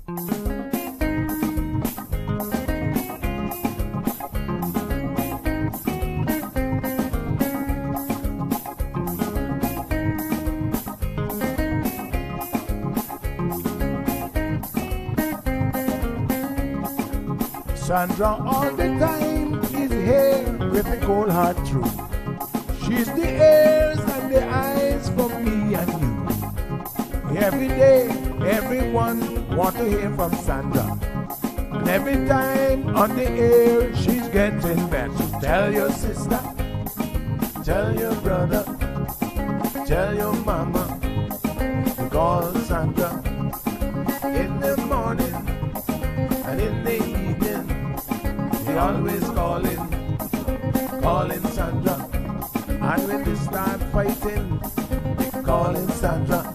Sandra all the time is here with a cold heart true. She's the ears and the eyes for me and you. Every day, everyone want to hear from Sandra. And every time on the air, she's getting better. Tell your sister, tell your brother, tell your mama, call Sandra in the morning and in the evening. They always calling Sandra. And when they start fighting, they calling Sandra.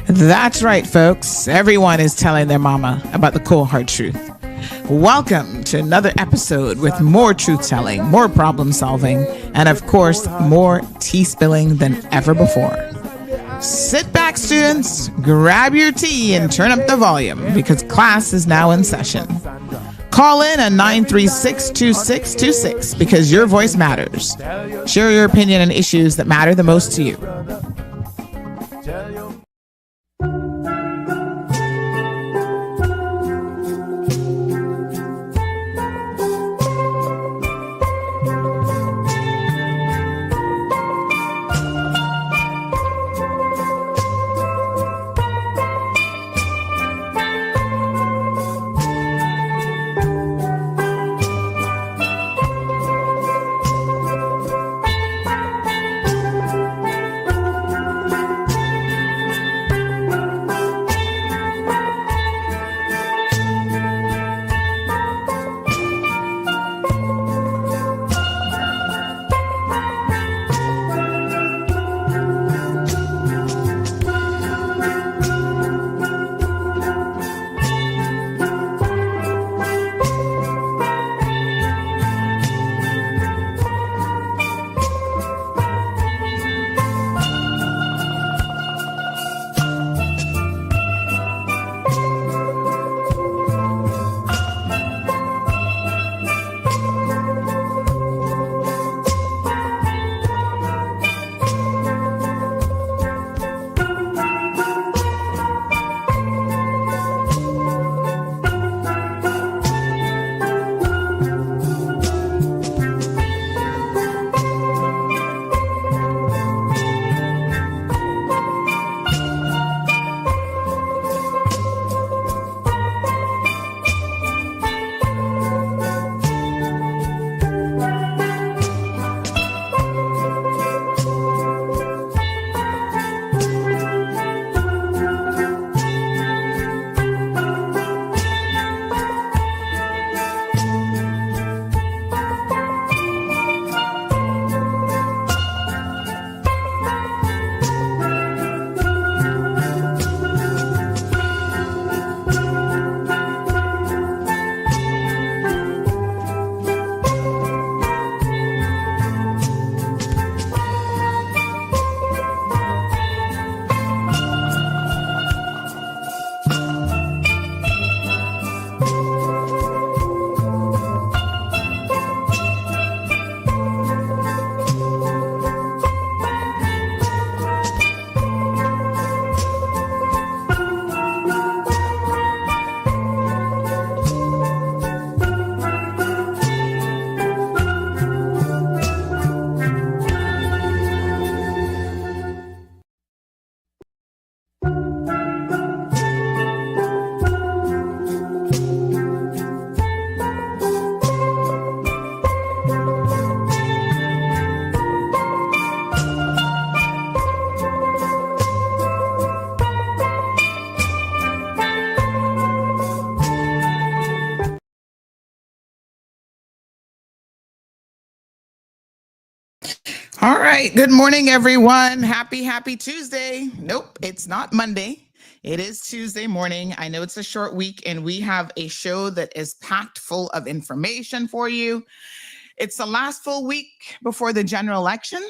That's right, folks. Everyone is telling their mama about the cold hard truth. Welcome to another episode with more truth-telling, more problem-solving, and of course, more tea spilling than ever before. Sit back, students, grab your tea and turn up the volume because class is now in session. Call in at 936-2626 because your voice matters. Share your opinion on issues that matter the most to you. All right. Good morning, everyone. Happy Tuesday. Nope, it's not Monday. It is Tuesday morning. I know it's a short week, and we have a show that is packed full of information for you. It's the last full week before the general election.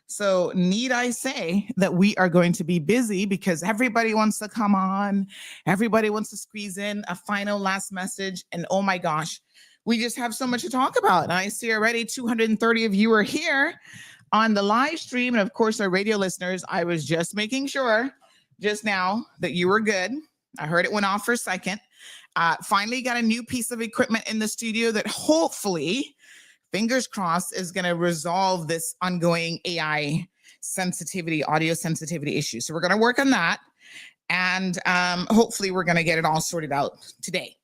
So, need I say that we are going to be busy because everybody wants to come on, everybody wants to squeeze in a final last message. And oh my gosh, we just have so much to talk about. And I see already 230 of you are here on the live stream. And of course, our radio listeners, I was just making sure just now that you were good. I heard it went off for a second. Finally got a new piece of equipment in the studio that hopefully, fingers crossed, is going to resolve this ongoing AI sensitivity, audio sensitivity issue. So we're going to work on that. And hopefully we're going to get it all sorted out today.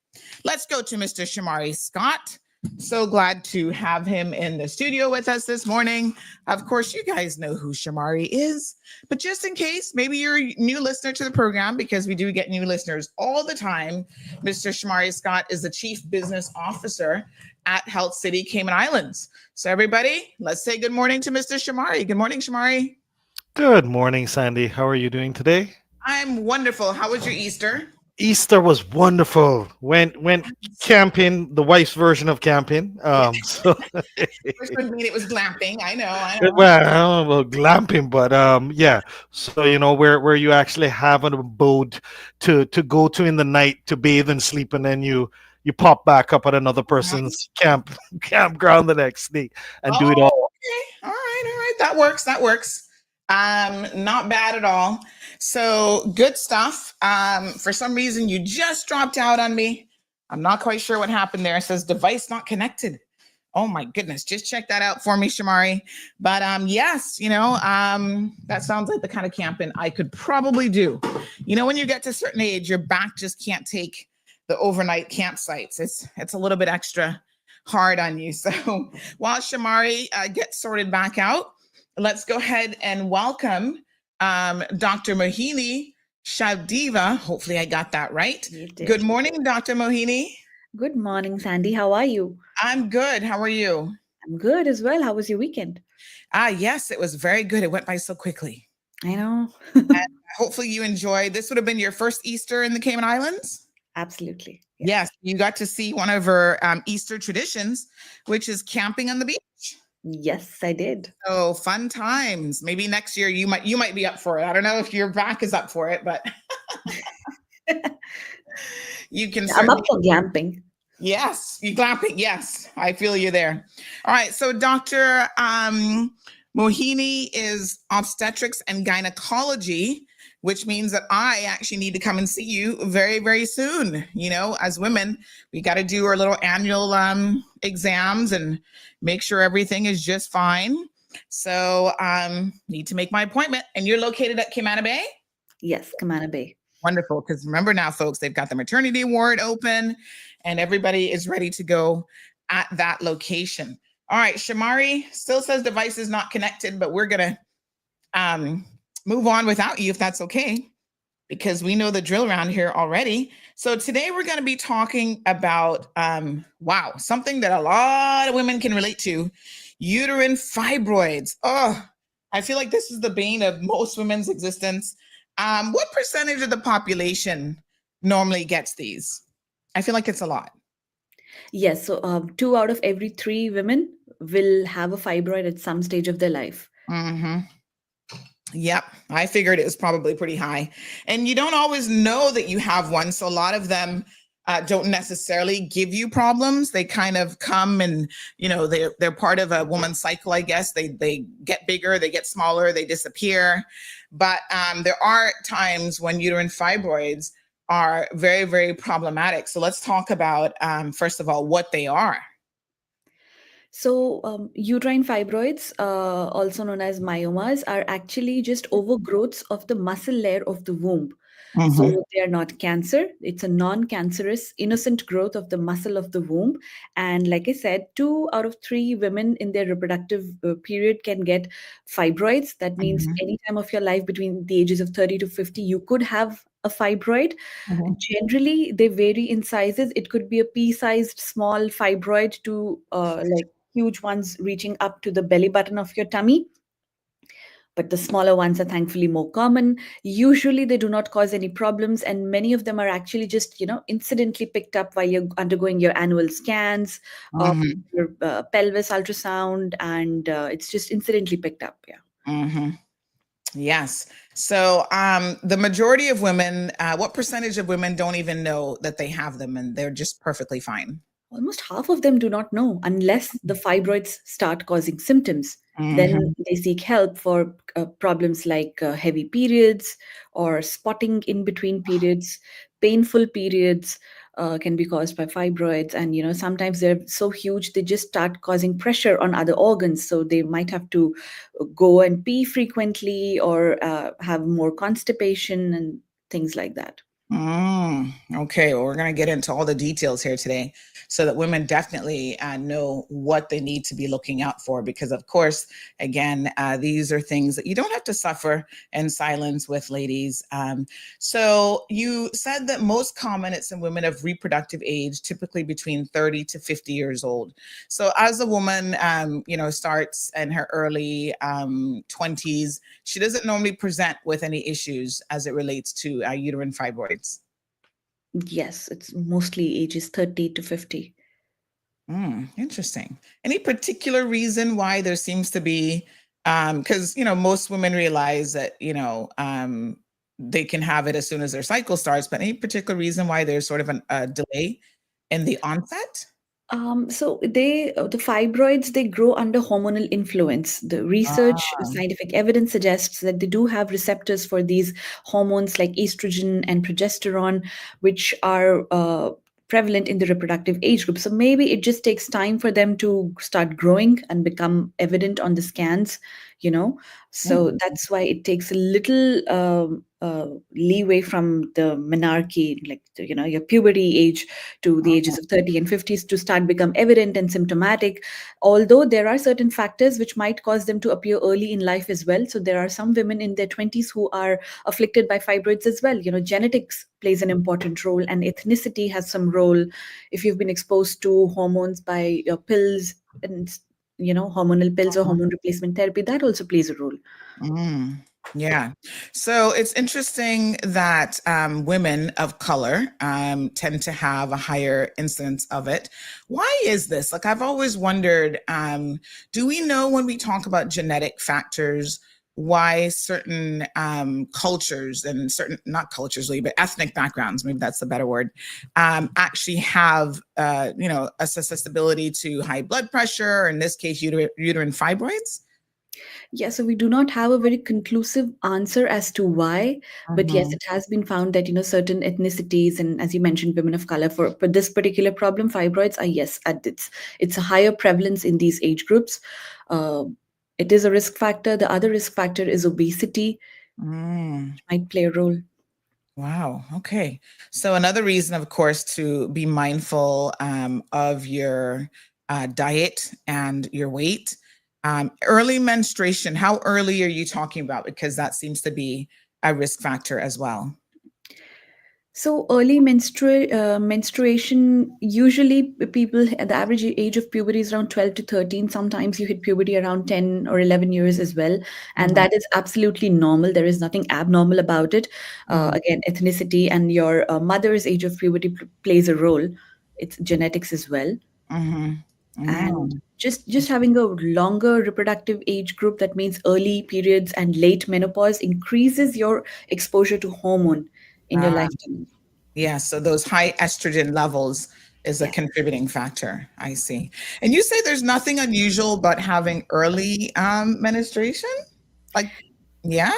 Let's go to Mr. Shamari Scott. So glad to have him in the studio with us this morning. Of course, you guys know who Shamari is, but just in case, maybe you're a new listener to the program, because we do get new listeners all the time. Mr. Shamari Scott is the Chief Business Officer at Health City, Cayman Islands. So everybody, let's say good morning to Mr. Shamari. Good morning, Shamari. Good morning, Sandy. How are you doing today? I'm wonderful. How was your Easter? Easter was wonderful. Went camping, the wife's version of camping. Which would mean it was glamping. I know. Well, glamping, but yeah. So where you actually have an abode to go to in the night to bathe and sleep, and then you pop back up at another person's campground the next day and do it all. Okay. All right. That works. Not bad at all. So good stuff. For some reason, you just dropped out on me. I'm not quite sure what happened there. It says device not connected. Oh my goodness. Just check that out for me, Shamari. But yes, that sounds like the kind of camping I could probably do. When you get to a certain age, your back just can't take the overnight campsites. It's a little bit extra hard on you. So while Shamari gets sorted back out, let's go ahead and welcome Dr. Mohini Shavdeva. Hopefully I got that right. Good morning, Dr. Mohini. Good morning, Sandy. How are you? I'm good. How are you? I'm good as well. How was your weekend? Yes, it was very good. It went by so quickly. I know. And hopefully you enjoyed. This would have been your first Easter in the Cayman Islands? Absolutely. Yes, you got to see one of our Easter traditions, which is camping on the beach. Yes, I did. Oh, fun times. Maybe next year you might be up for it. I don't know if your back is up for it, but you can. I'm up for glamping. Yes, you glamping. Yes, I feel you there. All right. So Dr. Mohini is obstetrics and gynecology, which means that I actually need to come and see you very, very soon. As women, we got to do our little annual exams and make sure everything is just fine. So need to make my appointment. And you're located at Camana Bay? Yes, Camana Bay. Wonderful. Because remember now, folks, they've got the maternity ward open and everybody is ready to go at that location. All right. Shamari still says device is not connected, but we're going to move on without you, if that's okay, because we know the drill around here already. So today we're going to be talking about, something that a lot of women can relate to, uterine fibroids. Oh, I feel like this is the bane of most women's existence. What percentage of the population normally gets these? I feel like it's a lot. Yes. So 2 out of every 3 women will have a fibroid at some stage of their life. Mm-hmm. Yep. I figured it was probably pretty high. And you don't always know that you have one. So a lot of them don't necessarily give you problems. They kind of come and, they're part of a woman's cycle, I guess. They get bigger, they get smaller, they disappear. But there are times when uterine fibroids are very, very problematic. So let's talk about, first of all, what they are. So uterine fibroids, also known as myomas, are actually just overgrowths of the muscle layer of the womb. Mm-hmm. So they are not cancer. It's a non-cancerous, innocent growth of the muscle of the womb. And like I said, 2 out of 3 women in their reproductive period can get fibroids. That means any time of your life between the ages of 30 to 50, you could have a fibroid. Generally, they vary in sizes. It could be a pea-sized small fibroid to huge ones reaching up to the belly button of your tummy. but the smaller ones are thankfully more common. Usually they do not cause any problems, and many of them are actually just, incidentally picked up while you're undergoing your annual scans or Mm-hmm. your pelvis ultrasound, and it's just incidentally picked up. Yeah. Mm-hmm. Yes. So the majority of women, what percentage of women don't even know that they have them and they're just perfectly fine? Almost half of them do not know unless the fibroids start causing symptoms. Then Mm-hmm. they seek help for problems like heavy periods or spotting in between periods. Painful periods can be caused by fibroids, and sometimes they're so huge they just start causing pressure on other organs. So they might have to go and pee frequently or have more constipation and things like that. Okay, well, we're going to get into all the details here today so that women definitely know what they need to be looking out for. Because, of course, again, these are things that you don't have to suffer in silence with, ladies. So, you said that most common it's in women of reproductive age, typically between 30 to 50 years old. So, as a woman, starts in her early 20s, she doesn't normally present with any issues as it relates to uterine fibroids. Yes, it's mostly ages 30 to 50. Interesting. Any particular reason why there seems to be, because, most women realize that, they can have it as soon as their cycle starts, but any particular reason why there's sort of a delay in the onset? So the fibroids, they grow under hormonal influence. The research, Ah, scientific evidence suggests that they do have receptors for these hormones like estrogen and progesterone, which are prevalent in the reproductive age group. So maybe it just takes time for them to start growing and become evident on the scans, you know. So mm, that's why it takes a little leeway from the menarche, like your puberty age to the ages of 30 and 50s to start become evident and symptomatic, although there are certain factors which might cause them to appear early in life as well. So there are some women in their 20s who are afflicted by fibroids as well. Genetics plays an important role, and ethnicity has some role. If you've been exposed to hormones by your pills and hormonal pills or hormone replacement therapy, that also plays a role. mm. Yeah. So it's interesting that women of color tend to have a higher incidence of it. Why is this? Like, I've always wondered, do we know when we talk about genetic factors, why certain cultures and certain, not cultures really, but ethnic backgrounds, maybe that's the better word, actually have, a susceptibility to high blood pressure, or in this case, uterine fibroids? Yeah, so we do not have a very conclusive answer as to why, but yes, Mhm. it has been found that certain ethnicities and, as you mentioned, women of color for this particular problem, fibroids are, yes, at it's a higher prevalence in these age groups. Uh, it is a risk factor. The other risk factor is obesity, Mm. which might play a role. Wow. Okay. So another reason, of course, to be mindful of your diet and your weight. Early menstruation. How early are you talking about? Because that seems to be a risk factor as well. So early menstruation, usually people at the average age of puberty is around 12 to 13. Sometimes you hit puberty around 10 or 11 years as well. And Mhm, that is absolutely normal. There is nothing abnormal about it. mhm, Again, ethnicity and your mother's age of puberty plays a role. It's genetics as well. mhm. And Mm, just having a longer reproductive age group, that means early periods and late menopause, increases your exposure to hormone in your ah, lifetime. yeah. So those high estrogen levels is a Yeah. contributing factor. I see. And you say there's nothing unusual about having early menstruation? Like, yeah?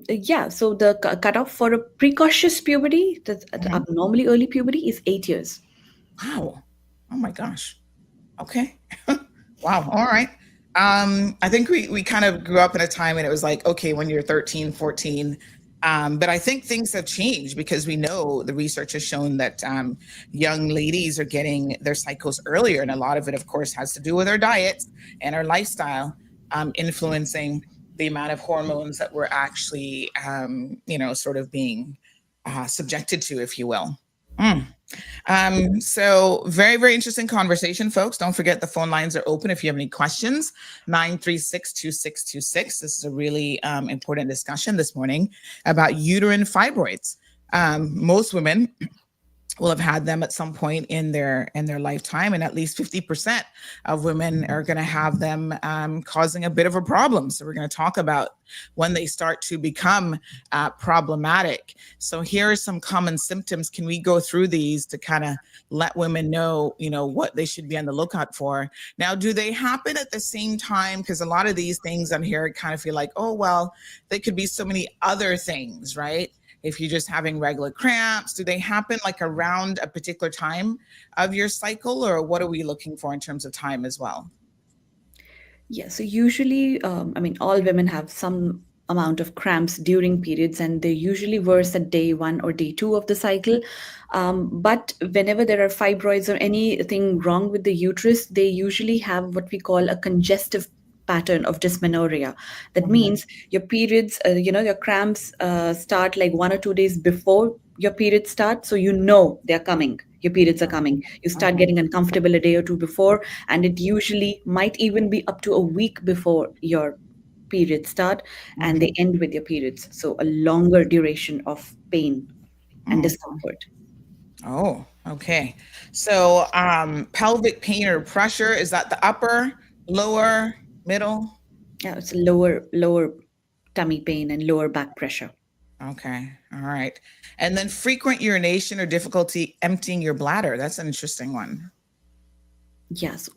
Yeah, so the cutoff for a precocious puberty, the Mhm. abnormally early puberty, is 8 years. Wow. Oh my gosh. Okay. Wow. All right. I think we kind of grew up in a time when it was like, okay, when you're 13, 14. But I think things have changed because we know the research has shown that young ladies are getting their cycles earlier. And a lot of it, of course, has to do with our diets and our lifestyle, influencing the amount of hormones that we're actually, sort of being subjected to, if you will. Mm. So very, very interesting conversation, folks. Don't forget the phone lines are open if you have any questions. 936-2626. This is a really important discussion this morning about uterine fibroids. Most women will have had them at some point in their lifetime, and at least 50% of women are going to have them, causing a bit of a problem. So we're going to talk about when they start to become problematic. So here are some common symptoms. Can we go through these to kind of let women know, what they should be on the lookout for? Now, do they happen at the same time? Because a lot of these things on here kind of feel like, oh, well, they could be so many other things, right? If you're just having regular cramps, do they happen like around a particular time of your cycle, or what are we looking for in terms of time as well? Yeah, so usually, all women have some amount of cramps during periods, and they're usually worse at day one or day two of the cycle. But whenever there are fibroids or anything wrong with the uterus, they usually have what we call a congestive pattern of dysmenorrhea. That Mhm, means your periods, your cramps start like 1 or 2 days before your periods start. So you know they're coming, your periods are coming. You start mhm, getting uncomfortable a day or two before, and it usually might even be up to a week before your periods start, and they mhm, end with your periods. So a longer duration of pain and mhm. discomfort. Oh, okay. So, pelvic pain or pressure, is that the upper, lower, middle? Yeah, it's a lower tummy pain and lower back pressure. Okay. All right. And then frequent urination or difficulty emptying your bladder. That's an interesting one. Yes,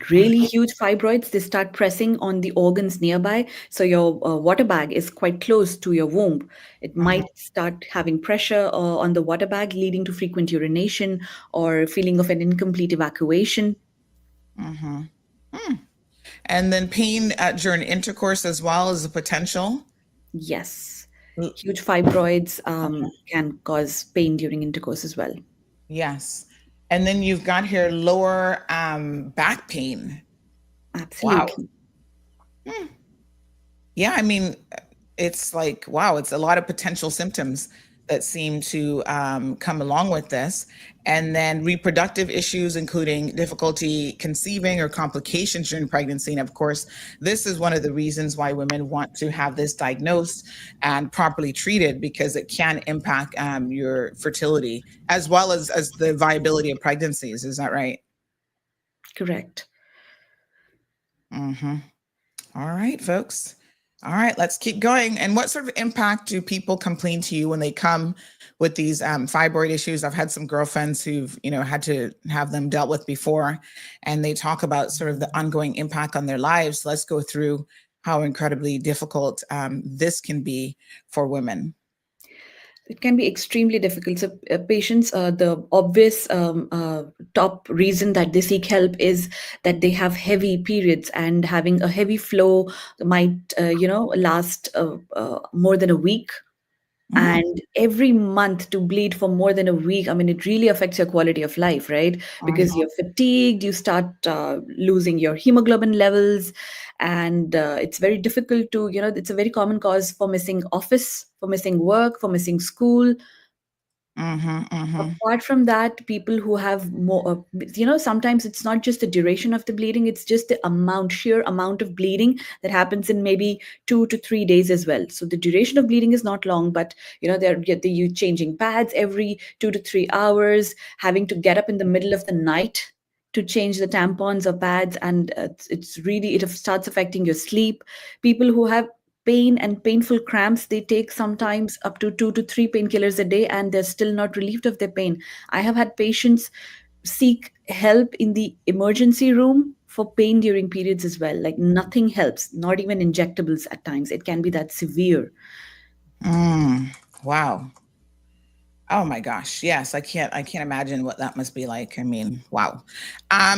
really huge fibroids, they start pressing on the organs nearby. So your water bag is quite close to your womb. It Mhm, might start having pressure on the water bag, leading to frequent urination or feeling of an incomplete evacuation. mhm. Hmm. And then pain during intercourse as well as a potential. Yes, L- huge fibroids can cause pain during intercourse as well. Yes. And then you've got here lower back pain. Wow. Absolutely. Hmm. Yeah, I mean, it's like, wow, it's a lot of potential symptoms that seem to come along with this. And then reproductive issues, including difficulty conceiving or complications during pregnancy. And of course, this is one of the reasons why women want to have this diagnosed and properly treated, because it can impact your fertility as well as the viability of pregnancies. Is that right? Correct. Mm-hmm. All right, folks. All right, let's keep going. And what sort of impact do people complain to you when they come with these fibroid issues? I've had some girlfriends who've, had to have them dealt with before, and they talk about sort of the ongoing impact on their lives. Let's go through how incredibly difficult this can be for women. It can be extremely difficult. So, patients, the obvious top reason that they seek help is that they have heavy periods, and having a heavy flow might, last more than a week. Mhm, And every month to bleed for more than a week, I mean, it really affects your quality of life, right? Because mhm, you're fatigued, you start losing your hemoglobin levels, and it's very difficult to, it's a very common cause for missing office, for missing work, for missing school. mhm, mhm, Apart from that, people who have more, sometimes it's not just the duration of the bleeding, it's just the sheer amount of bleeding that happens in maybe 2 to 3 days as well. So the duration of bleeding is not long, but they're you changing pads every 2 to 3 hours, having to get up in the middle of the night to change the tampons or pads, and it's really, it starts affecting your sleep. People who have pain and painful cramps, they take sometimes up to 2 to 3 painkillers a day, and they're still not relieved of their pain. I have had patients seek help in the emergency room for pain during periods as well. Like nothing helps, not even injectables at times. It can be that severe. mm. Wow. Oh my gosh. Yes, I can't imagine what that must be like. I mean, wow.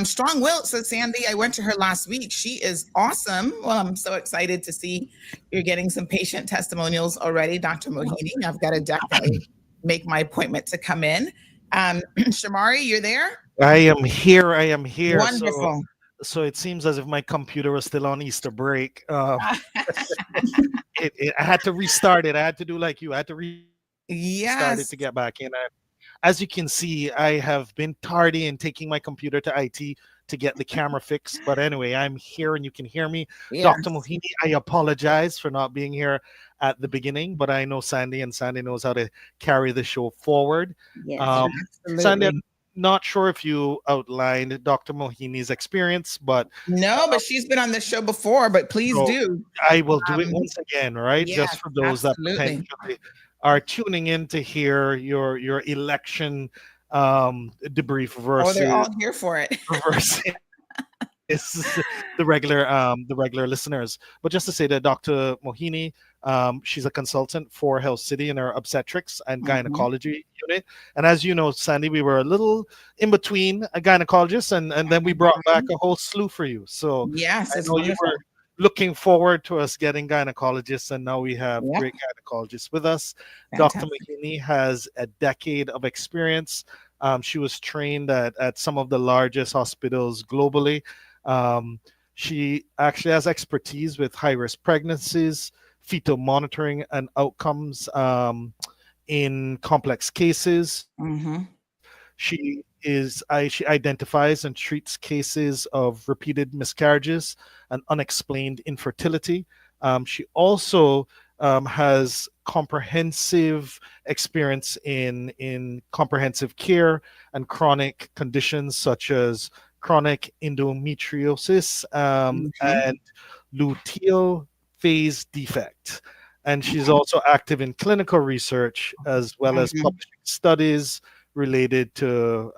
Strong Will says Sandy, I went to her last week. She is awesome. Well, I'm so excited to see you're getting some patient testimonials already, Dr. Mohini. I've got to definitely make my appointment to come in. Shamari, you're there? I am here. I am here. Wonderful. So it seems as if my computer was still on Easter break. I had to restart it. I had to do like you. I had to restart it to get back Yes. in. as you can see, I have been tardy in taking my computer to IT to get the camera fixed. But anyway, I'm here and you can hear me. Dr. Yes. Mohini, I apologize for not being here at the beginning, but I know Sandy, and Sandy knows how to carry the show forward. Yes. Um, Sandy, Absolutely. I'm not sure if you outlined Dr. Mohini's experience, but No, but she's been on this show before, but please so do. I will do it Um, once again, right? yes, Just for those that absolutely. potentially are tuning in to hear your election debrief Oh, they're versus all here for it. versus the regular listeners. But just to say that Dr. Mohini, she's a consultant for Health City in our obstetrics and Mhm, gynecology unit. And as you know, Sandy, we were a little in between a gynecologist, and then we brought back mhm. a whole slew for you. So Yes, I it's know you were wonderful. looking forward to us getting gynecologists, and now we have Yep, great gynecologists with us. Dr. fantastic. Mahini has a decade of experience. She was trained at some of the largest hospitals globally. Um, she actually has expertise with high risk pregnancies, fetal monitoring, and outcomes in complex cases. Mhm, She identifies and treats cases of repeated miscarriages and unexplained infertility. She also has comprehensive experience in comprehensive care and chronic conditions such as chronic endometriosis mhm, and luteal phase defect. And she's also active in clinical research as well as mhm, publishing studies related to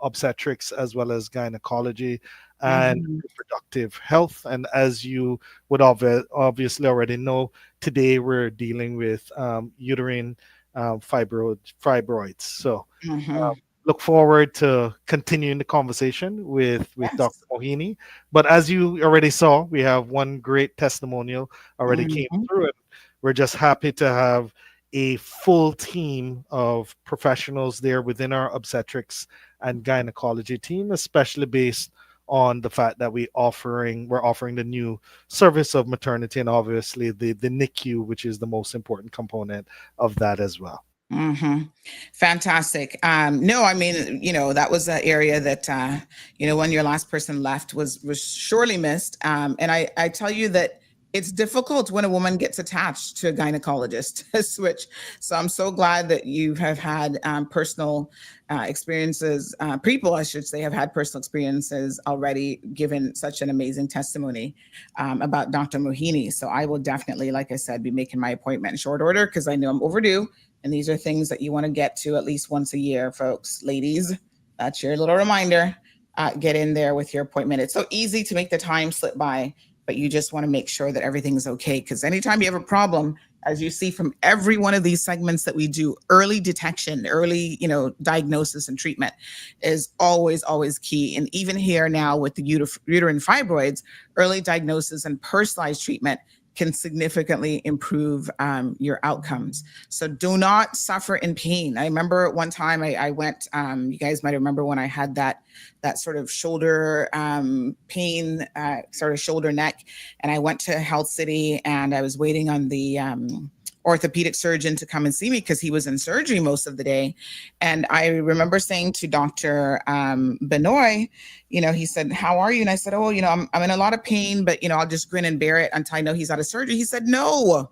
obstetrics as well as gynecology and mhm. reproductive health. And as you would obviously already know, today we're dealing with uterine fibroids. So um, Mhm. look forward to continuing the conversation with Dr. Yes. Mohini. But as you already saw, we have one great testimonial already came Mhm, through, and we're just happy to have a full team of professionals there within our obstetrics and gynecology team, especially based on the fact that we're offering the new service of maternity and obviously the NICU, which is the most important component of that as well. mhm. Fantastic. No, I mean, that was an area that, when your last person left was surely missed. And I tell you that it's difficult when a woman gets attached to a gynecologist to switch. So I'm so glad that you have had personal experiences. People, I should say, have had personal experiences already, given such an amazing testimony about Dr. Mohini. So I will definitely, like I said, be making my appointment in short order because I know I'm overdue. And these are things that you want to get to at least once a year, folks. Ladies, that's your little reminder. Get in there with your appointment. It's so easy to make the time slip by, but you just want to make sure that everything's okay. Because anytime you have a problem, as you see from every one of these segments that we do, early detection, early, diagnosis and treatment is always, always key. And even here now with the uterine fibroids, early diagnosis and personalized treatment can significantly improve your outcomes. So do not suffer in pain. I remember one time I went, you guys might remember when I had that sort of shoulder pain, sort of shoulder neck, and I went to Health City and I was waiting on the orthopedic surgeon to come and see me because he was in surgery most of the day. And I remember saying to Dr. Benoit, he said, "How are you?" And I said, "Oh, I'm in a lot of pain, but, I'll just grin and bear it until I know he's out of surgery." He said, "No,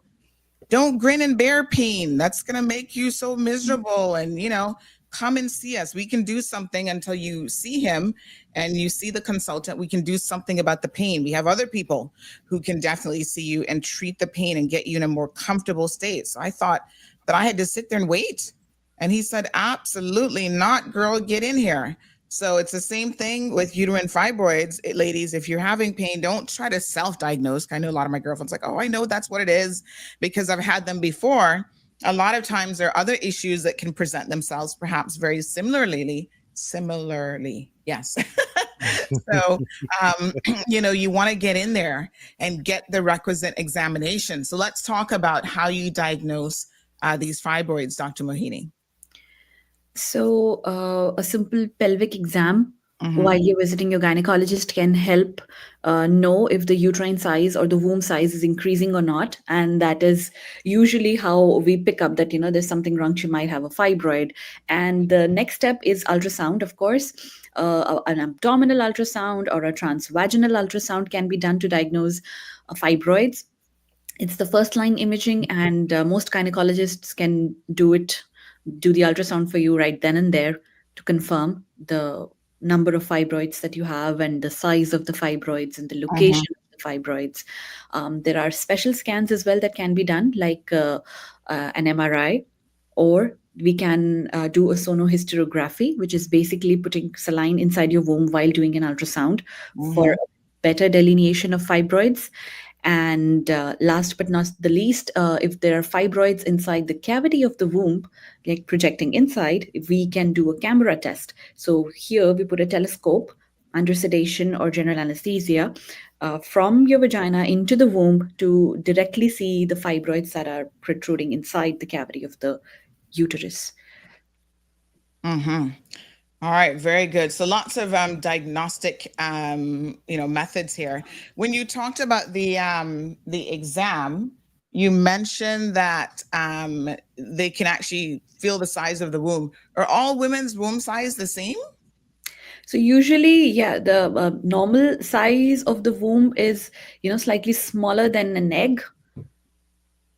don't grin and bear pain. That's going to make you so miserable. And, come and see us. We can do something until you see him and you see the consultant. We can do something about the pain. We have other people who can definitely see you and treat the pain and get you in a more comfortable state." So I thought that I had to sit there and wait. And he said, "Absolutely not, girl, get in here." So it's the same thing with uterine fibroids. Ladies, if you're having pain, don't try to self-diagnose. I know a lot of my girlfriends like, "Oh, I know that's what it is because I've had them before." A lot of times there are other issues that can present themselves perhaps very similarly. Yes. So, you want to get in there and get the requisite examination. So let's talk about how you diagnose these fibroids, Dr. Mohini. So, a simple pelvic exam Mm-hmm. while you're visiting your gynecologist can help know if the uterine size or the womb size is increasing or not, and that is usually how we pick up that there's something wrong, she might have a fibroid. And the next step is ultrasound, of course. An abdominal ultrasound or a transvaginal ultrasound can be done to diagnose fibroids. It's the first line imaging, and most gynecologists can do the ultrasound for you right then and there to confirm the number of fibroids that you have and the size of the fibroids and the Mm-hmm. location of the fibroids. There are special scans as well that can be done, like an MRI, or we can do a sonohysterography, which is basically putting saline inside your womb while doing an ultrasound for Mm-hmm. better delineation of fibroids. And last but not the least, if there are fibroids inside the cavity of the womb, like projecting inside, we can do a camera test. So here we put a telescope under sedation or general anesthesia from your vagina into the womb to directly see the fibroids that are protruding inside the cavity of the uterus. Mm-hmm. All right, very good. So lots of diagnostic, methods here. When you talked about the exam, you mentioned that they can actually feel the size of the womb. Are all women's womb size the same? So usually, yeah, the normal size of the womb is, slightly smaller than an egg.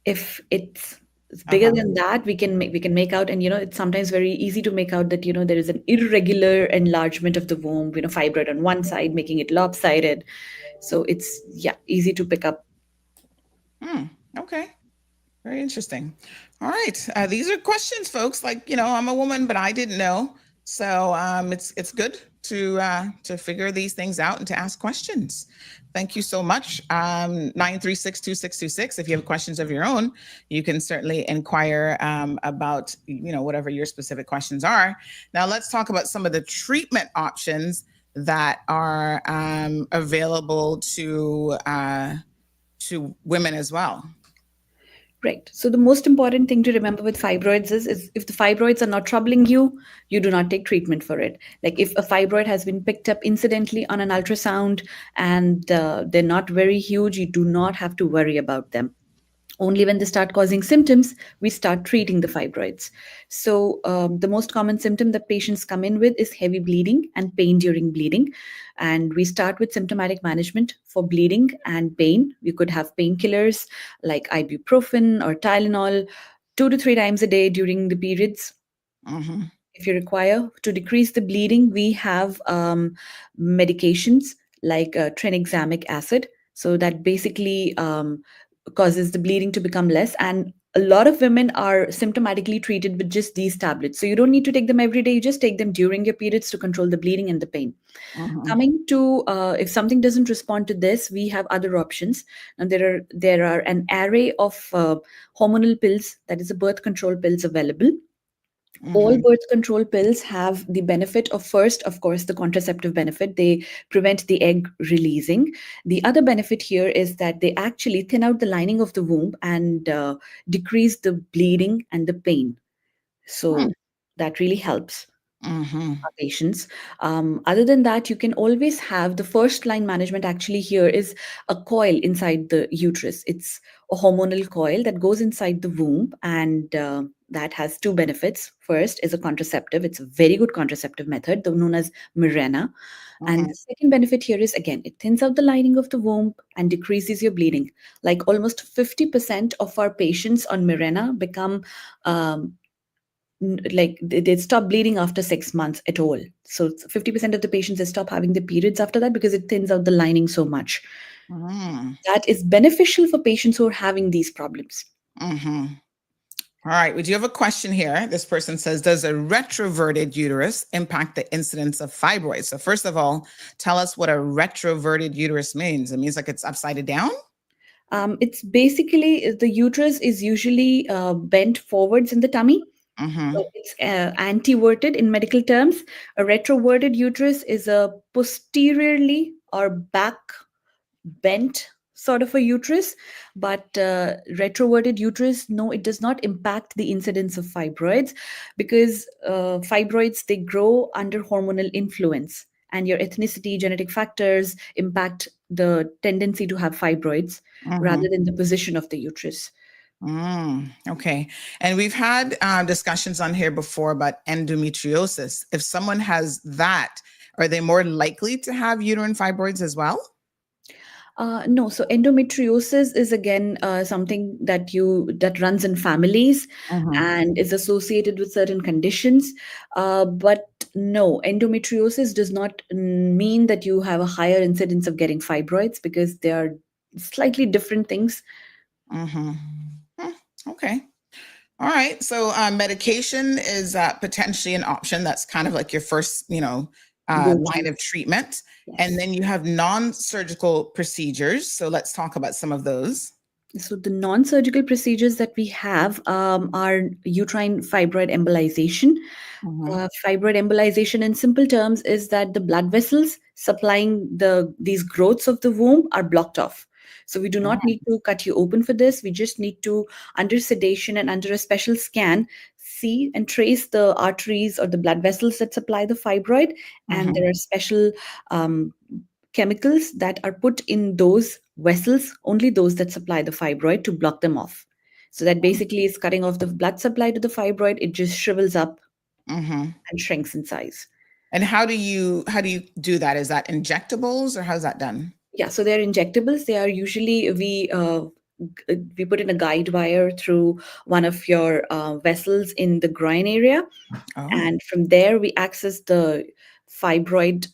If it's bigger Uh-huh. than that, we can make out, and it's sometimes very easy to make out that there is an irregular enlargement of the womb, fibroid on one side making it lopsided. So it's, yeah, easy to pick up. Hmm. Okay. Very interesting. All right. These are questions, folks. Like, I'm a woman, but I didn't know. So it's good to figure these things out and to ask questions. Thank you so much. 9362626. If you have questions of your own, you can certainly inquire about whatever your specific questions are. Now let's talk about some of the treatment options that are available to women as well. Right. So the most important thing to remember with fibroids is if the fibroids are not troubling you, you do not take treatment for it. Like if a fibroid has been picked up incidentally on an ultrasound and they're not very huge, you do not have to worry about them. Only when they start causing symptoms, we start treating the fibroids. So, the most common symptom that patients come in with is heavy bleeding and pain during bleeding. And we start with symptomatic management for bleeding and pain. We could have painkillers like ibuprofen or Tylenol 2 to 3 times a day during the periods. Mm-hmm. If you require to decrease the bleeding, we have medications like tranexamic acid. So that basically causes the bleeding to become less. And a lot of women are symptomatically treated with just these tablets. So you don't need to take them every day. You just take them during your periods to control the bleeding and the pain. Mm-hmm. Coming to if something doesn't respond to this, we have other options. And there are an array of hormonal pills, that is, a birth control pills available. All Mm-hmm. birth control pills have the benefit of, first, of course, the contraceptive benefit. They prevent the egg releasing. The other benefit here is that they actually thin out the lining of the womb and decrease the bleeding and the pain. So that really helps Mm-hmm. our patients. Other than that, you can always have the first line management. Actually, here is a coil inside the uterus. It's a hormonal coil that goes inside the womb, and that has two benefits. First is a contraceptive. It's a very good contraceptive method, though known as Mirena. And Mm-hmm. the second benefit here is, again, it thins out the lining of the womb and decreases your bleeding. Like almost 50% of our patients on Mirena become um, like they stop bleeding after 6 months at all. So 50% of the patients, they stop having the periods after that because it thins out the lining so much. Mm-hmm. That is beneficial for patients who are having these problems. Mm-hmm. All right. We do have a question here. This person says, does a retroverted uterus impact the incidence of fibroids? So first of all, tell us what a retroverted uterus means. It means like it's upside down? It's basically the uterus is usually bent forwards in the tummy. Mm-hmm. So it's antiverted in medical terms. A retroverted uterus is a posteriorly or back bent sort of a uterus, but retroverted uterus, no, it does not impact the incidence of fibroids, because fibroids, they grow under hormonal influence, and your ethnicity, genetic factors impact the tendency to have fibroids rather than the position of the uterus. Okay. And we've had discussions on here before about endometriosis. If someone has that, are they more likely to have uterine fibroids as well? No, so endometriosis is again something that runs in families and is associated with certain conditions. But no, endometriosis does not mean that you have a higher incidence of getting fibroids, because they are slightly different things. Okay. All right. So medication is potentially an option. That's kind of like your first, line of treatment. Yes. And then you have non-surgical procedures. So let's talk about some of those. So the non-surgical procedures that we have are uterine fibroid embolization. Fibroid embolization, in simple terms, is that the blood vessels supplying these growths of the womb are blocked off. So we do not need to cut you open for this. We just need to, under sedation and under a special scan, see and trace the arteries or the blood vessels that supply the fibroid. And there are special chemicals that are put in those vessels, only those that supply the fibroid, to block them off. So that basically is cutting off the blood supply to the fibroid. It just shrivels up and shrinks in size. And how do you do that? Is that injectables, or how's that done? Yeah, so they're injectables. They are usually, we put in a guide wire through one of your vessels in the groin area. And from there, we access the fibroid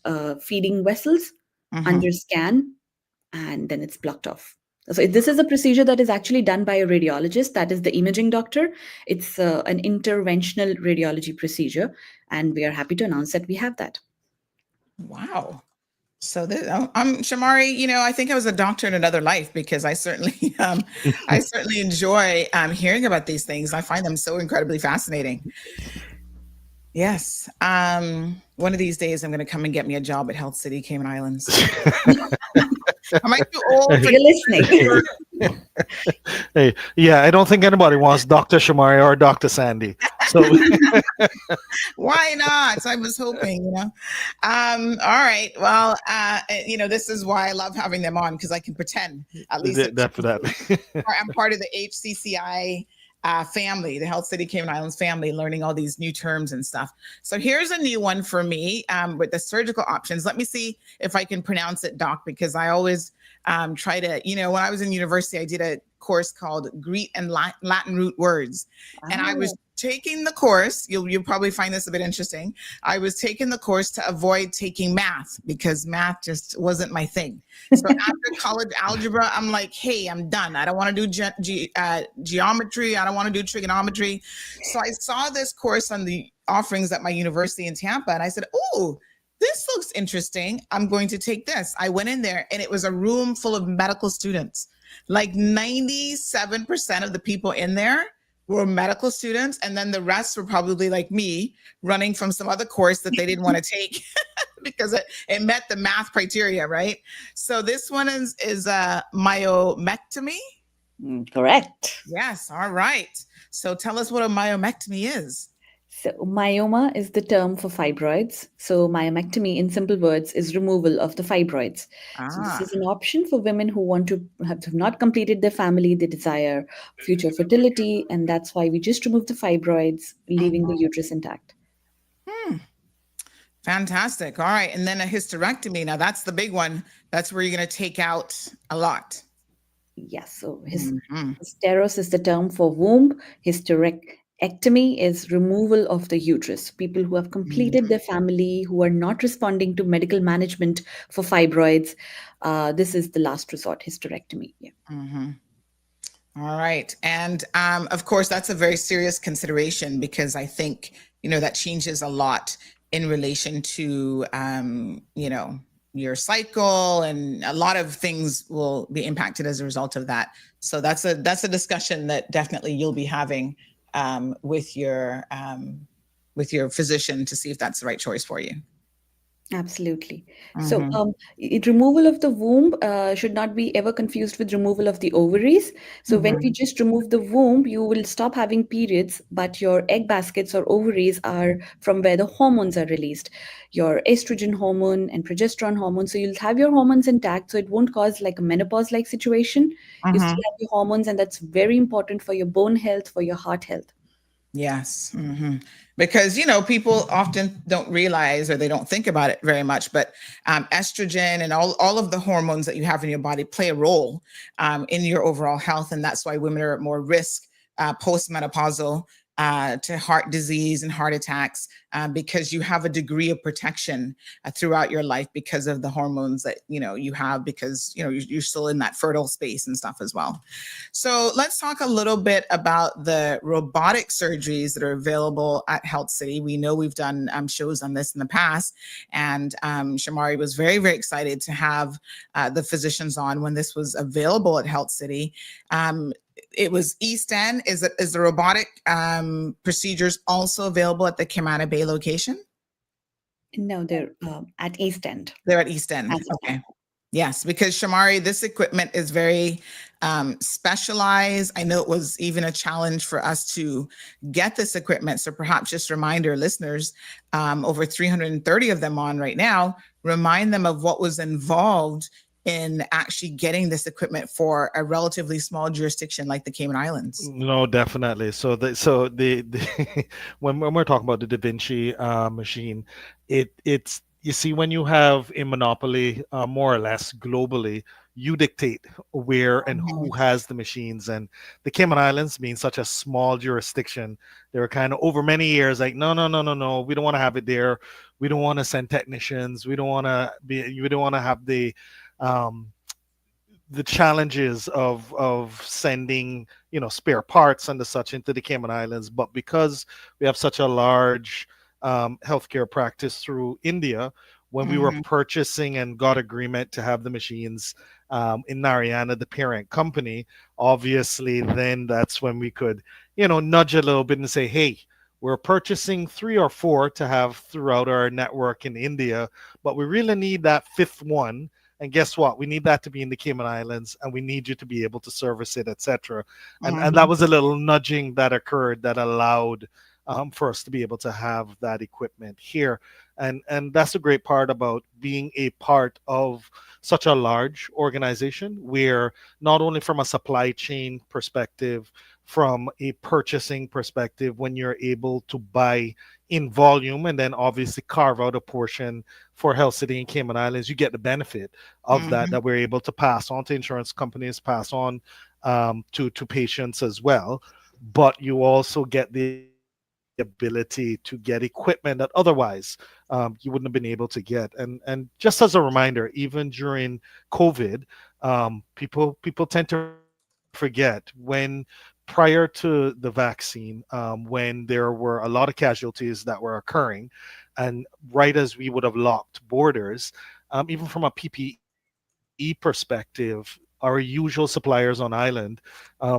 feeding vessels under scan, and then it's blocked off. So this is a procedure that is actually done by a radiologist, that is the imaging doctor. It's an interventional radiology procedure, and we are happy to announce that we have that. Wow. So Shamari, I think I was a doctor in another life, because I certainly enjoy hearing about these things. I find them so incredibly fascinating. Yes. One of these days I'm going to come and get me a job at Health City, Cayman Islands. Am I too old? You're listening. Hey, yeah, I don't think anybody wants Dr. Shamari or Dr. Sandy. So why not? I was hoping, all right. Well, this is why I love having them on, because I can pretend at least definitely. I'm part of the HCCI family, the Health City Cayman Islands family, learning all these new terms and stuff. So here's a new one for me with the surgical options. Let me see if I can pronounce it, Doc, because I always try to, when I was in university, I did a course called Greek and Latin root words. And I was taking the course. You'll probably find this a bit interesting. I was taking the course to avoid taking math, because math just wasn't my thing. So after college algebra, I'm like, hey, I'm done. I don't want to do geometry. I don't want to do trigonometry. So I saw this course on the offerings at my university in Tampa, and I said, oh, this looks interesting. I'm going to take this. I went in there, and it was a room full of medical students. Like 97% of the people in there were medical students, and then the rest were probably like me, running from some other course that they didn't want to take because it met the math criteria, right? So this one is myomectomy. Correct. Yes. All right. So tell us what a myomectomy is. So myoma is the term for fibroids. So myomectomy, in simple words, is removal of the fibroids. So this is an option for women who want to have not completed their family, they desire future fertility, and that's why we just remove the fibroids, leaving the uterus intact. Fantastic. All right. And then a hysterectomy. Now that's the big one. That's where you're going to take out a lot. Yes. So hysteros is the term for womb. Hysterectomy is removal of the uterus. People who have completed their family, who are not responding to medical management for fibroids, this is the last resort, hysterectomy. Yeah. All right. And of course, that's a very serious consideration, because I think, that changes a lot in relation to, your cycle, and a lot of things will be impacted as a result of that. So that's a discussion that definitely you'll be having with your physician to see if that's the right choice for you. Absolutely. So, Mm-hmm. removal of the womb should not be ever confused with removal of the ovaries. So, when we Mm-hmm. just remove the womb, you will stop having periods, but your egg baskets or ovaries are from where the hormones are released, your estrogen hormone and progesterone hormone. So, you'll have your hormones intact, so it won't cause like a menopause like situation. You still Mm-hmm. have your hormones, and that's very important for your bone health, for your heart health. Yes. Hmm. Because, people often don't realize or they don't think about it very much, but estrogen and all of the hormones that you have in your body play a role in your overall health. And that's why women are at more risk postmenopausal to heart disease and heart attacks because you have a degree of protection throughout your life because of the hormones that, you have because, you're still in that fertile space and stuff as well. So let's talk a little bit about the robotic surgeries that are available at Health City. We know we've done shows on this in the past, and Shamari was very, very excited to have the physicians on when this was available at Health City. It was East End. Is the robotic procedures also available at the Camana Bay location? No, they're at East End They're at East End. as of now. Okay. Yes, because Shamari, this equipment is very specialized. I know it was even a challenge for us to get this equipment. So perhaps just remind our listeners, over 330 of them on right now, remind them of what was involved in actually getting this equipment for a relatively small jurisdiction like the Cayman Islands. No, definitely. So the when we're talking about the Da Vinci machine, it's you see when you have a monopoly, more or less globally, you dictate where and who Mhm. has the machines. And the Cayman Islands being such a small jurisdiction, they were kind of over many years like, no, no, no, no, no, we don't want to have it there. We don't want to send technicians. We don't want to be. We don't want to have um, the challenges of sending spare parts and the such into the Cayman Islands, but because we have such a large healthcare practice through India, when we were Mhm. purchasing and got agreement to have the machines in Narayana, the parent company, obviously then that's when we could nudge a little bit and say, hey, we're purchasing 3 or 4 to have throughout our network in India, but we really need that fifth one, and guess what? We need that to be in the Cayman Islands, and we need you to be able to service it, etc. And that Mhm. was a little nudging that occurred that allowed for us to be able to have that equipment here. And that's a great part about being a part of such a large organization, where not only from a supply chain perspective, from a purchasing perspective, when you're able to buy in volume and then obviously carve out a portion for Health City and Cayman Islands, you get the benefit of that Mhm. that we're able to pass on to insurance companies, pass on to patients as well. But you also get the ability to get equipment that otherwise you wouldn't have been able to get. And just as a reminder, even during COVID, people tend to forget when prior to the vaccine, when there were a lot of casualties that were occurring, and right as we would have locked borders, even from a PPE perspective, our usual suppliers on island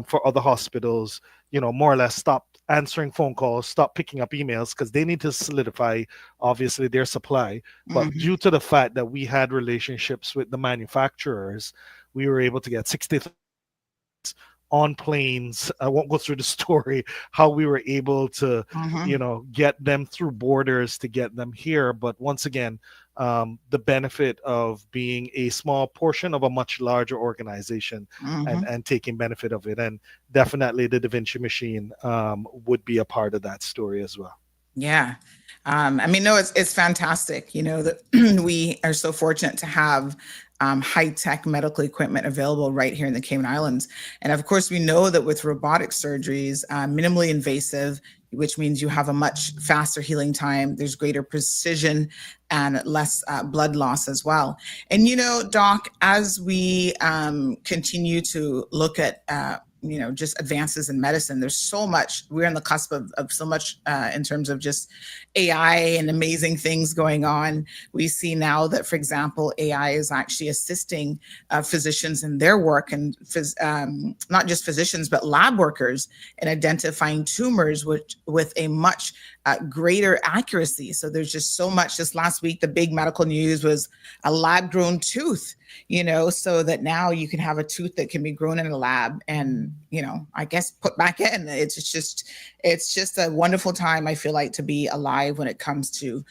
for other hospitals, more or less stopped answering phone calls, stopped picking up emails because they need to solidify, obviously, their supply. But Mhm. due to the fact that we had relationships with the manufacturers, we were able to get 60,000 on planes. I won't go through the story how we were able to, Mhm. get them through borders to get them here. But once again, the benefit of being a small portion of a much larger organization and Mhm. taking benefit of it, and definitely the Da Vinci machine would be a part of that story as well. Yeah. I mean, no, it's fantastic, that we are so fortunate to have high tech medical equipment available right here in the Cayman Islands. And of course, we know that with robotic surgeries, minimally invasive, which means you have a much faster healing time, there's greater precision and less blood loss as well. And, Doc, as we continue to look at just advances in medicine. There's so much. We're on the cusp of so much in terms of just AI and amazing things going on. We see now that, for example, AI is actually assisting physicians in their work, and not just physicians, but lab workers in identifying tumors with a much greater accuracy. So there's just so much. Just last week, the big medical news was a lab grown tooth, so that now you can have a tooth that can be grown in a lab and, I guess put back in. It's just a wonderful time, I feel like, to be alive when it comes to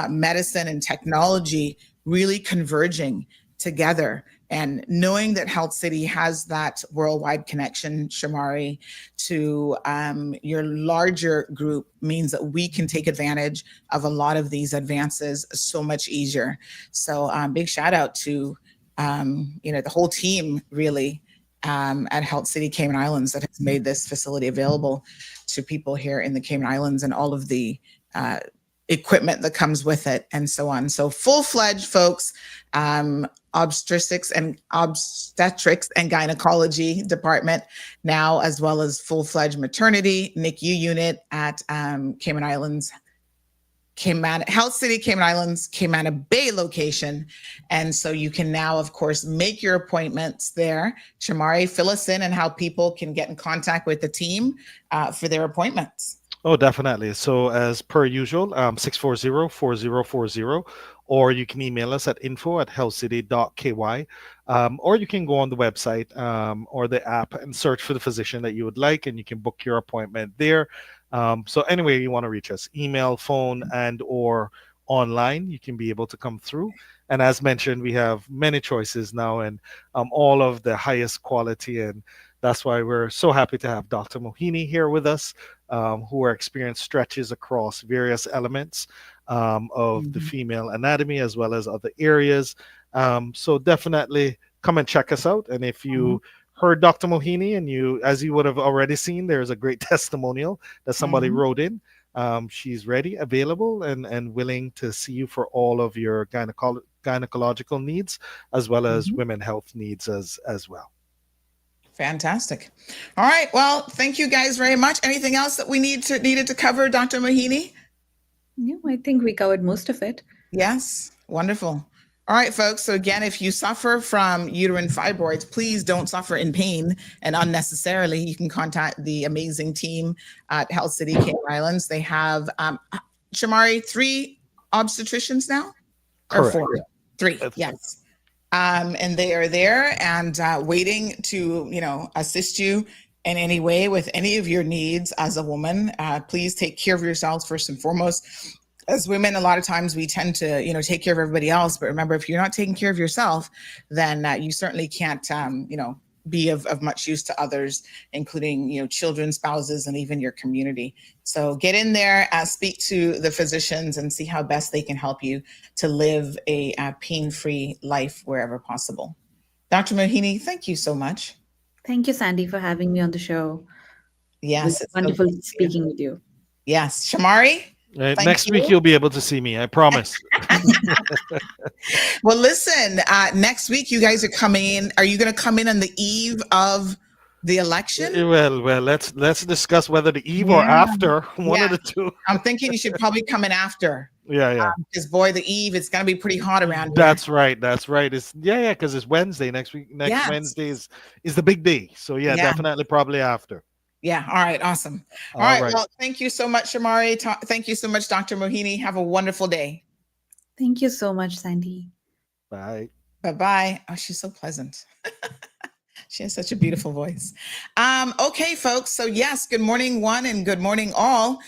medicine and technology really converging together. And knowing that Health City has that worldwide connection, Shamari, to your larger group means that we can take advantage of a lot of these advances so much easier. So big shout out to the whole team really at Health City Cayman Islands that has made this facility available to people here in the Cayman Islands, and all of the equipment that comes with it and so on. So full-fledged, folks, obstetrics and gynecology department now, as well as full-fledged maternity NICU unit at Cayman Islands, Health City Cayman Islands, Cayman Bay location. And so you can now, of course, make your appointments there. Shamari, fill us in on how people can get in contact with the team for their appointments. Oh, definitely. So as per usual, 640-4040, or you can email us at info@healthcity.ky, or you can go on the website or the app and search for the physician that you would like, and you can book your appointment there. So anyway you want to reach us, email, phone, and or online, you can be able to come through. And as mentioned, we have many choices now, and all of the highest quality, and that's why we're so happy to have Dr. Mohini here with us, who are experienced stretches across various elements of the female anatomy as well as other areas. So definitely come and check us out. And if you heard Dr. Mohini, and as you would have already seen, there's a great testimonial that somebody wrote in. She's ready, available, and willing to see you for all of your gynecological needs, as well as women health needs as well. Fantastic. All right. Well, thank you guys very much. Anything else that we needed to cover, Dr. Mohini? No, I think we covered most of it. Yes. Wonderful. All right, folks. So again, if you suffer from uterine fibroids, please don't suffer in pain and unnecessarily. You can contact the amazing team at Health City Cayman Islands. They have, Shamari, 3 obstetricians now? Correct. Or 4? 3, yes. And they are there and waiting to, assist you in any way with any of your needs as a woman. Please take care of yourselves first and foremost. As women, a lot of times we tend to, take care of everybody else. But remember, if you're not taking care of yourself, then you certainly can't, be of much use to others, including, children, spouses, and even your community. So get in there, speak to the physicians, and see how best they can help you to live a pain-free life wherever possible. Dr. Mohini, thank you so much. Thank you, Sandy, for having me on the show. Yes. It's wonderful speaking with you. Yes. Shamari? Next week you'll be able to see me, I promise. Well, listen, next week you guys are coming in. Are you going to come in on the eve of the election? Well, let's discuss whether the eve or after, one of the two. I'm thinking you should probably come in after. Yeah. Because boy, the eve, it's going to be pretty hot around here. That's right. It's because it's Wednesday next week. Wednesday is the big day. So definitely probably after. Yeah. All right. Awesome. All right. Well, thank you so much, Shamari. Thank you so much, Dr. Mohini. Have a wonderful day. Thank you so much, Sandy. Bye. Bye-bye. Oh, she's so pleasant. She has such a beautiful voice. Okay, folks. So yes, good morning, one, and good morning, all.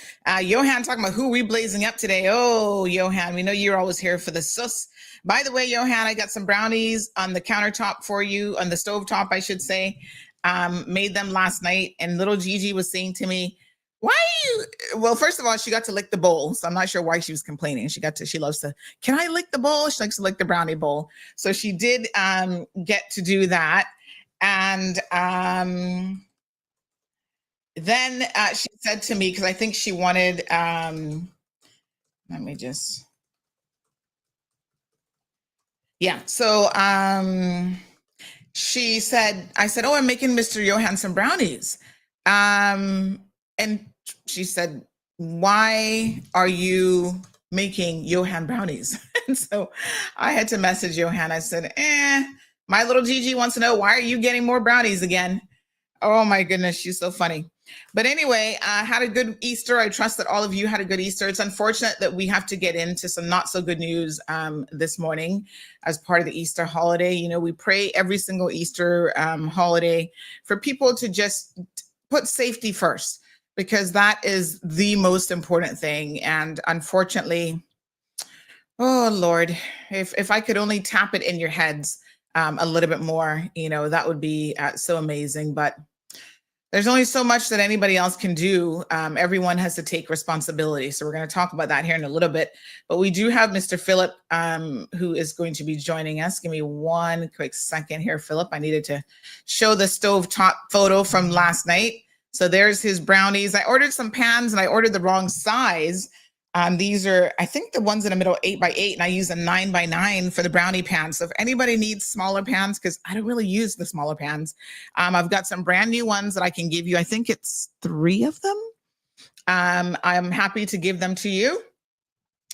Johan talking about who we blazing up today. Oh, Johan, we know you're always here for the sus. By the way, Johan, I got some brownies on the countertop for you, on the stovetop, I should say. Made them last night, and little Gigi was saying to me, well, first of all, she got to lick the bowl. So I'm not sure why she was complaining. She loves to, can I lick the bowl? She likes to lick the brownie bowl. So she did get to do that. And then she said to me, because I think she wanted, so she said, I said, oh, I'm making Mr. Johansson brownies. And she said, why are you making Johan brownies? And so I had to message Johan. I said, my little Gigi wants to know, why are you getting more brownies again? Oh my goodness, she's so funny. But anyway, I had a good Easter. I trust that all of you had a good Easter. It's unfortunate that we have to get into some not so good news this morning as part of the Easter holiday. You know, we pray every single Easter holiday for people to just put safety first, because that is the most important thing. And unfortunately, oh Lord, if I could only tap it in your heads a little bit more, you know, that would be so amazing. But there's only so much that anybody else can do. Everyone has to take responsibility. So we're going to talk about that here in a little bit. But we do have Mr. Phillip, who is going to be joining us. Give me one quick second here, Phillip. I needed to show the stovetop photo from last night. So there's his brownies. I ordered some pans and I ordered the wrong size. These are, I think, the ones in the middle, 8x8, and I use a 9x9 for the brownie pans. So if anybody needs smaller pans, because I don't really use the smaller pans, I've got some brand new ones that I can give you. I think it's 3 of them. I'm happy to give them to you.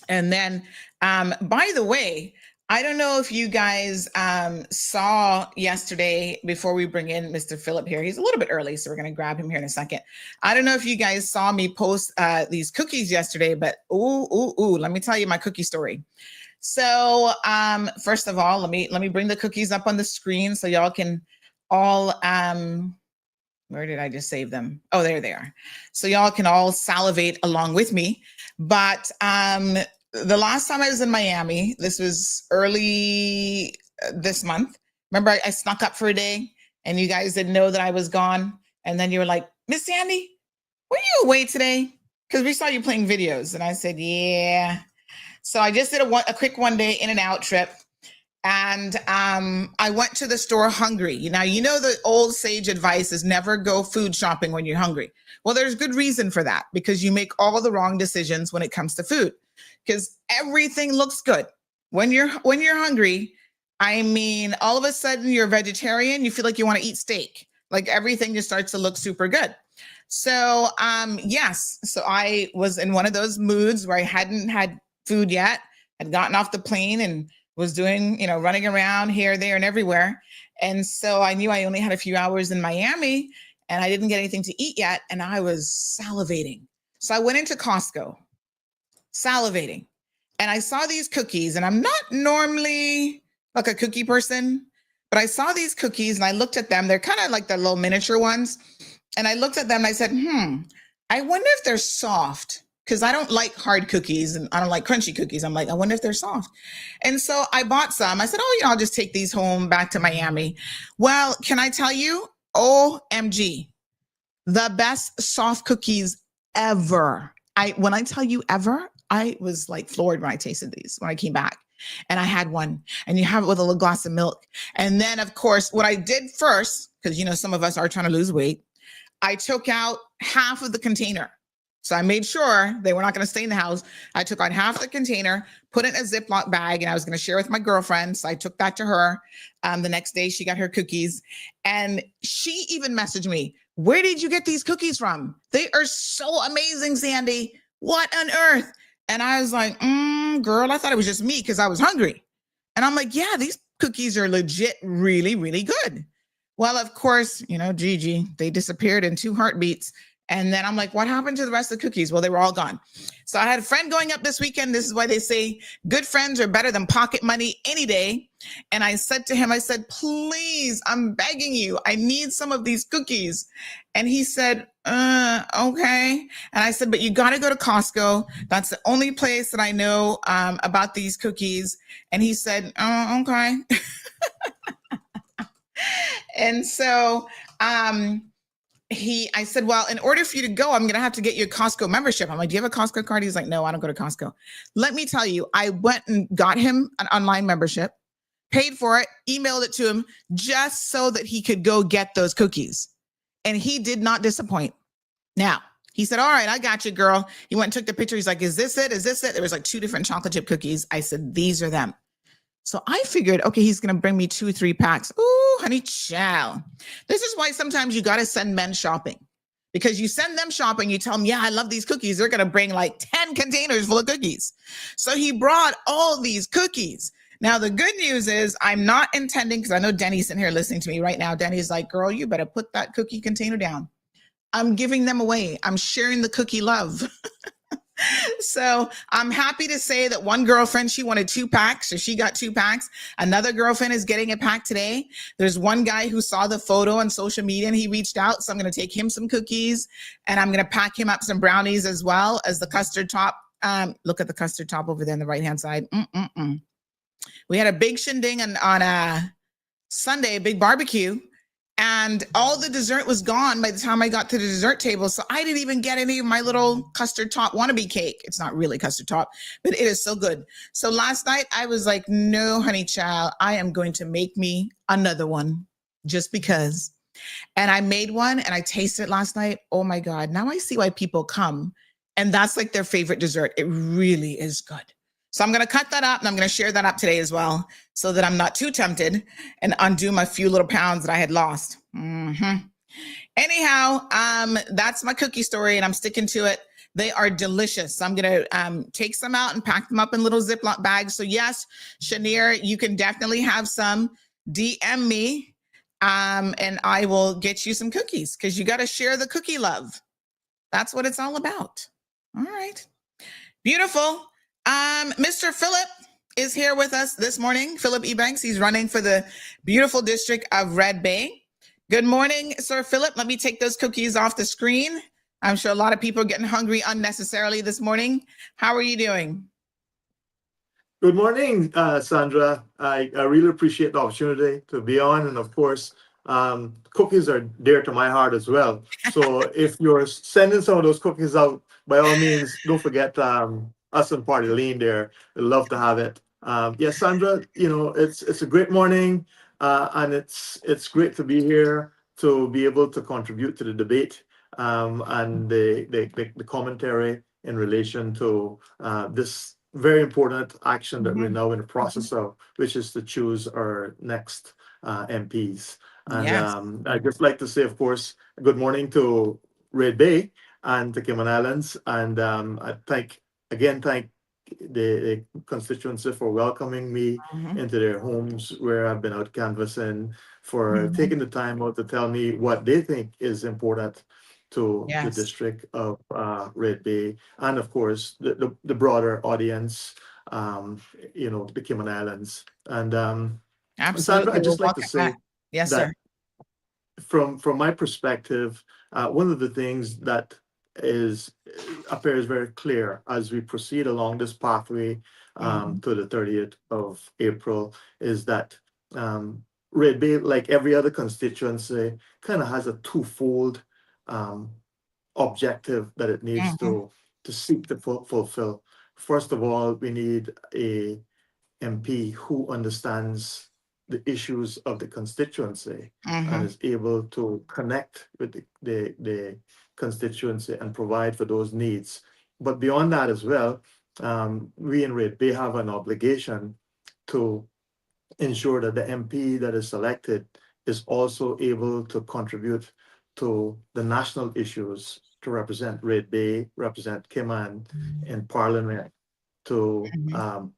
And then, by the way, I don't know if you guys saw yesterday, before we bring in Mr. Phillip here, he's a little bit early, so we're going to grab him here in a second. I don't know if you guys saw me post these cookies yesterday, but let me tell you my cookie story. So first of all, let me bring the cookies up on the screen so y'all can all, where did I just save them? Oh, there they are. So y'all can all salivate along with me. But the last time I was in Miami, this was early this month. Remember, I snuck up for a day and you guys didn't know that I was gone. And then you were like, Miss Sandy, were you away today? Because we saw you playing videos. And I said, yeah. So I just did a quick one day in and out trip. And I went to the store hungry. Now, you know, the old sage advice is never go food shopping when you're hungry. Well, there's good reason for that, because you make all the wrong decisions when it comes to food, because everything looks good when you're hungry. I mean, all of a sudden you're a vegetarian, you feel like you want to eat steak, like everything just starts to look super good. So yes, so I was in one of those moods where I hadn't had food yet, had gotten off the plane and was doing, you know, running around here, there, and everywhere. And so I knew I only had a few hours in Miami and I didn't get anything to eat yet. And I was salivating. So I went into Costco, salivating. And I saw these cookies, and I'm not normally like a cookie person, but I saw these cookies and I looked at them. They're kind of like the little miniature ones. And I looked at them and I said, I wonder if they're soft, because I don't like hard cookies and I don't like crunchy cookies. I'm like, I wonder if they're soft. And so I bought some. I said, oh, you know, I'll just take these home back to Miami. Well, can I tell you, OMG, the best soft cookies ever. When I tell you ever, I was like floored when I tasted these, when I came back. And I had one, and you have it with a little glass of milk. And then, of course, what I did first, because, you know, some of us are trying to lose weight, I took out half of the container. So I made sure they were not going to stay in the house. I took out half the container, put it in a Ziploc bag, and I was going to share with my girlfriend. So I took that to her. The next day, she got her cookies. And she even messaged me, where did you get these cookies from? They are so amazing, Sandy. What on earth? And I was like, girl, I thought it was just me because I was hungry. And I'm like, yeah, these cookies are legit really, really good. Well, of course, you know, Gigi, they disappeared in 2 heartbeats. And then I'm like, what happened to the rest of the cookies? Well, they were all gone. So I had a friend going up this weekend. This is why they say good friends are better than pocket money any day. And I said to him, I said, please, I'm begging you, I need some of these cookies. And he said, okay. And I said, but you got to go to Costco. That's the only place that I know about these cookies. And he said, oh, okay. And so, I said, well, in order for you to go, I'm going to have to get you a Costco membership. I'm like, do you have a Costco card? He's like, no, I don't go to Costco. Let me tell you, I went and got him an online membership, paid for it, emailed it to him just so that he could go get those cookies. And he did not disappoint. Now, he said, all right, I got you, girl. He went and took the picture. He's like, is this it? Is this it? There was like 2 different chocolate chip cookies. I said, these are them. So I figured, okay, he's going to bring me 2 or 3 packs. Ooh, honey child. This is why sometimes you got to send men shopping. Because you send them shopping, you tell them, yeah, I love these cookies. They're going to bring like 10 containers full of cookies. So he brought all these cookies. Now, the good news is I'm not intending, because I know Denny's in here listening to me right now. Denny's like, girl, you better put that cookie container down. I'm giving them away. I'm sharing the cookie love. So I'm happy to say that one girlfriend, she wanted 2 packs, so she got 2 packs. Another girlfriend is getting a pack today. There's one guy who saw the photo on social media and he reached out. So I'm going to take him some cookies and I'm going to pack him up some brownies as well as the custard top. Look at the custard top over there on the right-hand side. We had a big shindig on a Sunday, a big barbecue. And all the dessert was gone by the time I got to the dessert table. So I didn't even get any of my little custard top wannabe cake. It's not really custard top, but it is so good. So last night I was like, no, honey child, I am going to make me another one just because. And I made one and I tasted it last night. Oh my God. Now I see why people come. And that's like their favorite dessert. It really is good. So I'm going to cut that up and I'm going to share that up today as well so that I'm not too tempted and undo my few little pounds that I had lost. Anyhow, that's my cookie story and I'm sticking to it. They are delicious. I'm going to take some out and pack them up in little Ziploc bags. So yes, Shanier, you can definitely have some. DM me and I will get you some cookies because you got to share the cookie love. That's what it's all about. All right. Beautiful. Mr. Phillip is here with us this morning. Phillip Ebanks. He's running for the beautiful district of Red Bay. Good morning, Sir Phillip. Let me take those cookies off the screen. I'm sure a lot of people are getting hungry unnecessarily this morning. How are you doing? Good morning, Sandra. I really appreciate the opportunity to be on. And of course, cookies are dear to my heart as well. So if you're sending some of those cookies out, by all means, don't forget us and Party Lean there. We'd love to have it. Yes, Sandra, it's a great morning and it's great to be here to be able to contribute to the debate and the commentary in relation to this very important action that we're now in the process of, which is to choose our next MPs. And Yes. I'd just like to say, of course, good morning to Red Bay and to Cayman Islands. And I thank the constituency for welcoming me into their homes where I've been out canvassing, for taking the time out to tell me what they think is important to the Yes. district of Red Bay, and of course the broader audience, the Cayman Islands. And Sandra, Absolutely. I'd We'll just like to welcome say that. Yes, that sir. from my perspective, one of the things that is appears very clear as we proceed along this pathway to the 30th of April is that Red Bay, like every other constituency, kind of has a twofold objective that it needs to seek to fulfill. First of all, we need a MP who understands the issues of the constituency and is able to connect with the constituency and provide for those needs. But beyond that as well, we in Red Bay have an obligation to ensure that the MP that is selected is also able to contribute to the national issues, to represent Red Bay, represent Cayman in Parliament, to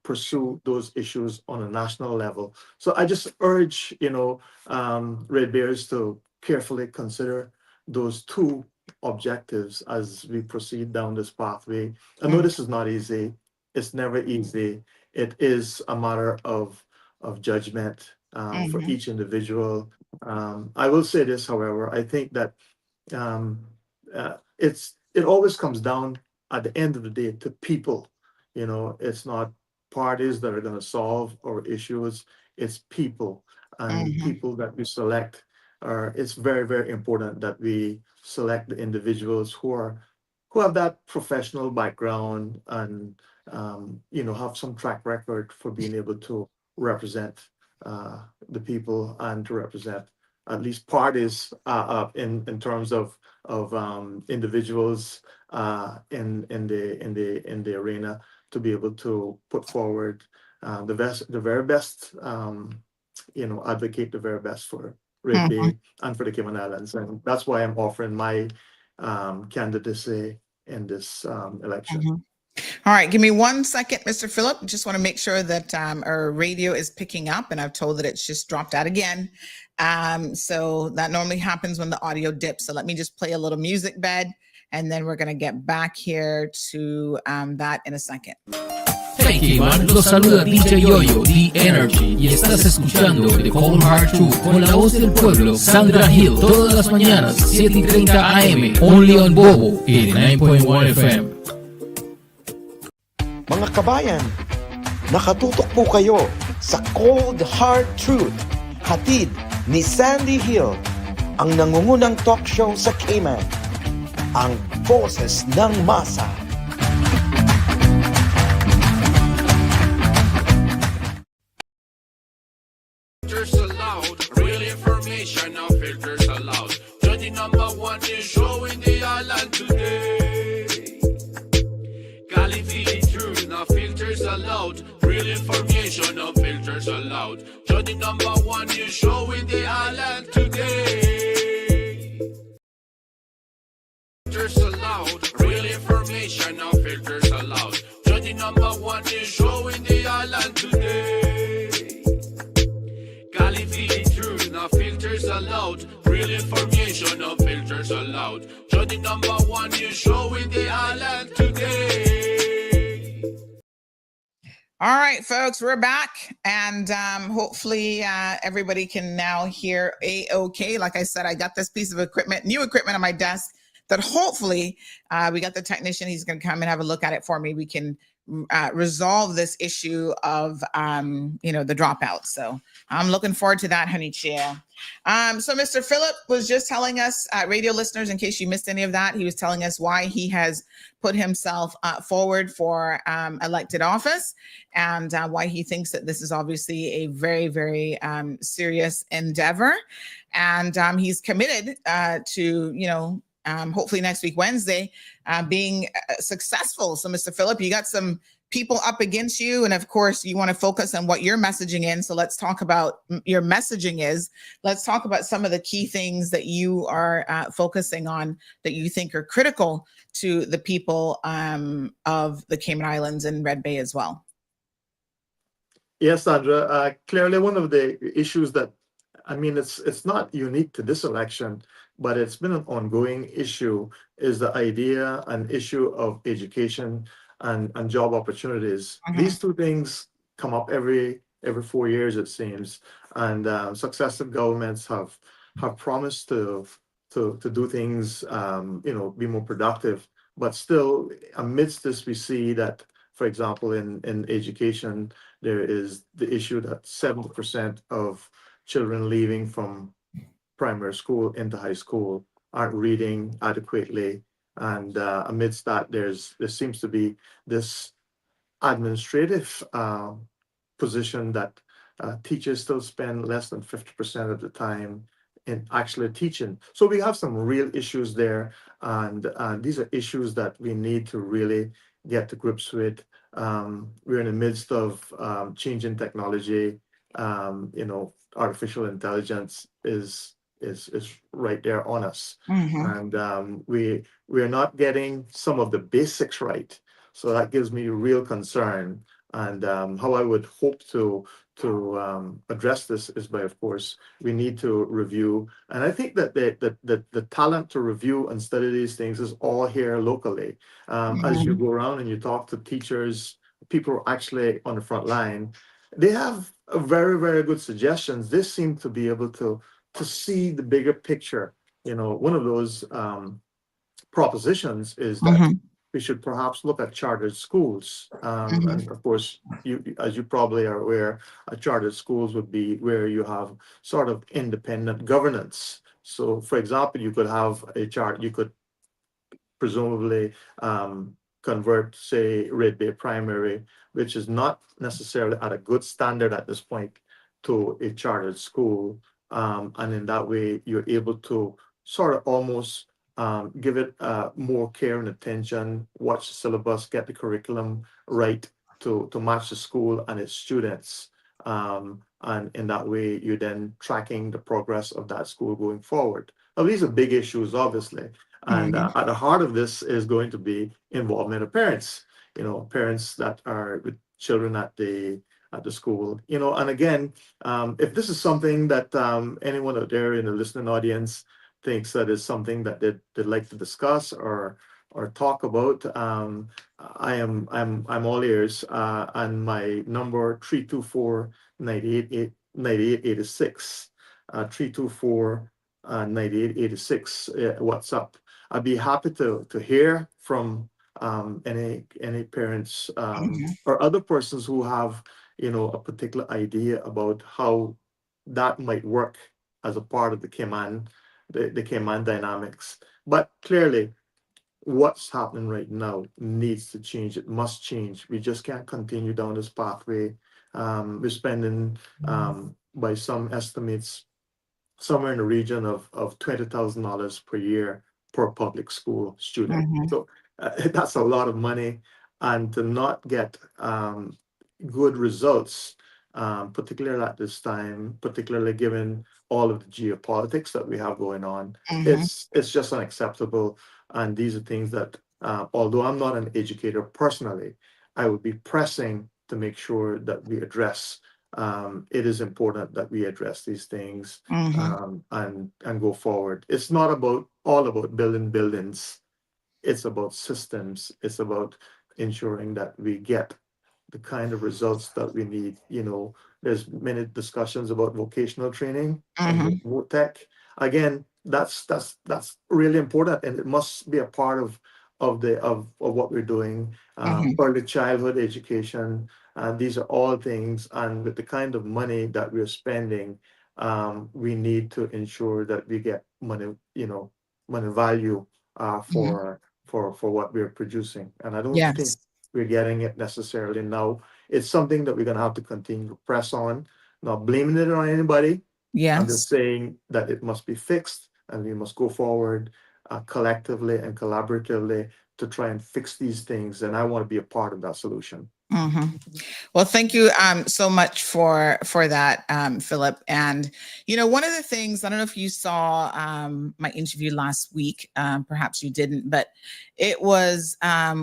pursue those issues on a national level. So I just urge, Red Bears to carefully consider those two objectives as we proceed down this pathway. I know this is not easy. It's never easy. It is a matter of judgment for each individual. I will say this, however, I think that it always comes down at the end of the day to people. It's not parties that are going to solve our issues. It's people, and people that we select are. It's very, very important that we select the individuals who have that professional background and have some track record for being able to represent the people and to represent at least parties in terms of individuals in the arena, to be able to put forward the very best advocate the very best for Red Bay and for the Cayman Islands. And that's why I'm offering my candidacy in this election. All right, give me 1 second, Mr. Phillip. Just want to make sure that our radio is picking up, and I've told that it's just dropped out again. So that normally happens when the audio dips. So let me just play a little music bed, and then we're going to get back here to that in a second. Hey Cayman, los saluda DJ Yoyo, The Energy, y estás escuchando The Cold Hard Truth con la voz del pueblo, Sandra Hill, todas las mañanas, 7:30 AM, only on Bobo, 89.1 FM. Mga kabayan, nakatutok po kayo sa Cold Hard Truth, hatid ni Sandy Hill, ang nangungunang talk show sa Cayman, ang boses ng masa. Filters allowed, real information, no filters allowed. Judge number one is showing the island today. Galilee truth, no filters allowed. Real information, no filters allowed. Judge number one is showing the island today. Filters allowed, real information, no filters allowed. Judge number one is showing the island today. Galilee truth, no filters allowed. Real information, no filters allowed. Judge number one is showing the island today. All right, folks, we're back, and hopefully everybody can now hear A-OK. Like I said, I got this piece of equipment, new equipment on my desk that hopefully we got the technician. He's going to come and have a look at it for me. We can resolve this issue of the dropout. So I'm looking forward to that, honey chair. So Mr. Phillip was just telling us, radio listeners, in case you missed any of that, he was telling us why he has put himself forward for elected office, and why he thinks that this is obviously a very, very serious endeavor, and he's committed to hopefully next week, Wednesday, being successful. So, Mr. Phillip, you got some people up against you, and of course, you want to focus on what you're messaging in. So let's talk about your messaging is. Let's talk about some of the key things that you are focusing on that you think are critical to the people of the Cayman Islands and Red Bay as well. Yes, Sandra. Clearly, one of the issues that, it's not unique to this election, but it's been an ongoing issue, is the idea and issue of education and job opportunities. These two things come up every 4 years, it seems, and successive governments have promised to do things, be more productive. But still, amidst this, we see that, for example, in education, there is the issue that 70% of children leaving from primary school into high school aren't reading adequately, and amidst that, there seems to be this administrative position that teachers still spend less than 50% of the time in actually teaching. So we have some real issues there, and these are issues that we need to really get to grips with. We're in the midst of changing technology. Artificial intelligence is right there on us, and we're not getting some of the basics right. So that gives me real concern. And how I would hope to address this is by, of course, we need to review. And I think that the talent to review and study these things is all here locally. As you go around and you talk to teachers, people actually on the front line, they have a very, very good suggestions. They seem to be able to see the bigger picture. One of those propositions is that we should perhaps look at chartered schools. And of course, as you probably are aware, chartered schools would be where you have sort of independent governance. So, for example, you could have you could presumably convert, say, Red Bay Primary, which is not necessarily at a good standard at this point, to a chartered school. And in that way, you're able to sort of almost give it more care and attention, watch the syllabus, get the curriculum right to match the school and its students. And in that way, you're then tracking the progress of that school going forward. Now, these are big issues, obviously. And at the heart of this is going to be involvement of parents, parents that are with children at the school, and again, if this is something that anyone out there in the listening audience thinks that is something that they'd like to discuss or talk about, I'm all ears. And my number 324-9886, 324-9886, WhatsApp. I'd be happy to hear from any parents or other persons who have a particular idea about how that might work as a part of the Cayman, the Cayman dynamics. But clearly, what's happening right now needs to change. It must change. We just can't continue down this pathway. We're spending, by some estimates, somewhere in the region of $20,000 per year per public school student. So that's a lot of money. And to not get good results, particularly at this time, particularly given all of the geopolitics that we have going on, it's just unacceptable. And these are things that, although I'm not an educator personally, I would be pressing to make sure that we address. It is important that we address these things and go forward. It's not all about building buildings. It's about systems. It's about ensuring that we get the kind of results that we need. There's many discussions about vocational training and tech. Again, that's really important, and it must be a part of what we're doing. Early childhood education. These are all things, and with the kind of money that we're spending, we need to ensure that we get money value for what we're producing. And I don't think we're getting it necessarily now. It's something that we're going to have to continue to press on, not blaming it on anybody. I'm just saying that it must be fixed, and we must go forward collectively and collaboratively to try and fix these things. And I want to be a part of that solution. Well, thank you so much for that, Phillip. And, one of the things, I don't know if you saw my interview last week, perhaps you didn't, but it was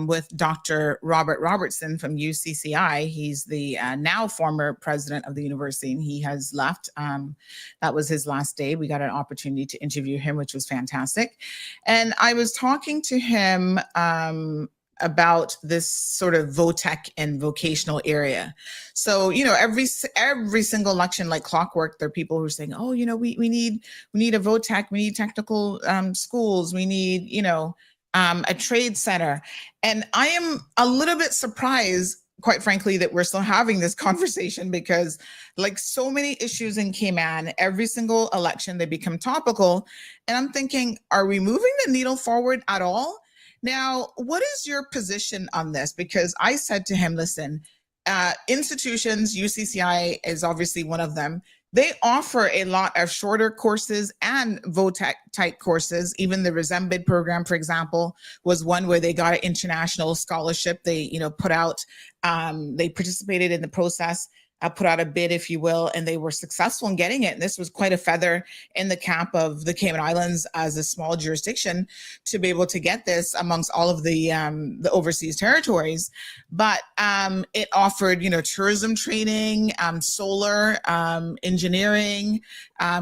with Dr. Robert Robertson from UCCI. He's the now former president of the university, and he has left. That was his last day. We got an opportunity to interview him, which was fantastic. And I was talking to him about this sort of VOTEC and vocational area. So, every single election, like clockwork, there are people who are saying, oh, we need a VOTEC, we need technical schools, we need, a trade center. And I am a little bit surprised, quite frankly, that we're still having this conversation, because like so many issues in Cayman, every single election, they become topical. And I'm thinking, are we moving the needle forward at all? Now, what is your position on this? Because I said to him, listen, institutions, UCCI is obviously one of them. They offer a lot of shorter courses and VOTEC type courses. Even the Resembid program, for example, was one where they got an international scholarship. They, put out, they participated in the process, put out a bid, if you will, and they were successful in getting it. And this was quite a feather in the cap of the Cayman Islands as a small jurisdiction to be able to get this amongst all of the overseas territories. But it offered, tourism training, solar, engineering,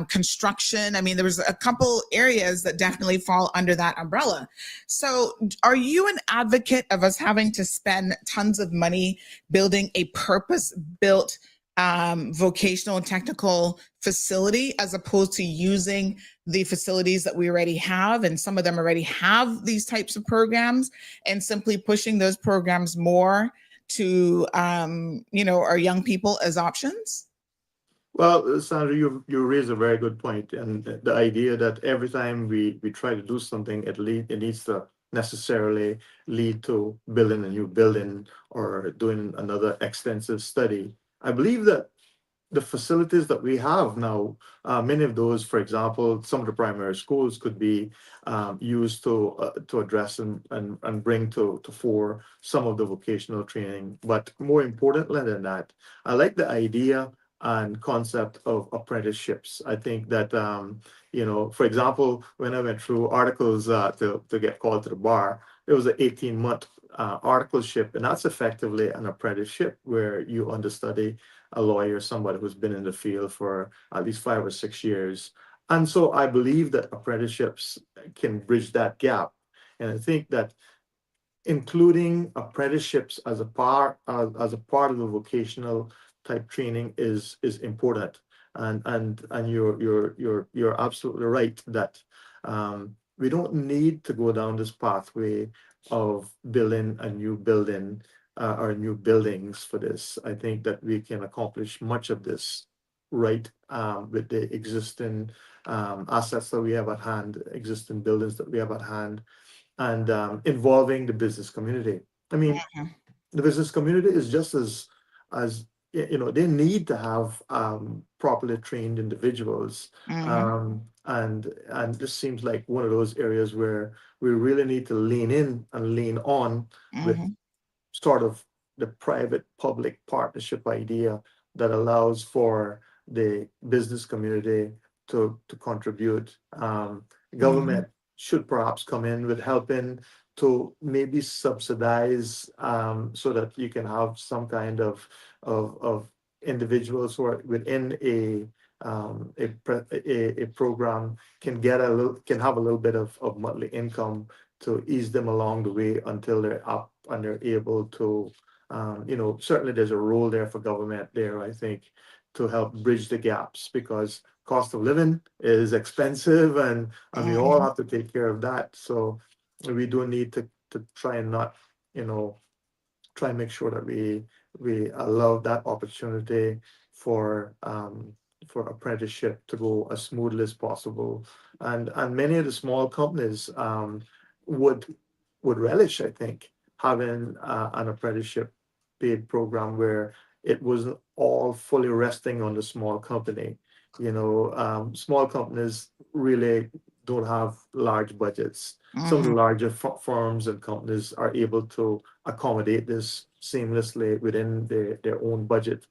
construction. I mean, there was a couple areas that definitely fall under that umbrella. So are you an advocate of us having to spend tons of money building a purpose-built vocational and technical facility, as opposed to using the facilities that we already have, and some of them already have these types of programs, and simply pushing those programs more to our young people as options? Well, Sandra, you raise a very good point, and the idea that every time we try to do something, it needs to necessarily lead to building a new building or doing another extensive study. I believe that the facilities that we have now, many of those, for example, some of the primary schools could be used to address and bring to fore some of the vocational training. But more importantly than that, I like the idea and concept of apprenticeships. I think that for example, when I went through articles to get called to the bar, it was an 18-month articleship, and that's effectively an apprenticeship where you understudy a lawyer, somebody who's been in the field for at least 5 or 6 years. And so I believe that apprenticeships can bridge that gap. And I think that including apprenticeships as a part of the vocational type training is important. And you're absolutely right that we don't need to go down this pathway of building a new building or new buildings for this. I think that we can accomplish much of this right with the existing assets that we have at hand, existing buildings that we have at hand, and involving the business community. I mean, the business community is just as they need to have properly trained individuals, and this seems like one of those areas where we really need to lean in and lean on with sort of the private public partnership idea that allows for the business community to contribute. Government should perhaps come in with helping to maybe subsidize, so that you can have some kind of individuals who are within a program can have a little bit of monthly income to ease them along the way until they're up and they're able to, certainly there's a role there for government there, I think, to help bridge the gaps, because cost of living is expensive, and we all have to take care of that. So we do need to try and not, try and make sure that we allow that opportunity for apprenticeship to go as smoothly as possible. And many of the small companies would would relish, I think, having an apprenticeship paid program where it wasn't all fully resting on the small company. Small companies really don't have large budgets. Some of the larger firms and companies are able to accommodate this seamlessly within their own budget.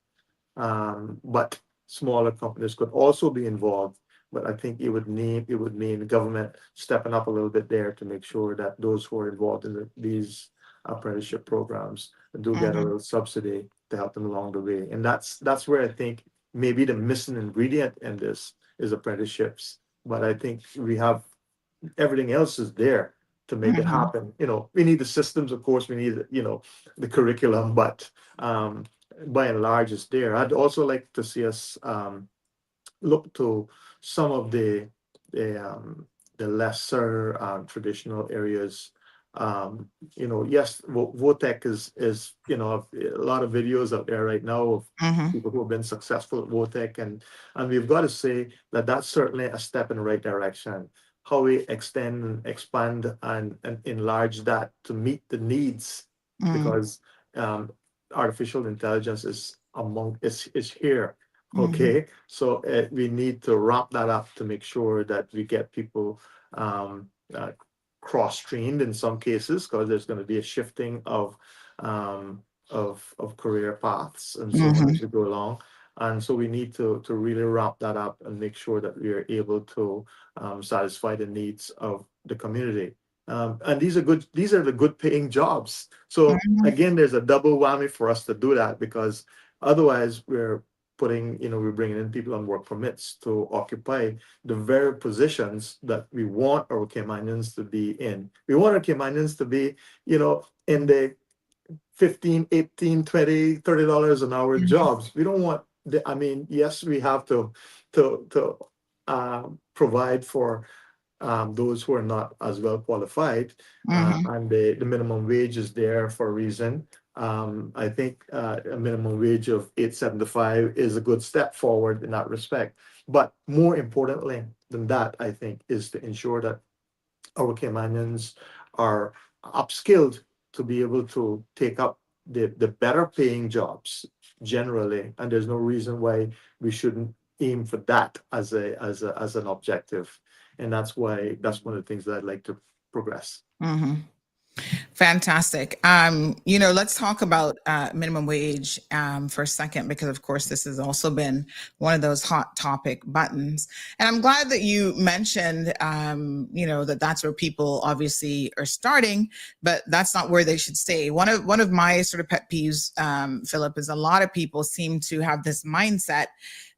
But smaller companies could also be involved. But I think it would mean the government stepping up a little bit there to make sure that those who are involved in these apprenticeship programs do get a little subsidy to help them along the way. And that's where I think maybe the missing ingredient in this is apprenticeships. But I think we have everything else is there to make it happen. We need the systems, of course, we need, the curriculum, but by and large, it's there. I'd also like to see us look to some of the lesser traditional areas. Yes, Votech is a lot of videos out there right now of people who have been successful at Votech, and we've got to say that that's certainly a step in the right direction. How we extend and expand and enlarge that to meet the needs, because artificial intelligence is here. Okay, so we need to wrap that up to make sure that we get people cross-trained in some cases, because there's going to be a shifting of career paths and so on as we go along. And so we need to really wrap that up and make sure that we are able to satisfy the needs of the community. And these are the good paying jobs. So again, there's a double whammy for us to do that, because otherwise we're bringing in people on work permits to occupy the very positions that we want our Caymanians to be in. We want our Caymanians to be, in the 15, 18, 20, $30 an hour jobs. We don't want yes, we have to provide for those who are not as well qualified, and the minimum wage is there for a reason. I think a minimum wage of $8.75 is a good step forward in that respect. But more importantly than that, I think, is to ensure that our Caymanians are upskilled to be able to take up the better paying jobs generally. And there's no reason why we shouldn't aim for that as an objective. And that's one of the things that I'd like to progress. Fantastic. Let's talk about minimum wage for a second, because of course this has also been one of those hot topic buttons. And I'm glad that you mentioned, that that's where people obviously are starting, but that's not where they should stay. One of my sort of pet peeves, Phillip, is a lot of people seem to have this mindset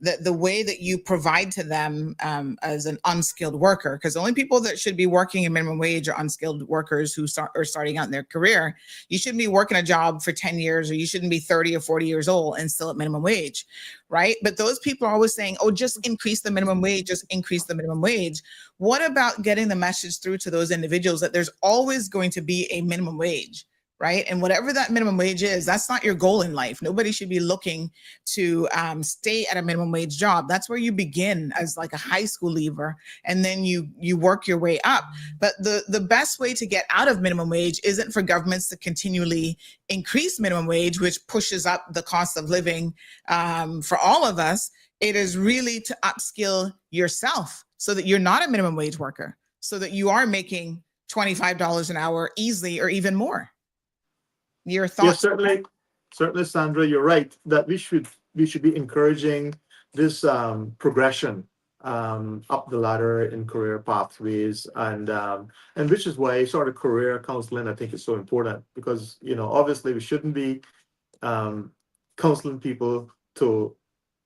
that the way that you provide to them as an unskilled worker, because the only people that should be working in minimum wage are unskilled workers who are starting out in their career. You shouldn't be working a job for 10 years, or you shouldn't be 30 or 40 years old and still at minimum wage, right? But those people are always saying, oh, just increase the minimum wage, just increase the minimum wage. What about getting the message through to those individuals that there's always going to be a minimum wage? Right. And whatever that minimum wage is, that's not your goal in life. Nobody should be looking to stay at a minimum wage job. That's where you begin as like a high school leaver, and then you work your way up. But the best way to get out of minimum wage isn't for governments to continually increase minimum wage, which pushes up the cost of living for all of us. It is really to upskill yourself so that you're not a minimum wage worker, so that you are making $25 an hour easily or even more. Your thoughts? Yes, certainly, Sandra, you're right that we should be encouraging this progression up the ladder in career pathways, and which is why sort of career counseling, I think, is so important, because obviously we shouldn't be counseling people to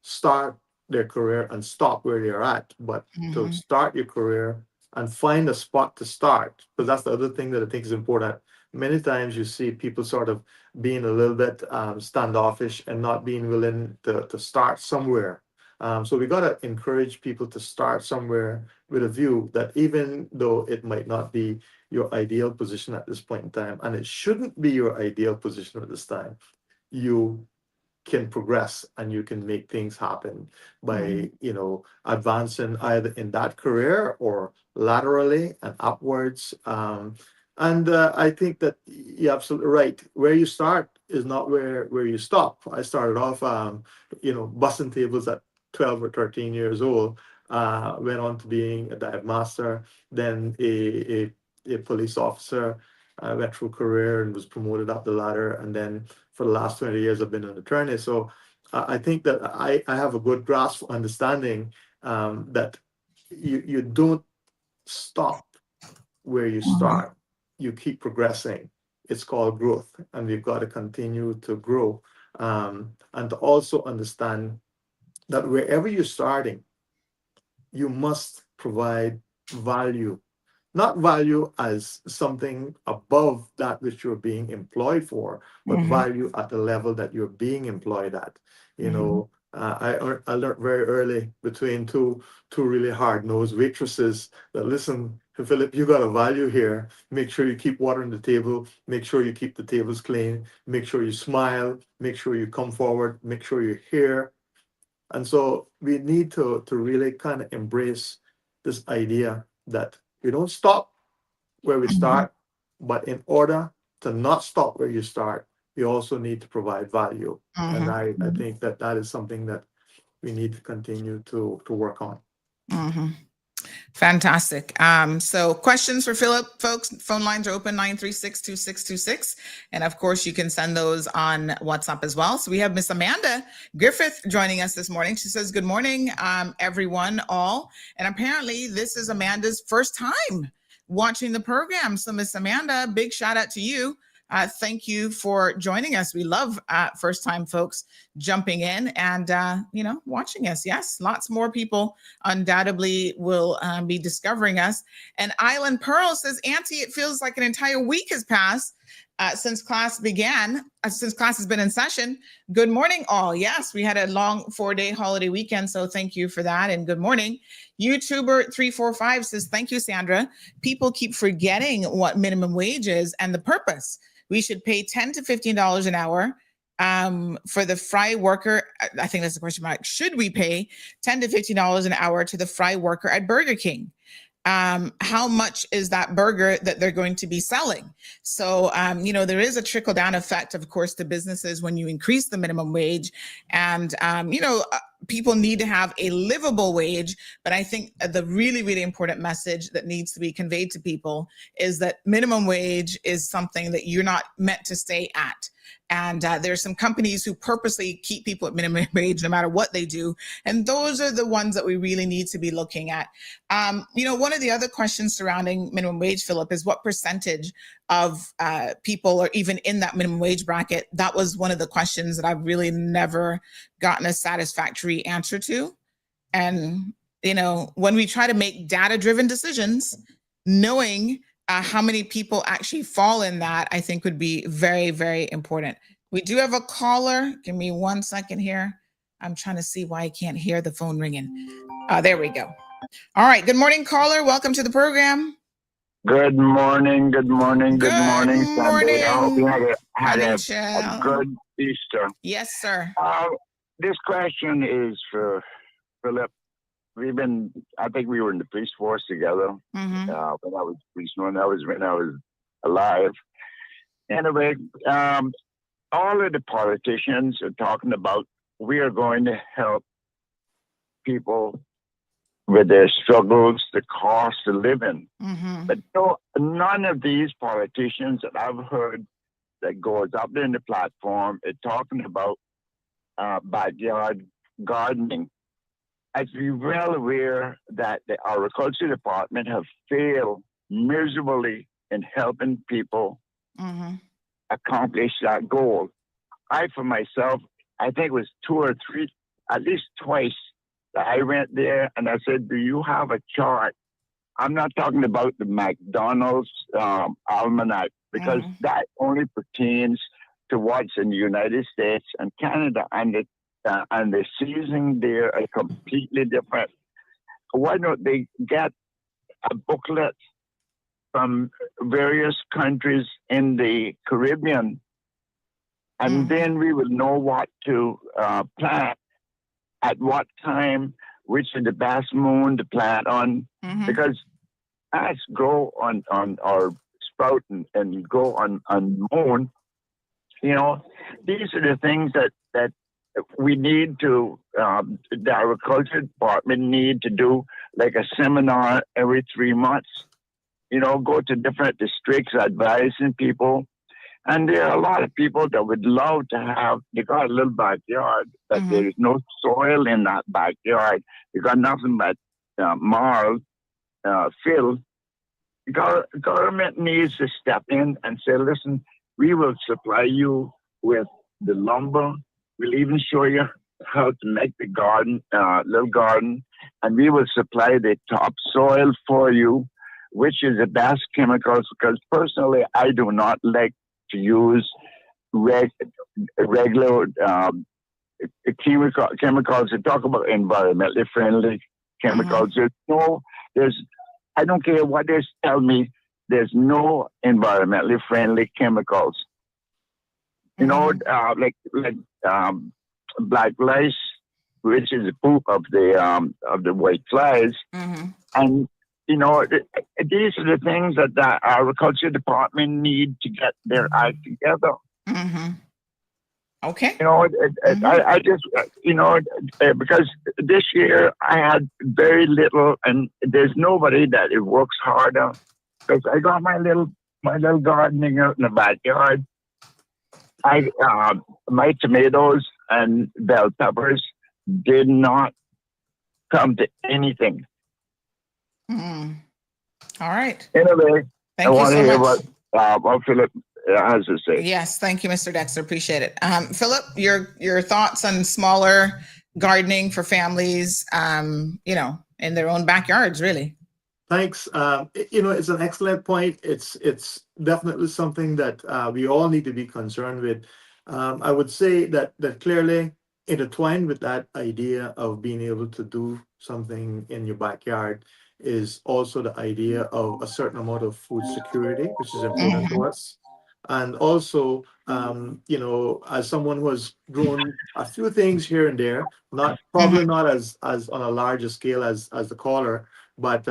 start their career and stop where they're at, but to start your career and find a spot to start, because that's the other thing that I think is important. Many times you see people sort of being a little bit standoffish and not being willing to start somewhere. So we got to encourage people to start somewhere with a view that even though it might not be your ideal position at this point in time, and it shouldn't be your ideal position at this time, you can progress and you can make things happen by advancing either in that career or laterally and upwards. And I think that you're absolutely right. Where you start is not where you stop. I started off, bussing tables at 12 or 13 years old. Went on to being a dive master, then a police officer. I went through a career and was promoted up the ladder. And then for the last 20 years, I've been an attorney. So I think that I have a good grasp of understanding that you don't stop where you start. You keep progressing. It's called growth, and we've got to continue to grow, and to also understand that wherever you're starting, you must provide value, not value as something above that which you're being employed for, but value at the level that you're being employed at. I learned very early between two really hard-nosed waitresses that, listen, Phillip, you got a value here. Make sure you keep water on the table. Make sure you keep the tables clean. Make sure you smile. Make sure you come forward. Make sure you're here. And so we need to really kind of embrace this idea that we don't stop where we start, but in order to not stop where you start, we also need to provide value. And I think that is something that we need to continue to work on. Fantastic. So questions for Phillip, folks? Phone lines are open, 936-2626. And of course, you can send those on WhatsApp as well. So we have Miss Amanda Griffith joining us this morning. She says, good morning, everyone, all. And apparently this is Amanda's first time watching the program. So Miss Amanda, big shout out to you. Thank you for joining us. We love first-time folks jumping in and, watching us. Yes, lots more people undoubtedly will be discovering us. And Island Pearl says, Auntie, it feels like an entire week has passed since class began, since class has been in session. Good morning, all. Yes, we had a long 4-day holiday weekend, so thank you for that, and good morning. YouTuber345 says, thank you, Sandra. People keep forgetting what minimum wage is and the purpose. We should pay $10 to $15 an hour for the fry worker. I think that's the question mark. Should we pay $10 to $15 an hour to the fry worker at Burger King? how much is that burger that they're going to be selling? So, there is a trickle down effect, of course, to businesses when you increase the minimum wage. And, people need to have a livable wage. But I think the really, really important message that needs to be conveyed to people is that minimum wage is something that you're not meant to stay at. And there's some companies who purposely keep people at minimum wage no matter what they do. And those are the ones that we really need to be looking at. One of the other questions surrounding minimum wage, Phillip, is what percentage of people are even in that minimum wage bracket? That was one of the questions that I've really never gotten a satisfactory answer to. And, when we try to make data-driven decisions, knowing how many people actually fall in that, I think would be very, very important. We do have a caller. Give me 1 second here. I'm trying to see why I can't hear the phone ringing. There we go. All right. Good morning, caller. Welcome to the program. Good morning. Good morning. Good morning, Sunday. I hope you had a good Easter. Yes, sir. This question is for Phillip. I think we were in the police force together when I was policeman. That was when I was alive. Anyway, all of the politicians are talking about we are going to help people with their struggles, the cost of living. But none of these politicians that I've heard that goes up in the platform are talking about backyard gardening. As we're well aware that the agriculture department have failed miserably in helping people accomplish that goal. For myself, I think it was 2 or 3, at least twice, that I went there and I said, do you have a chart? I'm not talking about the McDonald's almanac, because that only pertains to what's in the United States and Canada, and the seasoning there are completely different. Why don't they get a booklet from various countries in the Caribbean, and then we will know what to plant at what time, which is the best moon to plant on, because plants grow on or sprout and grow on moon. These are the things that we need to, the agriculture department need to do, like a seminar every 3 months, go to different districts advising people. And there are a lot of people that would love to have, they got a little backyard, but there's no soil in that backyard. They got nothing but marl, fill. Government needs to step in and say, listen, we will supply you with the lumber. We'll even show you how to make the garden, little garden, and we will supply the topsoil for you, which is the best chemicals, because personally, I do not like to use regular chemicals to talk about environmentally friendly chemicals. I don't care what they tell me, there's no environmentally friendly chemicals. Like black lice, which is the poop of the white flies, and these are the things that the agriculture department need to get their act together. Okay. I just, because this year I had very little, and there's nobody that it works harder, because I got my little gardening out in the backyard. My tomatoes and bell peppers did not come to anything. All right. Anyway, Thank I you want so to hear much. what Phillip has to say. Yes, thank you, Mr. Dexter. Appreciate it. Phillip, your thoughts on smaller gardening for families, in their own backyards, really. Thanks. It's an excellent point. It's definitely something that we all need to be concerned with. I would say that clearly intertwined with that idea of being able to do something in your backyard is also the idea of a certain amount of food security, which is important to us. And also, as someone who has grown a few things here and there, not probably not as on a larger scale as the caller, but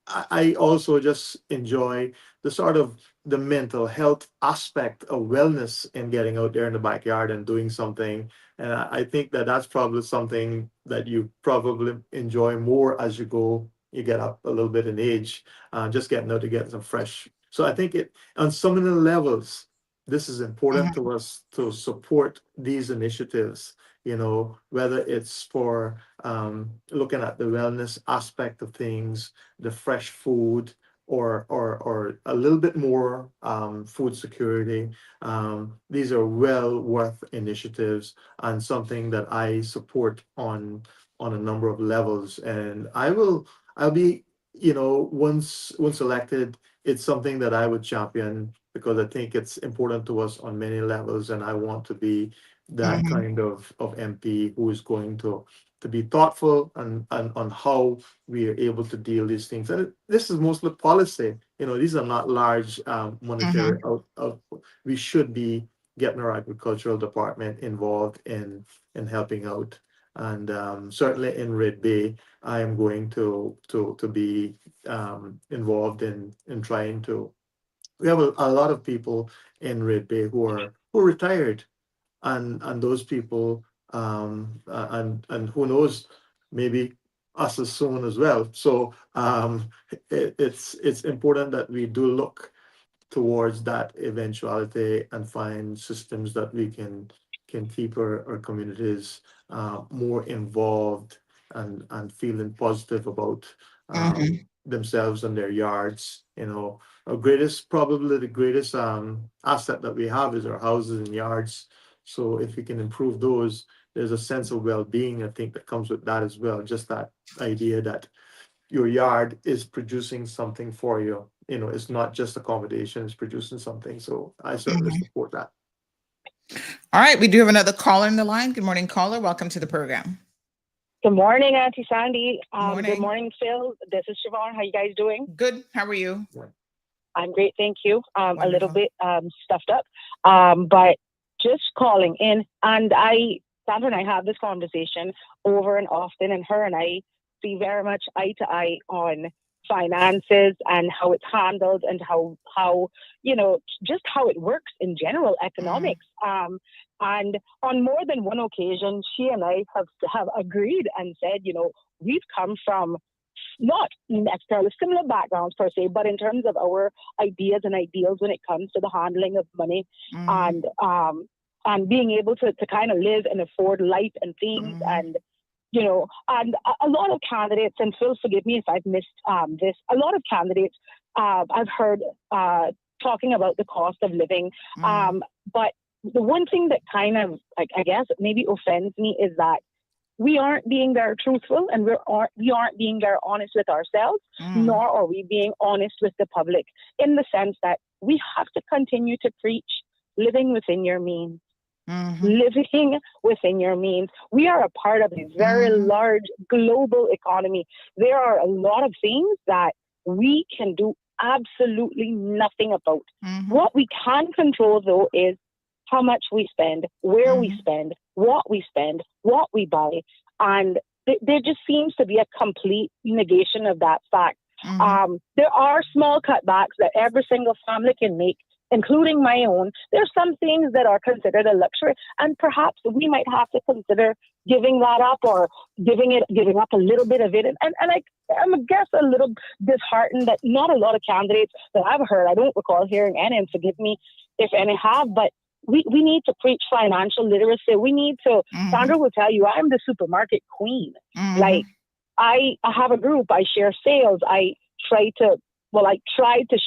I also just enjoy the sort of the mental health aspect of wellness and getting out there in the backyard and doing something. And I think that that's probably something that you probably enjoy more as you get up a little bit in age, just getting out to get some fresh. So I think it on so many levels, this is important to us to support these initiatives. Whether it's for looking at the wellness aspect of things, the fresh food, or a little bit more food security. These are well worth initiatives and something that I support on a number of levels. And I'll be, once elected, it's something that I would champion because I think it's important to us on many levels, and I want to be that kind of MP who is going to be thoughtful and on how we are able to deal these things. And this is mostly policy. These are not large monetary we should be getting our agricultural department involved in helping out. And certainly in Red Bay, I am going to be involved in trying to. We have a lot of people in Red Bay who are retired, and those people and who knows, maybe us as soon as well. So it's important that we do look towards that eventuality and find systems that we can keep our communities more involved and feeling positive about themselves and their yards. Probably the greatest asset that we have is our houses and yards. So if we can improve those, there's a sense of well-being, I think, that comes with that as well. Just that idea that your yard is producing something for you. It's not just accommodation, it's producing something. So I certainly support that. All right, we do have another caller in the line. Good morning, caller. Welcome to the program. Good morning, Auntie Sandy. Morning. Good morning, Phil. This is Siobhan. How you guys doing? Good. How are you? I'm great, thank you. A little bit stuffed up, but just calling in. And Sandra and I have this conversation over and often, and her and I see very much eye to eye on finances and how it's handled and how just how it works in general, economics. And on more than one occasion, she and I have agreed and said, we've come from not necessarily similar backgrounds per se, but in terms of our ideas and ideals when it comes to the handling of money and being able to kind of live and afford life and things and and a lot of candidates, and Phil, forgive me if I've missed this, a lot of candidates I've heard talking about the cost of living. But the one thing that kind of, I guess, maybe offends me is that we aren't being very truthful and we aren't being very honest with ourselves, nor are we being honest with the public, in the sense that we have to continue to preach living within your means. Living within your means. We are a part of a very large global economy. There are a lot of things that we can do absolutely nothing about. What we can control, though, is how much we spend, where we spend, what we buy. And there just seems to be a complete negation of that fact. There are small cutbacks that every single family can make, including my own. There's some things that are considered a luxury, and perhaps we might have to consider giving that up or giving up a little bit of it. And I'm, I guess, a little disheartened that not a lot of candidates that I've heard, I don't recall hearing any, and forgive me if any have, but we need to preach financial literacy. We need to, Sandra will tell you, I'm the supermarket queen. Like, I have a group, I share sales, I try to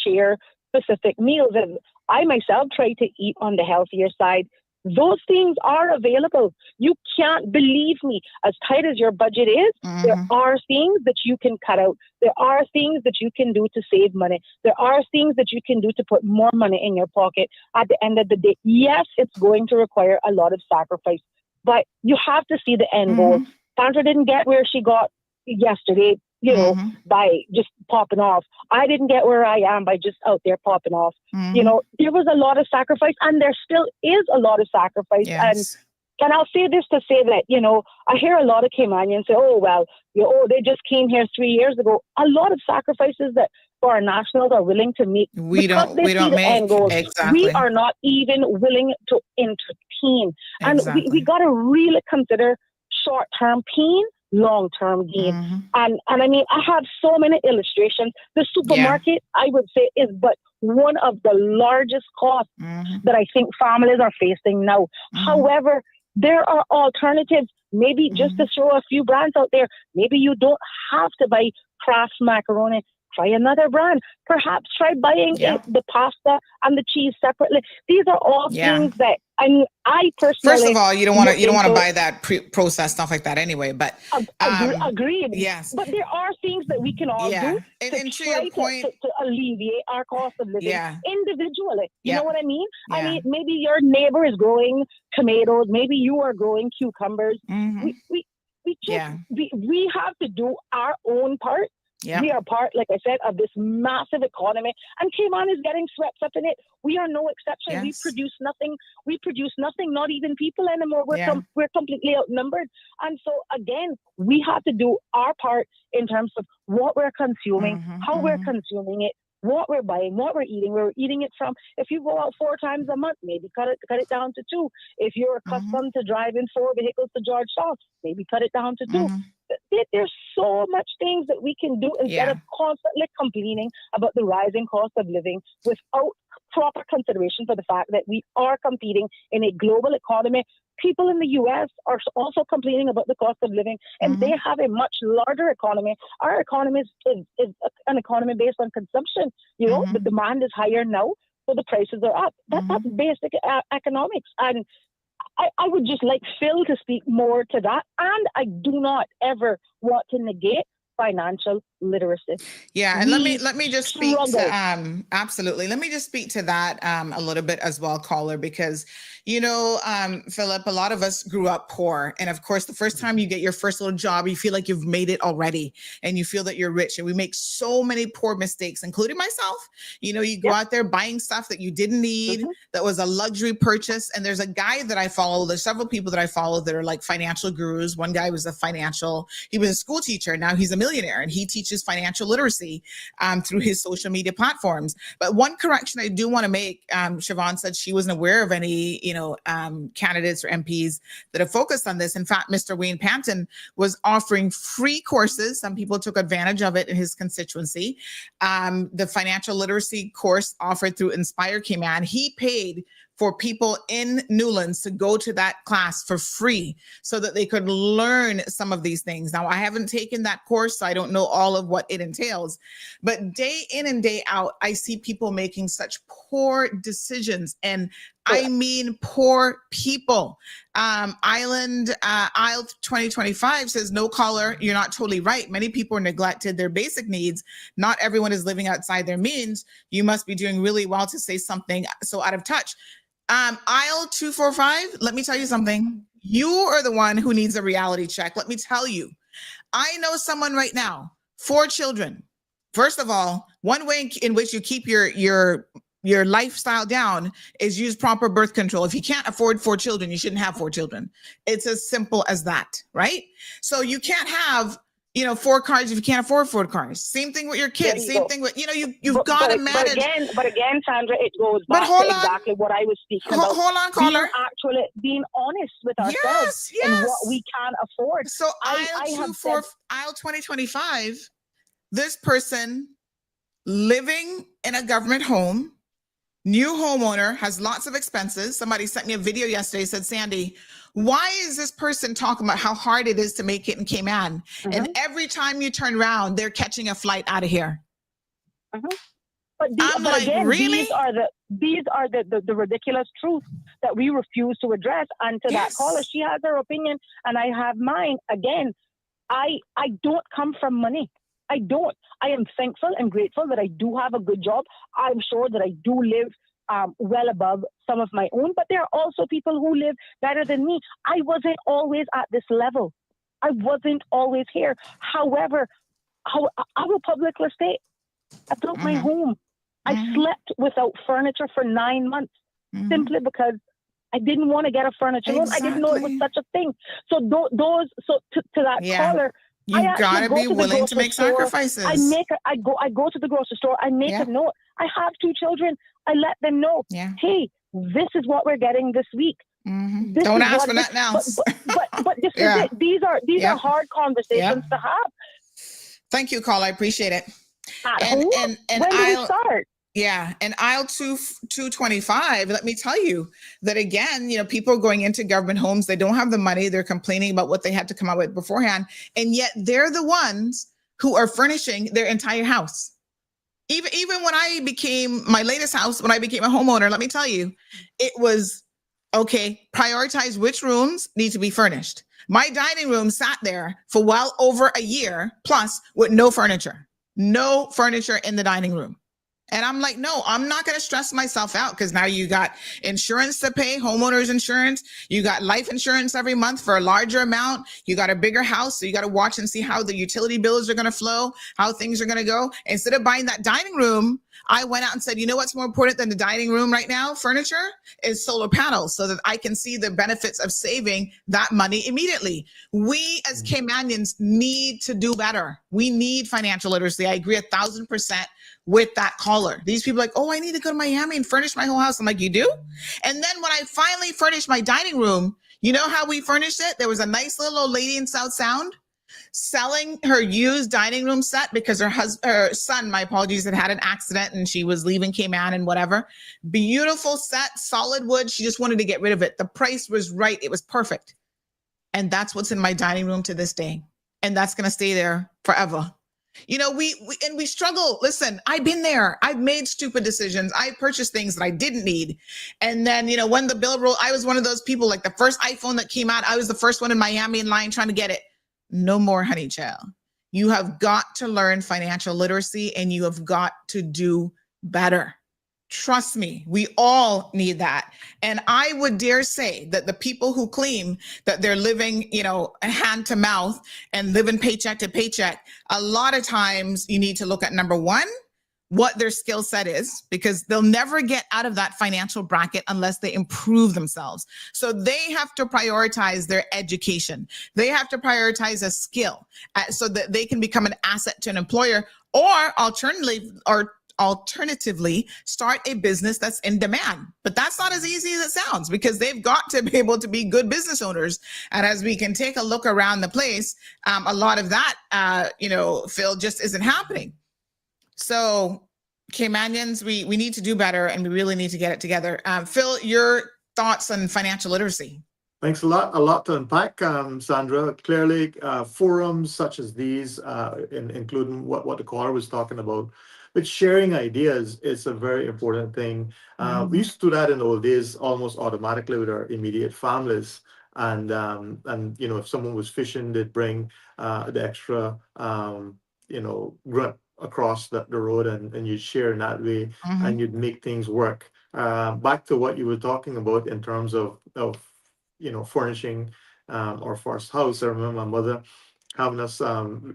share specific meals, and I myself try to eat on the healthier side. Those things are available. You can't, believe me, as tight as your budget is, there are things that you can cut out. There are things that you can do to save money. There are things that you can do to put more money in your pocket. At the end of the day, yes, it's going to require a lot of sacrifice, but you have to see the end goal. Sandra didn't get where she got yesterday you know, by just popping off. I didn't get where I am by just out there popping off. You know, there was a lot of sacrifice, and there still is a lot of sacrifice. And I'll say this to say that, you know, I hear a lot of Caymanians say, oh, well, they just came here 3 years ago. A lot of sacrifices that foreign nationals are willing to make. We don't make. Exactly. We are not even willing to entertain. And we got to really consider short-term pain, long-term gain. And I mean, I have so many illustrations. The supermarket, I would say, is but one of the largest costs that I think families are facing now. However, there are alternatives. Maybe just to throw a few brands out there, maybe you don't have to buy Kraft macaroni. Try another brand. Perhaps try buying the pasta and the cheese separately. These are all things that I personally. First of all, you don't want to buy that processed stuff like that anyway. But agreed. Yes. But there are things that we can all do and to try to alleviate our cost of living individually. You know what I mean? I mean, maybe your neighbor is growing tomatoes. Maybe you are growing cucumbers. We have to do our own part. We are part, like I said, of this massive economy, and Cayman is getting swept up in it. We are no exception. We produce nothing. Not even people anymore. We're completely outnumbered. And so again, we have to do our part in terms of what we're consuming, how we're consuming it, what we're buying, what we're eating, where we're eating it from. If you go out 4 times a month, maybe cut it down to 2. If you're accustomed to driving 4 vehicles to Georgetown, maybe cut it down to 2. There's so much things that we can do instead of constantly complaining about the rising cost of living without proper consideration for the fact that we are competing in a global economy. People in the U.S. are also complaining about the cost of living, and they have a much larger economy. Our economy is an economy based on consumption. You know, the demand is higher now, so the prices are up. That's basic economics. And I would just like Phil to speak more to that. And I do not ever want to negate financial literacy. And let me just speak to absolutely. Let me just speak to that a little bit as well, caller, because Philip, a lot of us grew up poor, and of course, the first time you get your first little job, you feel like you've made it already, and you feel that you're rich. And we make so many poor mistakes, including myself. You go out there buying stuff that you didn't need, that was a luxury purchase. And there's a guy that I follow. There's several people that I follow that are like financial gurus. One guy was he was a school teacher. Now he's a millionaire, and he teaches financial literacy through his social media platforms. But one correction I do want to make, Siobhan said she wasn't aware of any, candidates or MPs that have focused on this. In fact, Mr. Wayne Panton was offering free courses. Some people took advantage of it in his constituency. The financial literacy course offered through Inspire Cayman, he paid for people in Newlands to go to that class for free so that they could learn some of these things. Now, I haven't taken that course, so I don't know all of what it entails. But day in and day out, I see people making such poor decisions. And I mean poor people. Isle 2025 says, no caller, you're not totally right. Many people are neglected their basic needs. Not everyone is living outside their means. You must be doing really well to say something so out of touch. Aisle 245, let me tell you something. You are the one who needs a reality check. Let me tell you. I know someone right now, 4 children. First of all, one way in which you keep your lifestyle down is use proper birth control. If you can't afford 4 children, you shouldn't have 4 children. It's as simple as that, right? So you can't have 4 cars if you can't afford 4 cars. Same thing with your kids. Same thing with, you've got to manage. But again, Sandra, it goes back to exactly what I was speaking about. Hold on, caller. Being honest with ourselves and what we can afford. So aisle 2025, this person living in a government home, new homeowner, has lots of expenses. Somebody sent me a video yesterday, said, Sandy, why is this person talking about how hard it is to make it in Cayman? And every time you turn around, they're catching a flight out of here. But again, really? These are the ridiculous truths that we refuse to address. And to that caller, she has her opinion and I have mine. Again, I don't come from money. I don't. I am thankful and grateful that I do have a good job. I'm sure that I do live well above some of my own, but there are also people who live better than me. I wasn't always at this level. I wasn't always here. However, our public estate. I built my home. I slept without furniture for 9 months simply because I didn't want to get a furniture room. I didn't know it was such a thing. So to that caller, you gotta be willing to make sacrifices. I go to the grocery store. I make a note. I have 2 children. I let them know. Hey, this is what we're getting this week. Don't ask for nothing else. But this is it. These are hard conversations to have. Thank you, caller. I appreciate it. And when do we start? Yeah, and aisle 225, let me tell you that again, people are going into government homes, they don't have the money, they're complaining about what they had to come up with beforehand, and yet they're the ones who are furnishing their entire house. Even when I became my latest house, when I became a homeowner, let me tell you, it was, okay, prioritize which rooms need to be furnished. My dining room sat there for well over a year plus with no furniture in the dining room. And I'm like, no, I'm not going to stress myself out because now you got insurance to pay, homeowners insurance. You got life insurance every month for a larger amount. You got a bigger house. So you got to watch and see how the utility bills are going to flow, how things are going to go. Instead of buying that dining room, I went out and said, you know what's more important than the dining room right now? Furniture is solar panels so that I can see the benefits of saving that money immediately. We as Caymanians need to do better. We need financial literacy. I agree 1,000% with that caller. These people are like, oh, I need to go to Miami and furnish my whole house. I'm like, you do? And then when I finally furnished my dining room, you know how we furnished it? There was a nice little old lady in South Sound selling her used dining room set because her son, my apologies, had an accident and she was leaving Cayman and whatever. Beautiful set, solid wood. She just wanted to get rid of it. The price was right. It was perfect. And that's what's in my dining room to this day. And that's going to stay there forever. We struggle. Listen, I've been there. I've made stupid decisions. I purchased things that I didn't need. And then, when the bill rolled, I was one of those people, like the first iPhone that came out, I was the first one in Miami in line trying to get it. No more, honey child. You have got to learn financial literacy and you have got to do better. Trust me, we all need that. And I would dare say that the people who claim that they're living, hand to mouth and living paycheck to paycheck, a lot of times you need to look at number one, what their skill set is, because they'll never get out of that financial bracket unless they improve themselves. So they have to prioritize their education. They have to prioritize a skill so that they can become an asset to an employer, or alternatively start a business that's in demand. But that's not as easy as it sounds because they've got to be able to be good business owners. And as we can take a look around the place, a lot of that, Phil, just isn't happening. So Caymanians, we need to do better and we really need to get it together. Phil, your thoughts on financial literacy? Thanks a lot to unpack, Sandra. Clearly, forums such as these, including what the caller was talking about, but sharing ideas is a very important thing. We used to do that in the old days almost automatically with our immediate families. And if someone was fishing, they'd bring the extra, grunt across the road and you'd share in that way and you'd make things work. Back to what you were talking about in terms of furnishing our first house. I remember my mother having us,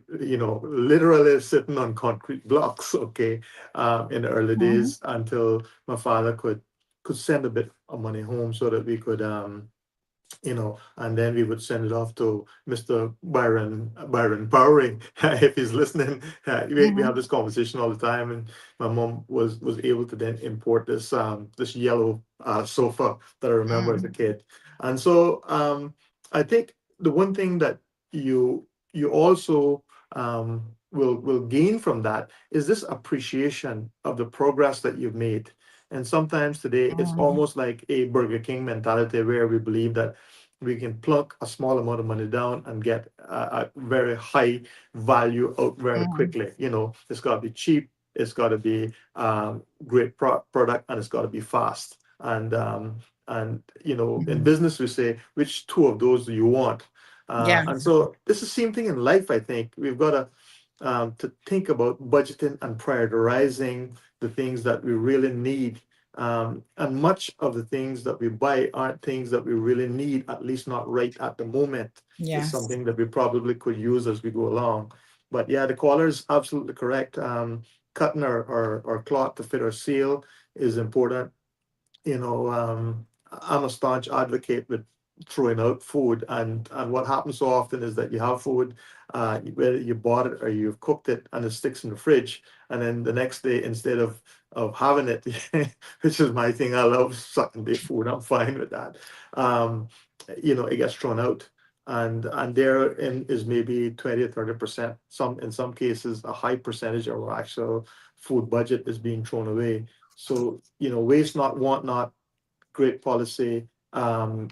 literally sitting on concrete blocks, in the early days until my father could send a bit of money home so that we could, and then we would send it off to Mr. Byron Powering, if he's listening. We have this conversation all the time, and my mom was able to then import this yellow sofa that I remember as a kid. And so I think the one thing that you also will gain from that is this appreciation of the progress that you've made. And sometimes today it's almost like a Burger King mentality where we believe that we can plunk a small amount of money down and get a very high value out very quickly. It's got to be cheap, it's got to be great product, and it's got to be fast. And in business we say, which two of those do you want? And so it's the same thing in life. I think we've got to think about budgeting and prioritizing the things that we really need. And much of the things that we buy aren't things that we really need, at least not right at the moment. It's something that we probably could use as we go along. But yeah, the caller is absolutely correct. Cutting our cloth to fit our seal is important. I'm a staunch advocate with throwing out food, and what happens so often is that you have food, whether you bought it or you've cooked it, and it sticks in the fridge, and then the next day, instead of having it, which is my thing, I love sucking day food. I'm fine with that. It gets thrown out. And there is maybe 20 or 30%. In some cases, a high percentage of our actual food budget is being thrown away. So, waste not, want not, great policy,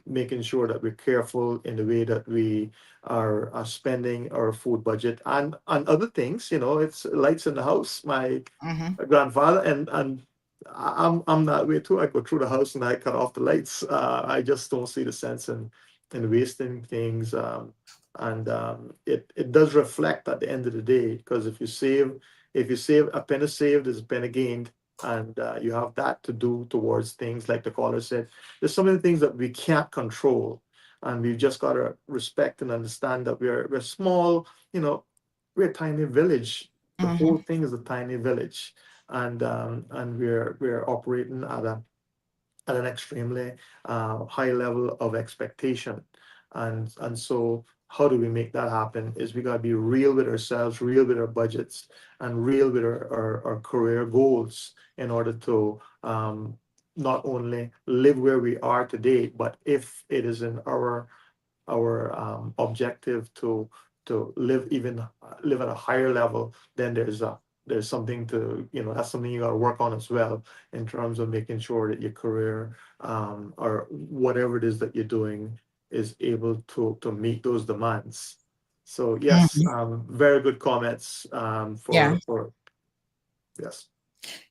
making sure that we're careful in the way that we are spending our food budget and other things. It's lights in the house. My grandfather and I'm that way too. I go through the house and I cut off the lights. I just don't see the sense in wasting things. It does reflect at the end of the day, because if you save a penny saved is a penny gained, and you have that to do towards things like the caller said. There's so many things that we can't control, and we've just got to respect and understand that we're small. We're a tiny village. The whole thing is a tiny village, and we're operating at an extremely high level of expectation, and so how do we make that happen is we got to be real with ourselves, real with our budgets, and real with our career goals in order to not only live where we are today, but if it is in our objective to live at a higher level, then there's something that's something you got to work on as well, in terms of making sure that your career or whatever it is that you're doing is able to meet those demands. So yes, very good comments for yes.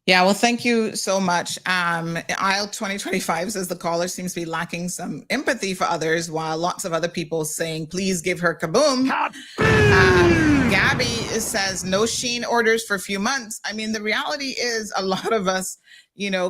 Yeah, well, thank you so much. Aisle 2025 says the caller seems to be lacking some empathy for others, while lots of other people saying, please give her kaboom. Gabby says, no Sheen orders for a few months. I mean, the reality is a lot of us,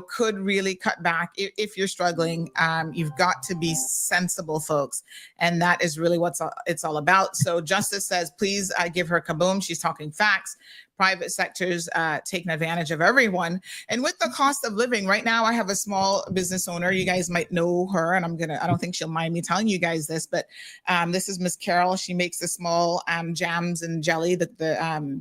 could really cut back if you're struggling. You've got to be sensible, folks. And that is really what it's all about. So Justice says, please give her kaboom. She's talking facts. Private sectors taking advantage of everyone. And with the cost of living right now, I have a small business owner. You guys might know her, and I don't think she'll mind me telling you guys this, but this is Miss Carol. She makes the small jams and jelly, the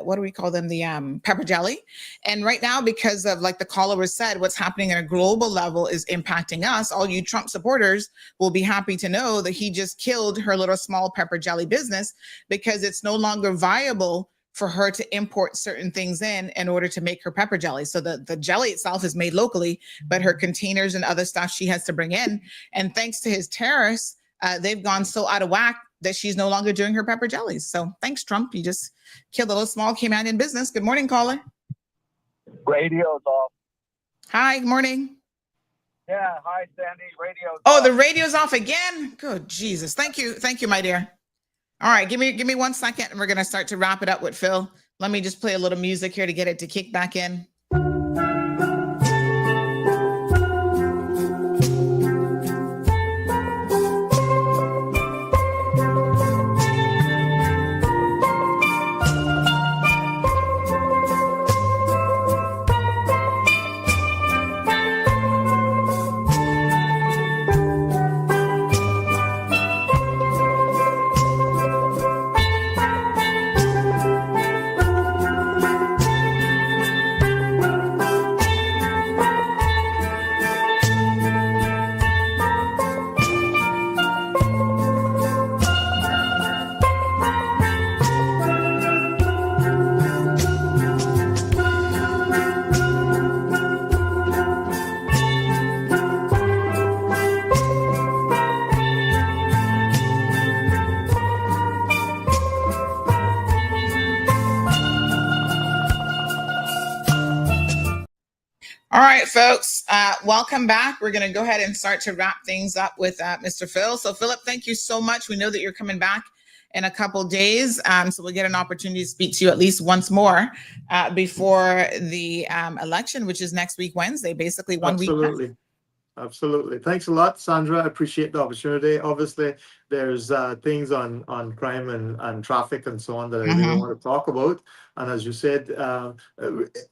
what do we call them? The pepper jelly. And right now, because of, like the caller was said, what's happening at a global level is impacting us. All you Trump supporters will be happy to know that he just killed her little small pepper jelly business, because it's no longer viable for her to import certain things in order to make her pepper jelly. So the jelly itself is made locally, but her containers and other stuff she has to bring in. And thanks to his tariffs, they've gone so out of whack that she's no longer doing her pepper jellies. So thanks, Trump. You just killed a little small Canadian business. Good morning, caller. Radio's off. Hi, good morning. Yeah, hi, Sandy. Radio's off. Oh, the radio's off again? Good Jesus. Thank you, my dear. All right, give me 1 second, and we're going to start to wrap it up with Phil. Let me just play a little music here to get it to kick back in. All right, folks, welcome back. We're going to go ahead and start to wrap things up with Mr. Phil. So, Philip, thank you so much. We know that you're coming back in a couple days, so we'll get an opportunity to speak to you at least once more before the election, which is next week, Wednesday, basically 1 week. Absolutely. Absolutely. Thanks a lot, Sandra. I appreciate the opportunity. Obviously, there's things on crime and traffic and so on that I really want to talk about. And as you said,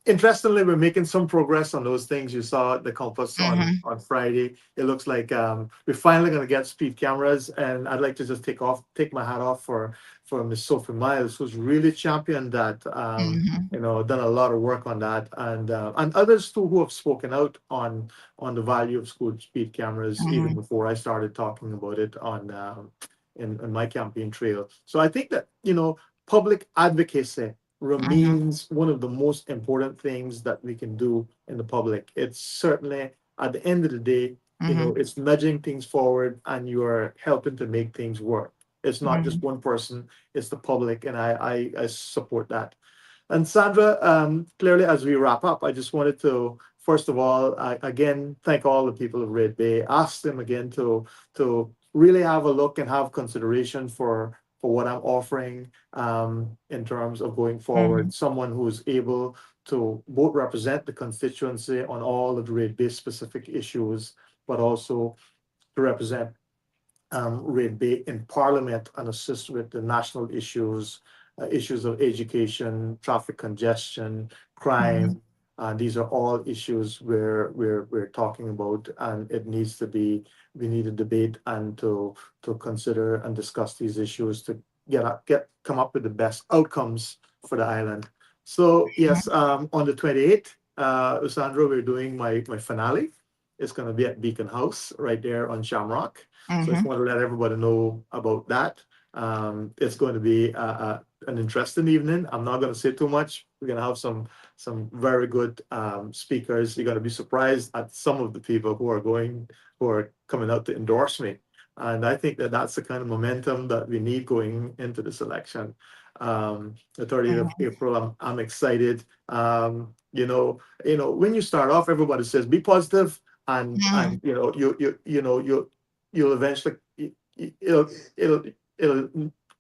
interestingly, we're making some progress on those things. You saw the compass on Friday. It looks like we're finally going to get speed cameras. And I'd like to just take my hat off for Miss Sophie Miles, who's really championed that. Done a lot of work on that, and others too who have spoken out on the value of school speed cameras even before I started talking about it on in my campaign trail. So I think that public advocacy remains one of the most important things that we can do in the public. It's certainly at the end of the day, it's nudging things forward and you are helping to make things work. It's not just one person, it's the public, and I support that. And Sandra, clearly, as we wrap up, I just wanted to, first of all, again, thank all the people of Red Bay. Ask them again to really have a look and have consideration for what I'm offering in terms of going forward. Someone who's able to both represent the constituency on all of the Red Bay specific issues, but also to represent Red Bay in Parliament and assist with the national issues, issues of education, traffic congestion, crime. These are all issues where we're talking about, and it needs to be. We need to debate and to consider and discuss these issues to come up with the best outcomes for the island. So yes, on the 28th, Sandra, we're doing my finale. It's going to be at Beacon House right there on Shamrock. So I just want to let everybody know about that. It's going to be an interesting evening. I'm not going to say too much. We're going to have some very good speakers. You're going to be surprised at some of the people who are coming out to endorse me. And I think that that's the kind of momentum that we need going into this election. The 30th of April, I'm excited. When you start off, everybody says be positive, and you'll eventually it'll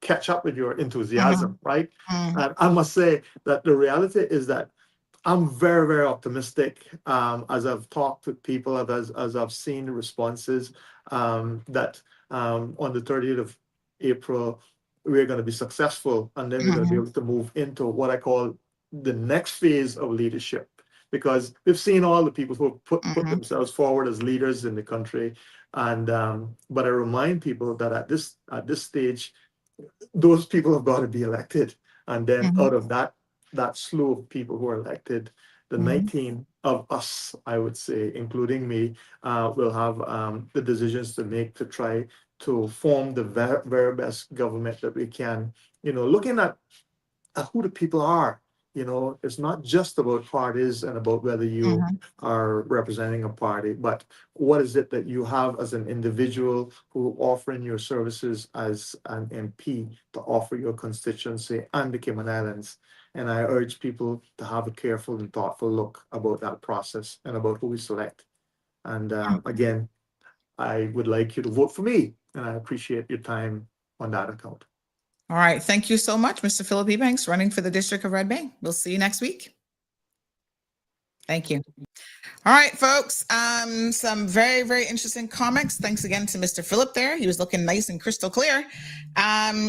catch up with your enthusiasm, right? And I must say that the reality is that I'm very, very optimistic as I've talked with people, as I've seen the responses, that on the 30th of April, we're going to be successful, and then we're going to be able to move into what I call the next phase of leadership. Because we've seen all the people who have put themselves forward as leaders in the country, and but I remind people that at this stage, those people have got to be elected, and then out of that slew of people who are elected, the 19 of us, I would say, including me, will have the decisions to make to try to form the very best government that we can. Looking at who the people are. It's not just about parties and about whether you are representing a party, but what is it that you have as an individual who offering your services as an MP to offer your constituency and the Cayman Islands. And I urge people to have a careful and thoughtful look about that process and about who we select. And again, I would like you to vote for me, and I appreciate your time on that account. All right. Thank you so much, Mr. Phillip Ebanks, running for the District of Red Bay. We'll see you next week. Thank you. All right, folks. Some very, very interesting comments. Thanks again to Mr. Phillip there. He was looking nice and crystal clear.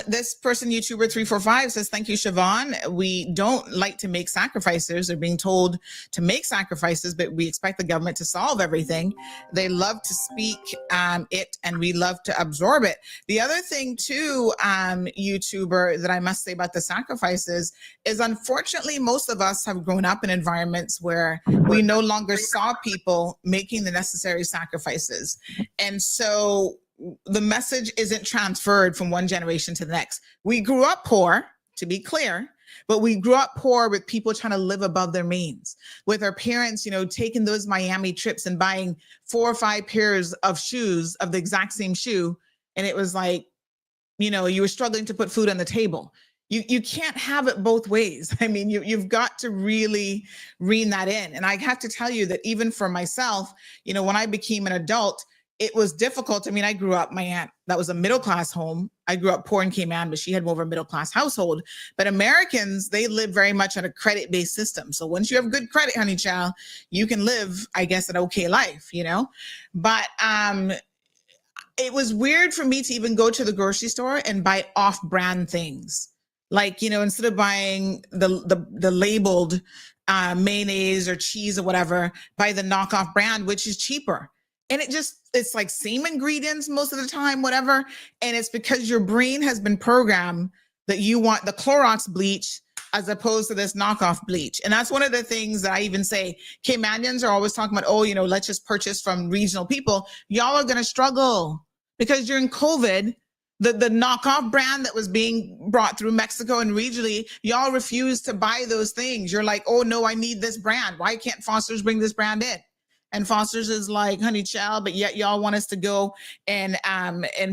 This person, YouTuber 345, says, thank you, Siobhan. We don't like to make sacrifices. They're being told to make sacrifices, but we expect the government to solve everything. They love to speak it, and we love to absorb it. The other thing, too, YouTuber, that I must say about the sacrifices is, unfortunately, most of us have grown up in environments where we no longer saw people making the necessary sacrifices. And so the message isn't transferred from one generation to the next. We grew up poor, to be clear, but we grew up poor with people trying to live above their means, with our parents, taking those Miami trips and buying 4 or 5 pairs of shoes of the exact same shoe. And it was like, you were struggling to put food on the table. You can't have it both ways. I mean, you've got to really rein that in. And I have to tell you that even for myself, when I became an adult, it was difficult. I mean, I grew up, my aunt, that was a middle-class home. I grew up poor in Cayman, but she had more of a middle-class household. But Americans, they live very much on a credit-based system. So once you have good credit, honey child, you can live, I guess, an okay life, you know? But it was weird for me to even go to the grocery store and buy off-brand things. Like, you know, instead of buying the labeled mayonnaise or cheese or whatever, buy the knockoff brand, which is cheaper. And it's like same ingredients most of the time, whatever. And it's because your brain has been programmed that you want the Clorox bleach as opposed to this knockoff bleach. And that's one of the things that I even say, Caymanians are always talking about, oh, you know, let's just purchase from regional people. Y'all are going to struggle because during COVID, the knockoff brand that was being brought through Mexico and regionally, y'all refused to buy those things. You're like, oh no, I need this brand. Why can't Foster's bring this brand in? And Foster's is like, honey child, but yet y'all want us to go and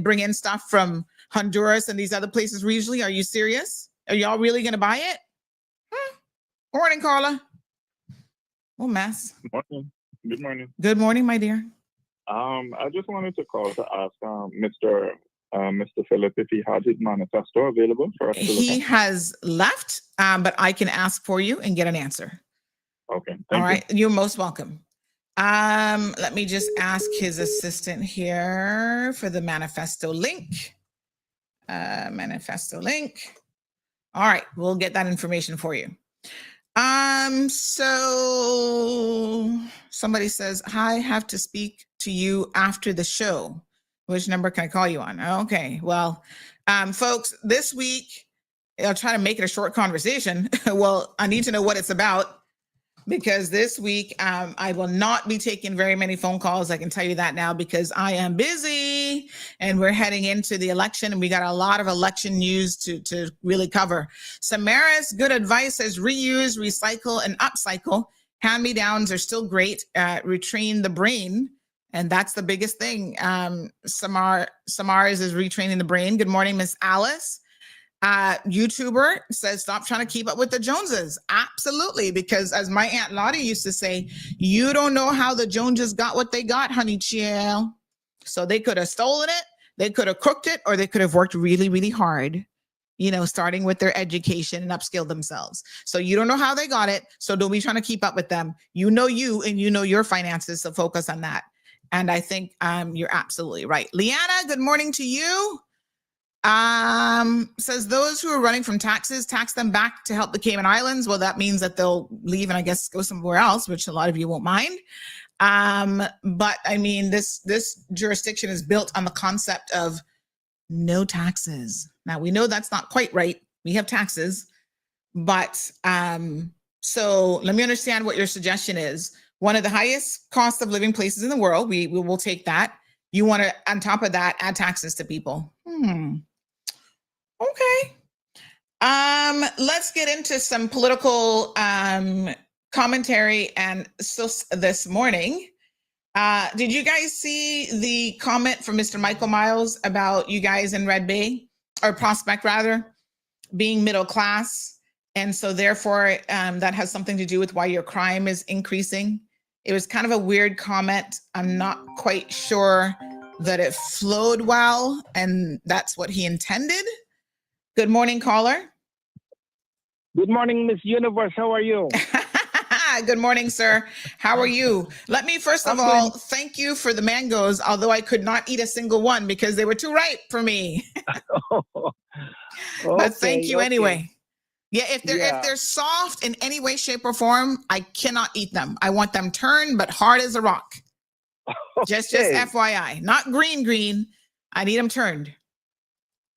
bring in stuff from Honduras and these other places regionally. Are you serious? Are y'all really going to buy it? Morning, Carla. Oh, mess. Morning. Good morning. Good morning, my dear. I just wanted to call to ask Mr. Phillip if he had his manifesto available for us to look at. He has left, but I can ask for you and get an answer. Okay. All right. You're most welcome. Let me just ask his assistant here for the manifesto link. Manifesto link. All right. We'll get that information for you. So somebody says, I have to speak to you after the show. Which number can I call you on? Okay. Well, folks, this week, I'll try to make it a short conversation. Well, I need to know what it's about because this week, I will not be taking very many phone calls. I can tell you that now because I am busy and we're heading into the election and we got a lot of election news to really cover. Samara's good advice is reuse, recycle, and upcycle. Hand-me-downs are still great. Retrain the brain. And that's the biggest thing. Samara's is retraining the brain. Good morning, Miss Alice. YouTuber says, stop trying to keep up with the Joneses. Absolutely. Because as my Aunt Lottie used to say, you don't know how the Joneses got what they got, honey child. So they could have stolen it, they could have cooked it, or they could have worked really, really hard, you know, starting with their education and upskill themselves. So you don't know how they got it. So don't be trying to keep up with them. You know you and you know your finances. So focus on that. And I think you're absolutely right. Leanna, good morning to you. Says those who are running from taxes, tax them back to help the Cayman Islands. Well, that means that they'll leave and I guess go somewhere else, which a lot of you won't mind. But I mean, this jurisdiction is built on the concept of no taxes. Now we know that's not quite right. We have taxes, but so let me understand what your suggestion is. One of the highest cost of living places in the world. We will take that. You want to, on top of that, add taxes to people. Okay. Let's get into some political commentary. And so this morning, did you guys see the comment from Mr. Michael Miles about you guys in Red Bay, or Prospect rather, being middle class? And so therefore, that has something to do with why your crime is increasing. It was kind of a weird comment. I'm not quite sure that it flowed well, and that's what he intended. Good morning, caller. Good morning, Miss Universe. How are you? Good morning, sir. How are you? Let me first of all thank you for the mangoes, although I could not eat a single one because they were too ripe for me. But thank you anyway. Yeah, if they're soft in any way, shape, or form, I cannot eat them. I want them turned, but hard as a rock. Just FYI, not green. I need them turned.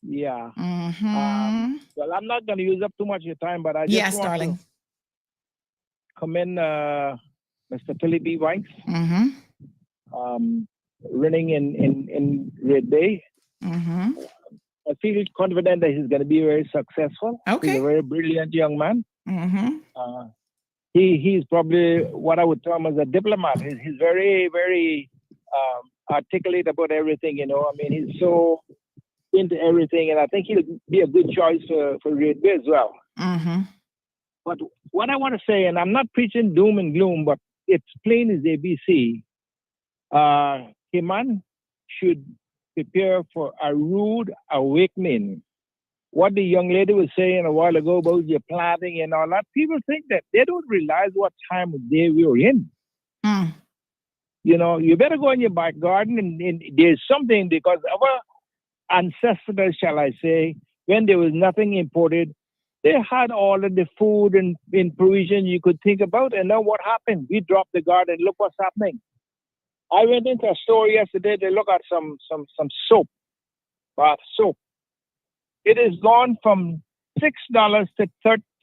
Yeah. Mm-hmm. Well, I'm not going to use up too much of your time, but I just want to commend Mr. Phillip Ebanks, running in Red Bay. I feel confident that he's going to be very successful. Okay. He's a very brilliant young man. He's probably what I would term as a diplomat. He's very, very articulate about everything, you know. I mean, he's so into everything, and I think he'll be a good choice for Red Bay as well. But what I want to say, and I'm not preaching doom and gloom, but it's plain as ABC. Cayman should prepare for a rude awakening. What the young lady was saying a while ago about your planting and all that, people think that they don't realize what time of day we're in. You know, you better go in your back garden and there's something, because our ancestors, shall I say, when there was nothing imported, they had all of the food and provision you could think about. And now what happened? We dropped the garden. Look what's happening. I went into a store yesterday to look at some soap, bath soap. It has gone from $6 to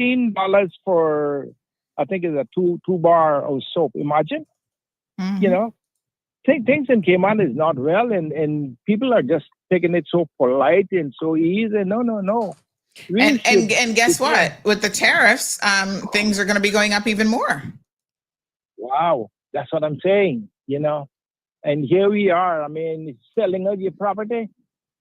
$13 for, I think it's a two bar of soap. Imagine, you know, things in Cayman is not well, and people are just taking it so polite and so easy. No. And guess what? With the tariffs, things are going to be going up even more. Wow, that's what I'm saying. You know, and here we are. I mean, selling out your property.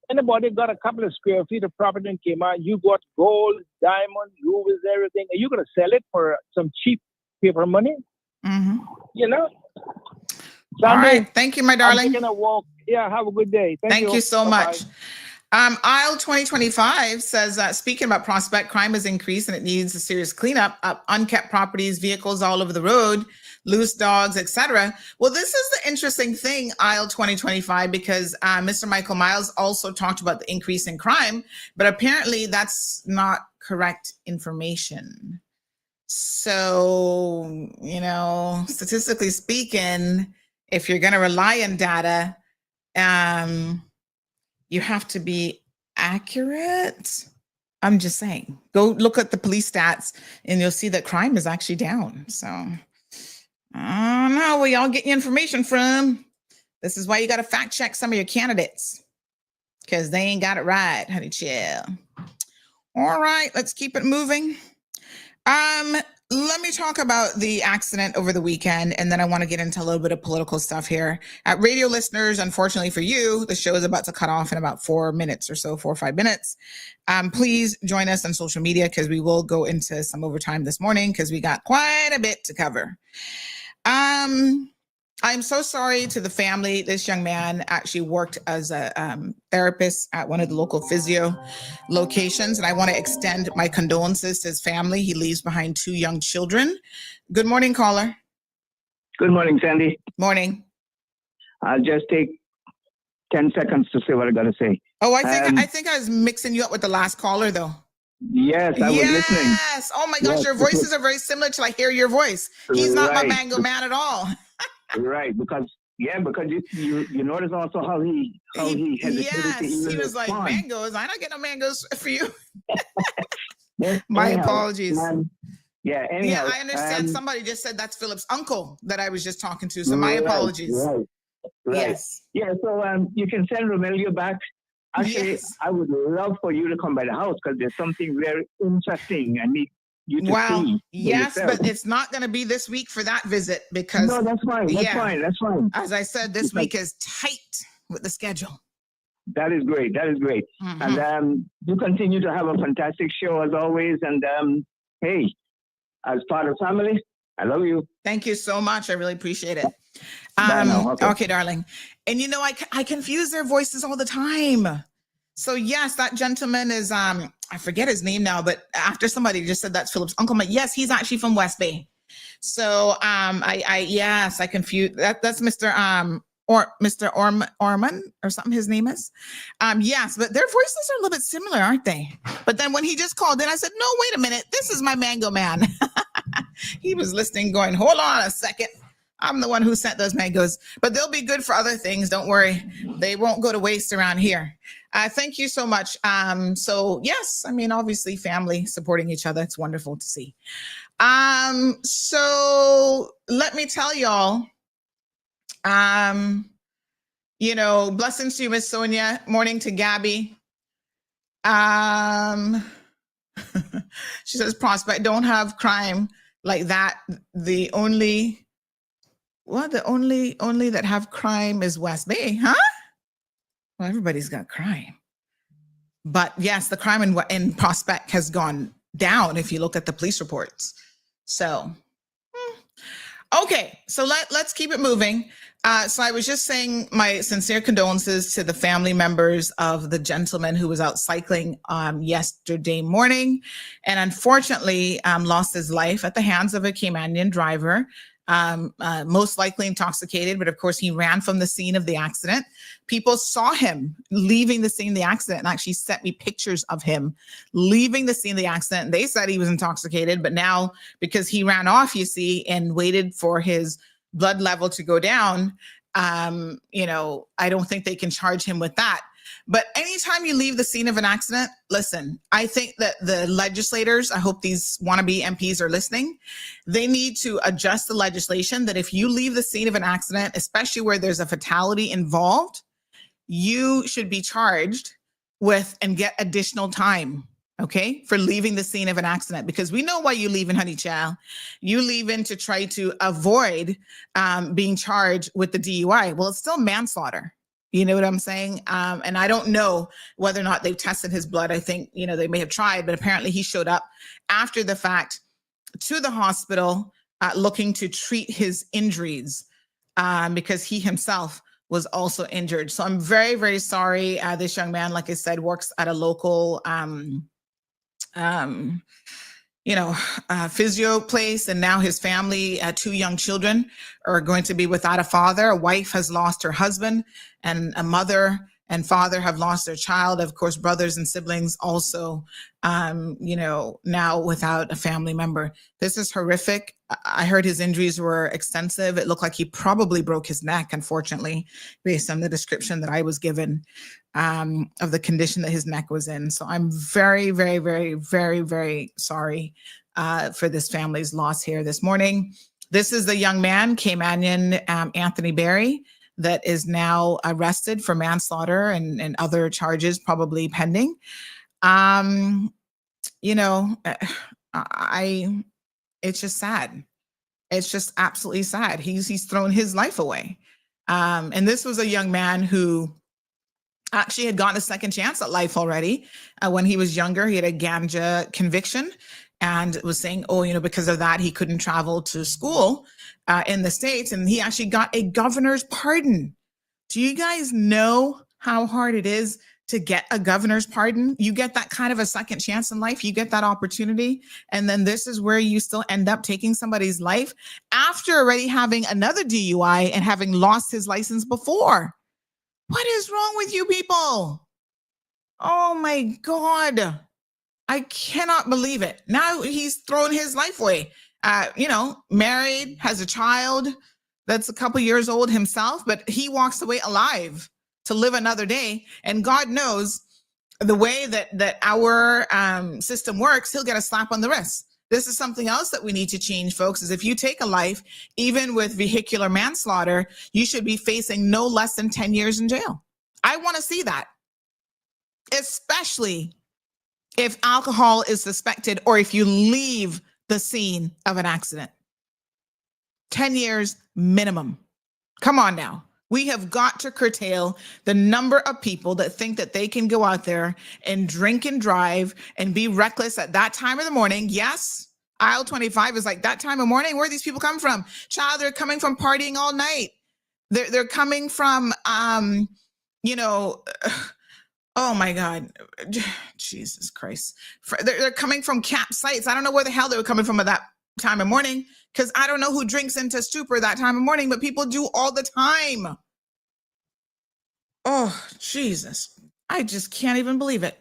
Anybody got a couple of square feet of property in Cayman, you got gold, diamond, rubies, everything, and you're going to sell it for some cheap paper money? You know? Sandy, all right. Thank you, my darling. I'm taking a walk. Yeah, have a good day. Thank you so much. Aisle 2025 says, speaking about Prospect, crime has increased and it needs a serious cleanup. Unkept properties, vehicles all over the road, loose dogs, etc. Well, this is the interesting thing, Aisle 2025, because Mr. Michael Miles also talked about the increase in crime, but apparently that's not correct information. So, you know, statistically speaking, if you're going to rely on data, you have to be accurate. I'm just saying, go look at the police stats and you'll see that crime is actually down. So I don't know where y'all get your information from. This is why you got to fact check some of your candidates, because they ain't got it right, honey chill. All right, let's keep it moving. Let me talk about the accident over the weekend, and then I want to get into a little bit of political stuff here. Radio listeners, unfortunately for you, the show is about to cut off in about 4 minutes or so, 4 or 5 minutes. Please join us on social media, because we will go into some overtime this morning because we got quite a bit to cover. I'm so sorry to the family. This young man actually worked as a therapist at one of the local physio locations, and I want to extend my condolences to his family. He leaves behind 2 young children. Good morning, caller. Good morning, Sandy. Morning. I'll just take 10 seconds to say what I got to say. Oh, I think I was mixing you up with the last caller, though. Yes, I was listening. Yes. Oh my gosh, your voices are very similar till I hear your voice. He's not my mango man at all. Right, because you notice also how he hesitated to even he was respond. like, mangoes? I don't get no mangoes for you. My apologies. Anyhow, yeah, I understand. Somebody just said that's Philip's uncle that I was just talking to, so my apologies. Right. Yes. Yeah, so you can send Romelio back. Actually, I would love for you to come by the house, because there's something very interesting I need you to see. Yes, but it's not going to be this week for that visit, because no, that's fine. That's fine. As I said, this week is tight with the schedule. That is great. Mm-hmm. And you continue to have a fantastic show as always. And hey, as part of family, I love you. Thank you so much. I really appreciate it. Okay, darling. And you know, I confuse their voices all the time. So yes, that gentleman is, I forget his name now, but after somebody just said that's Philip's uncle, I'm like, yes, he's actually from West Bay. So I confused that's Mr. Mr. Orman or something his name is. Yes, but their voices are a little bit similar, aren't they? But then when he just called in, I said, no, wait a minute, this is my mango man. He was listening going, hold on a second. I'm the one who sent those mangoes, but they'll be good for other things. Don't worry. They won't go to waste around here. Thank you so much. So yes, I mean, obviously family supporting each other. It's wonderful to see. So let me tell y'all, you know, blessings to you, Miss Sonia. Morning to Gabby. She says, Prospect don't have crime like that. The only that have crime is West Bay, huh? Well, everybody's got crime. But yes, the crime in Prospect has gone down if you look at the police reports. So, okay, so let's keep it moving. So I was just saying my sincere condolences to the family members of the gentleman who was out cycling yesterday morning and unfortunately lost his life at the hands of a Caymanian driver, most likely intoxicated. But of course, he ran from the scene of the accident. People saw him leaving the scene of the accident and actually sent me pictures of him leaving the scene of the accident. They said he was intoxicated, but now because he ran off, you see, and waited for his blood level to go down, you know, I don't think they can charge him with that. But anytime you leave the scene of an accident, listen, I think that the legislators, I hope these wannabe MPs are listening, they need to adjust the legislation that if you leave the scene of an accident, especially where there's a fatality involved, you should be charged with and get additional time. Okay, for leaving the scene of an accident, because we know why you leave in, honey child. You leave in to try to avoid being charged with the DUI. Well, it's still manslaughter. You know what I'm saying? And I don't know whether or not they've tested his blood. I think, you know, they may have tried, but apparently he showed up after the fact to the hospital looking to treat his injuries because he himself was also injured. So I'm very, very sorry. This young man, like I said, works at a local physio place, and now his family, 2 young children, are going to be without a father. A wife has lost her husband, and a mother and father have lost their child. Of course, brothers and siblings also, now without a family member. This is horrific. I heard his injuries were extensive. It looked like he probably broke his neck, unfortunately, based on the description that I was given of the condition that his neck was in. So I'm very, very, very, very, very sorry for this family's loss here this morning. This is the young man, Caymanian Anthony Berry, that is now arrested for manslaughter and other charges probably pending. It's just sad. It's just absolutely sad. He's thrown his life away. And this was a young man who actually had gotten a second chance at life already. When he was younger, he had a ganja conviction and was saying, because of that, he couldn't travel to school in the States. And he actually got a governor's pardon. Do you guys know how hard it is to get a governor's pardon? You get that kind of a second chance in life. You get that opportunity. And then this is where you still end up taking somebody's life after already having another DUI and having lost his license before. What is wrong with you people? Oh my God. I cannot believe it. Now he's thrown his life away. Married, has a child that's a couple years old himself, but he walks away alive to live another day. And God knows the way that our system works, he'll get a slap on the wrist. This is something else that we need to change, folks, is if you take a life, even with vehicular manslaughter, you should be facing no less than 10 years in jail. I want to see that, especially if alcohol is suspected or if you leave the scene of an accident. 10 years minimum. Come on now. We have got to curtail the number of people that think that they can go out there and drink and drive and be reckless at that time of the morning. Yes, aisle 25 is like that time of morning. Where do these people come from? Child, they're coming from partying all night. They're coming from, oh my God, Jesus Christ. They're coming from campsites. I don't know where the hell they were coming from at that time of morning, because I don't know who drinks into stupor that time of morning, but people do all the time. Oh, Jesus. I just can't even believe it.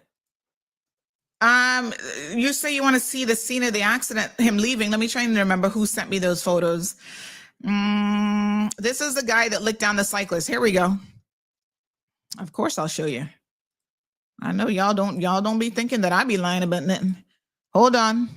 You say you want to see the scene of the accident, him leaving. Let me try and remember who sent me those photos. This is the guy that licked down the cyclist. Here we go. Of course I'll show you. I know y'all don't be thinking that I be lying about nothing. Hold on.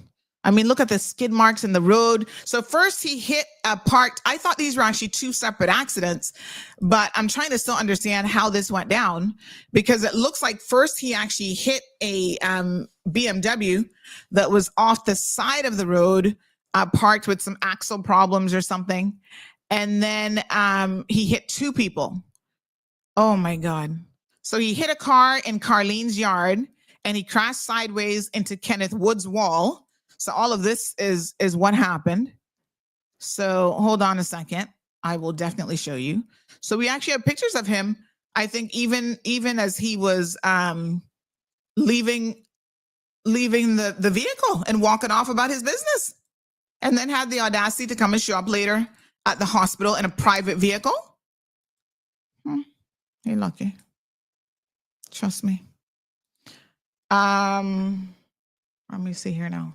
I mean, look at the skid marks in the road. So first he hit a parked, I thought these were actually 2 separate accidents, but I'm trying to still understand how this went down, because it looks like first he actually hit a BMW that was off the side of the road, parked with some axle problems or something. And then he hit 2 people. Oh my God. So he hit a car in Carlene's yard and he crashed sideways into Kenneth Wood's wall. So all of this is what happened. So hold on a second. I will definitely show you. So we actually have pictures of him. I think even as he was leaving the vehicle and walking off about his business, and then had the audacity to come and show up later at the hospital in a private vehicle. You're lucky. Trust me. Let me see here now.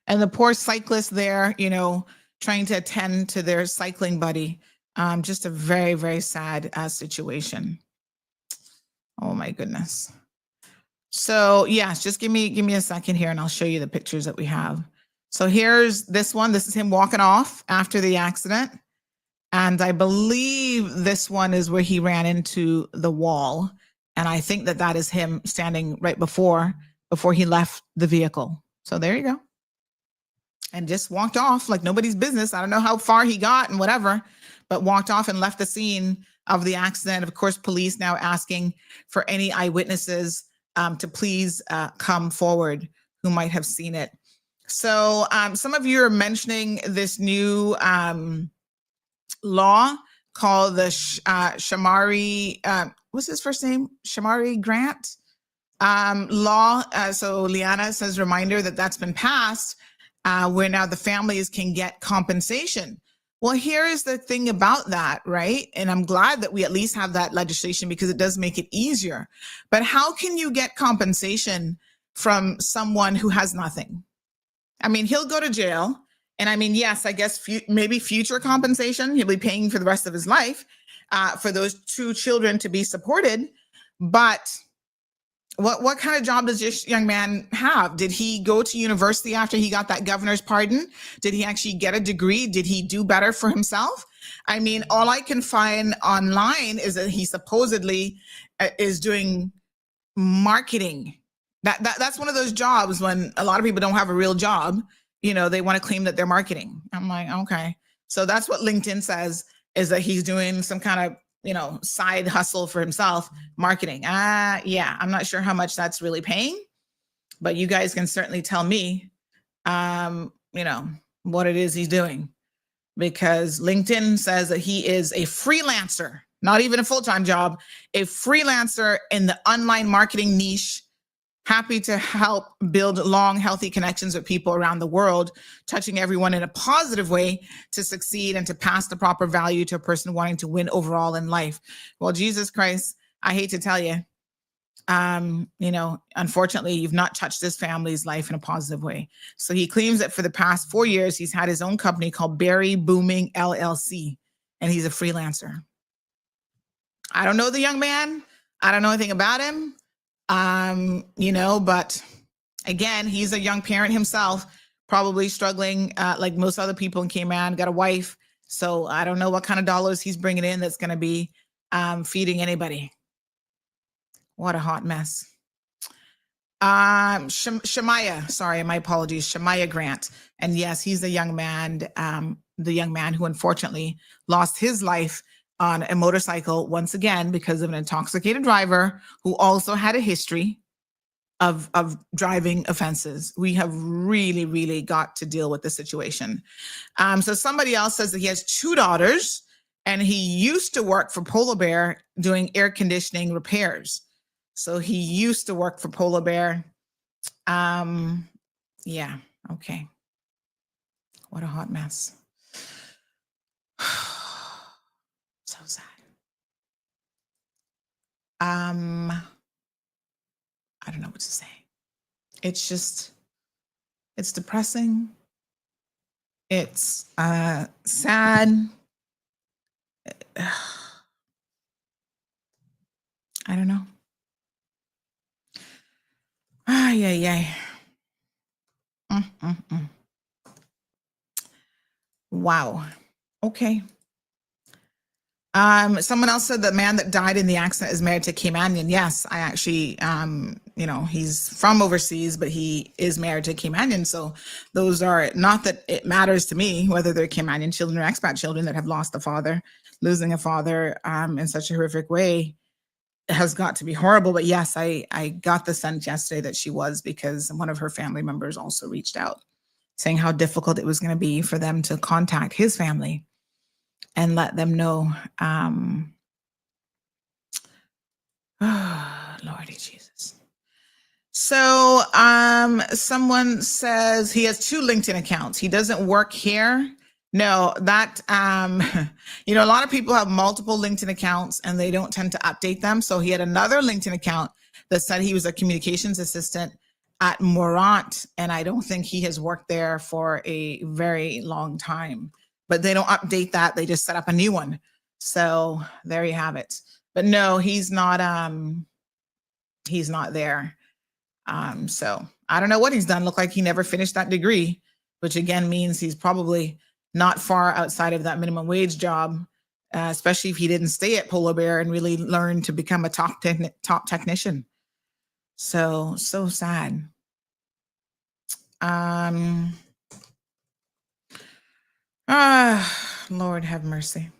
And the poor cyclist there, you know, trying to attend to their cycling buddy. Just a very, very sad situation. Oh my goodness. So yes, just give me a second here and I'll show you the pictures that we have. So here's this one. This is him walking off after the accident. And I believe this one is where he ran into the wall. And I think that is him standing right before he left the vehicle. So there you go. And just walked off like nobody's business. I don't know how far he got and whatever, but walked off and left the scene of the accident. Of course, police now asking for any eyewitnesses to please come forward who might have seen it. So some of you are mentioning this new law called the Shamari, what's his first name? Shamari Grant law. So Liana says, reminder that's been passed where now the families can get compensation. Well, here is the thing about that, right? And I'm glad that we at least have that legislation because it does make it easier. But how can you get compensation from someone who has nothing? I mean, he'll go to jail. And I mean, yes, I guess maybe future compensation, he'll be paying for the rest of his life for those two children to be supported. But what kind of job does this young man have? Did he go to university after he got that governor's pardon? Did he actually get a degree? Did he do better for himself? I mean, all I can find online is that he supposedly is doing marketing. That's one of those jobs when a lot of people don't have a real job. You know, they want to claim that they're marketing. I'm like, okay. So that's what LinkedIn says, is that he's doing some kind of, you know, side hustle for himself, marketing. Yeah, I'm not sure how much that's really paying, but you guys can certainly tell me, you know, what it is he's doing, because LinkedIn says that he is a freelancer, not even a full-time job, a freelancer in the online marketing niche, happy to help build long, healthy connections with people around the world, touching everyone in a positive way to succeed and to pass the proper value to a person wanting to win overall in life. Well, Jesus Christ, I hate to tell you, you know, unfortunately, you've not touched this family's life in a positive way. So he claims that for the past 4 years, he's had his own company called Berry Booming LLC, and he's a freelancer. I don't know the young man. I don't know anything about him. You know, but again, he's a young parent himself, probably struggling like most other people in Cayman, got a wife. So I don't know what kind of dollars he's bringing in that's going to be feeding anybody. What a hot mess. Shemaiah, sorry, my apologies, Shemaiah Grant. And yes, he's the young man who unfortunately lost his life on a motorcycle once again because of an intoxicated driver who also had a history of driving offenses. We have really, really got to deal with the situation. So somebody else says that he has 2 daughters and he used to work for Polar Bear doing air conditioning repairs. So he used to work for Polar Bear. Yeah, okay. What a hot mess. So sad. I don't know what to say. It's depressing. It's sad. I don't know. Ay. Wow. Okay. Someone else said the man that died in the accident is married to Caymanian. Yes, I actually, you know, he's from overseas, but he is married to Caymanian. So those are, not that it matters to me whether they're Caymanian children or expat children that have lost a father. Losing a father in such a horrific way has got to be horrible. But yes, I got the sense yesterday that she was, because one of her family members also reached out saying how difficult it was going to be for them to contact his family. and let them know. Lordy Jesus. So someone says he has 2 LinkedIn accounts. He doesn't work here. No, that, a lot of people have multiple LinkedIn accounts and they don't tend to update them. So he had another LinkedIn account that said he was a communications assistant at Morant. And I don't think he has worked there for a very long time, but they don't update that. They just set up a new one. So there you have it. But no, he's not there. So I don't know what he's done. Look like he never finished that degree, which again means he's probably not far outside of that minimum wage job, especially if he didn't stay at Polar Bear and really learn to become a top technician. So sad. Lord have mercy.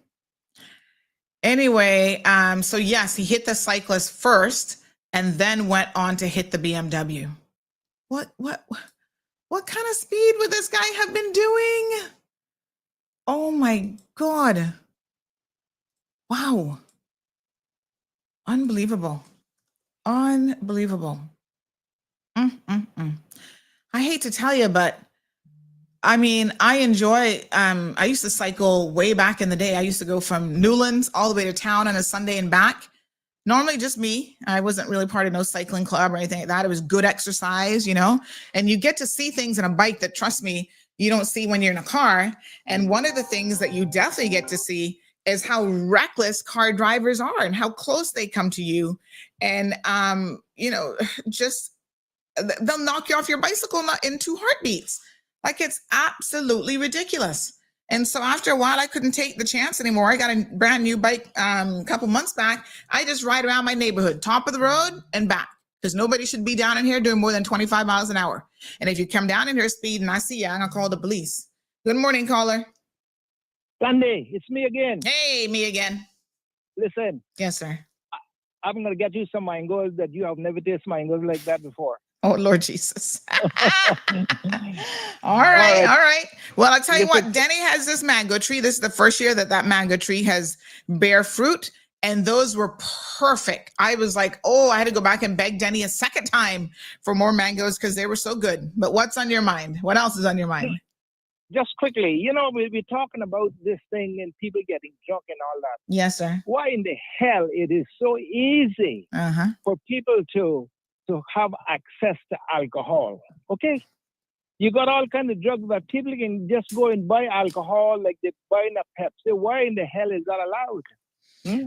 Anyway, so yes, he hit the cyclist first and then went on to hit the BMW. What kind of speed would this guy have been doing? Oh my God. Wow. Unbelievable. I hate to tell you, but I mean, I enjoy, I used to cycle way back in the day. I used to go from Newlands all the way to town on a Sunday and back. Normally just me. I wasn't really part of no cycling club or anything like that. It was good exercise, and you get to see things in a bike that, trust me, you don't see when you're in a car. And one of the things that you definitely get to see is how reckless car drivers are and how close they come to you. And, just they'll knock you off your bicycle in 2 heartbeats. Like, it's absolutely ridiculous. And so after a while, I couldn't take the chance anymore. I got a brand new bike a couple months back. I just ride around my neighborhood, top of the road and back, because nobody should be down in here doing more than 25 miles an hour. And if you come down in here speeding and I see you, I'm going to call the police. Good morning, caller. Sunday, it's me again. Hey, me again. Listen. Yes, sir. I'm going to get you some mangoes that you have never tasted mangoes like that before. Oh, Lord Jesus. All right. Well, I'll tell you what, Denny has this mango tree. This is the first year that mango tree has bear fruit. And those were perfect. I was like, I had to go back and beg Denny a second time for more mangoes because they were so good. But what's on your mind? What else is on your mind? Just quickly, we're talking about this thing and people getting drunk and all that. Yes, sir. Why in the hell it is so easy for people to have access to alcohol? Okay? You got all kinds of drugs that people can just go and buy alcohol like they're buying a Pepsi. Why in the hell is that allowed?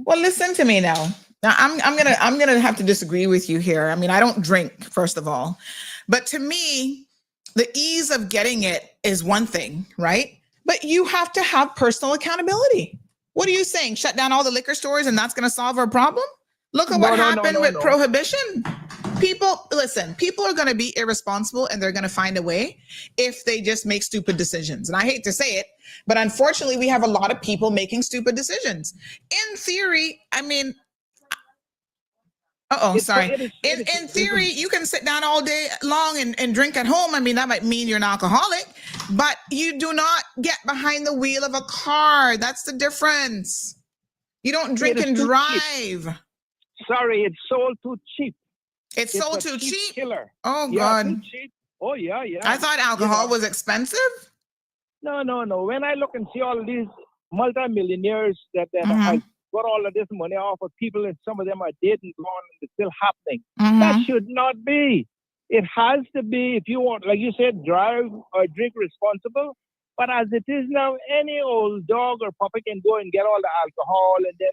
Well, listen to me now. Now I'm gonna have to disagree with you here. I mean, I don't drink, first of all, but to me, the ease of getting it is one thing, right? But you have to have personal accountability. What are you saying? Shut down all the liquor stores and that's going to solve our problem? Look at what happened with prohibition. People are going to be irresponsible and they're going to find a way if they just make stupid decisions. And I hate to say it, but unfortunately, we have a lot of people making stupid decisions. In theory, I mean, in theory, you can sit down all day long and drink at home. I mean, that might mean you're an alcoholic, but you do not get behind the wheel of a car. That's the difference. You don't drink and drive. Cheap. Sorry, it's sold too cheap. It's sold too cheap? Killer. Oh, God. Too cheap. Oh, yeah. I thought alcohol was expensive. No. When I look and see all these multimillionaires that have got all of this money off of people, and some of them are dead and gone, and it's still happening. That should not be. It has to be, if you want, like you said, drive or drink responsible. But as it is now, any old dog or puppy can go and get all the alcohol, and then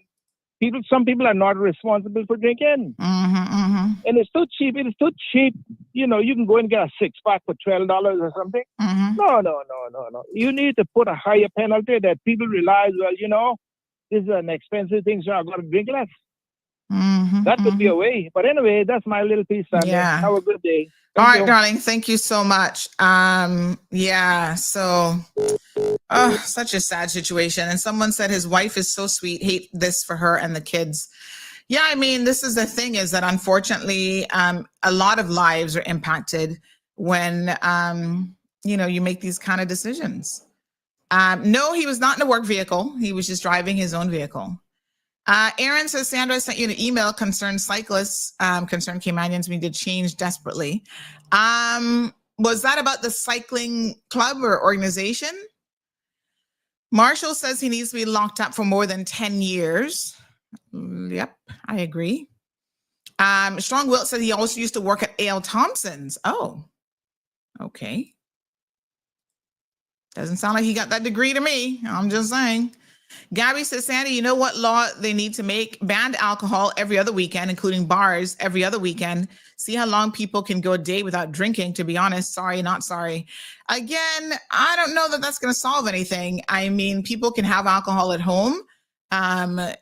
some people are not responsible for drinking. And it's too cheap. It is too cheap. You can go and get a 6-pack for $12 or something. No. You need to put a higher penalty that people realize, well, this is an expensive thing, so I've got to drink less. That could be a way. But anyway, that's my little piece. Yeah. Have a good day. All right, darling. Thank you so much. So, such a sad situation. And someone said his wife is so sweet. Hate this for her and the kids. Yeah, I mean, this is the thing, is that unfortunately, a lot of lives are impacted when, you make these kind of decisions. No, he was not in a work vehicle. He was just driving his own vehicle. Aaron says, Sandra, I sent you an email concerned cyclists, concerned Caymanians. We need to change desperately. Was that about the cycling club or organization? Marshall says he needs to be locked up for more than 10 years. Yep, I agree. Strong Wilt said he also used to work at A.L. Thompson's. Oh, okay. Doesn't sound like he got that degree to me. I'm just saying. Gabby says, Sandy, you know what law they need to make? Ban alcohol every other weekend, including bars every other weekend. See how long people can go a day without drinking. To be honest, sorry, not sorry. Again, I don't know that that's going to solve anything. I mean, people can have alcohol at home.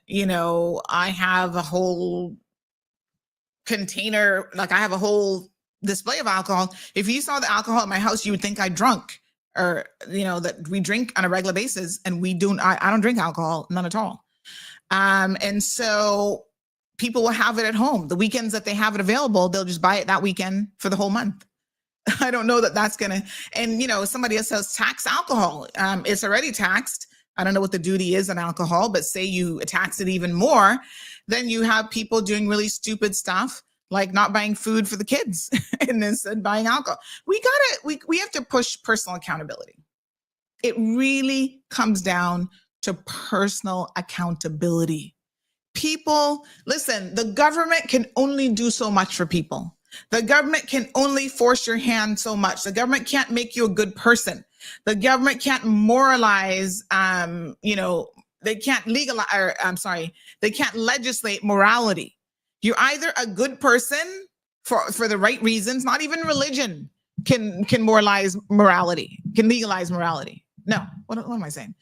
You know, I have a whole container, like I have a whole display of alcohol. If you saw the alcohol at my house, you would think I drunk. Or, you know, that we drink on a regular basis, and I don't drink alcohol, none at all. And so people will have it at home. The weekends that they have it available, they'll just buy it that weekend for the whole month. I don't know that that's going to, and, you know, somebody else says tax alcohol. It's already taxed. I don't know what the duty is on alcohol, but say you tax it even more, then you have people doing really stupid stuff, like not buying food for the kids and instead buying alcohol. We have to push personal accountability. It really comes down to personal accountability. People, listen, the government can only do so much for people. The government can only force your hand so much. The government can't make you a good person. The government can't moralize, you know, they can't they can't legislate morality. You're either a good person for the right reasons. Not even religion can moralize morality, can legalize morality. No, what am I saying?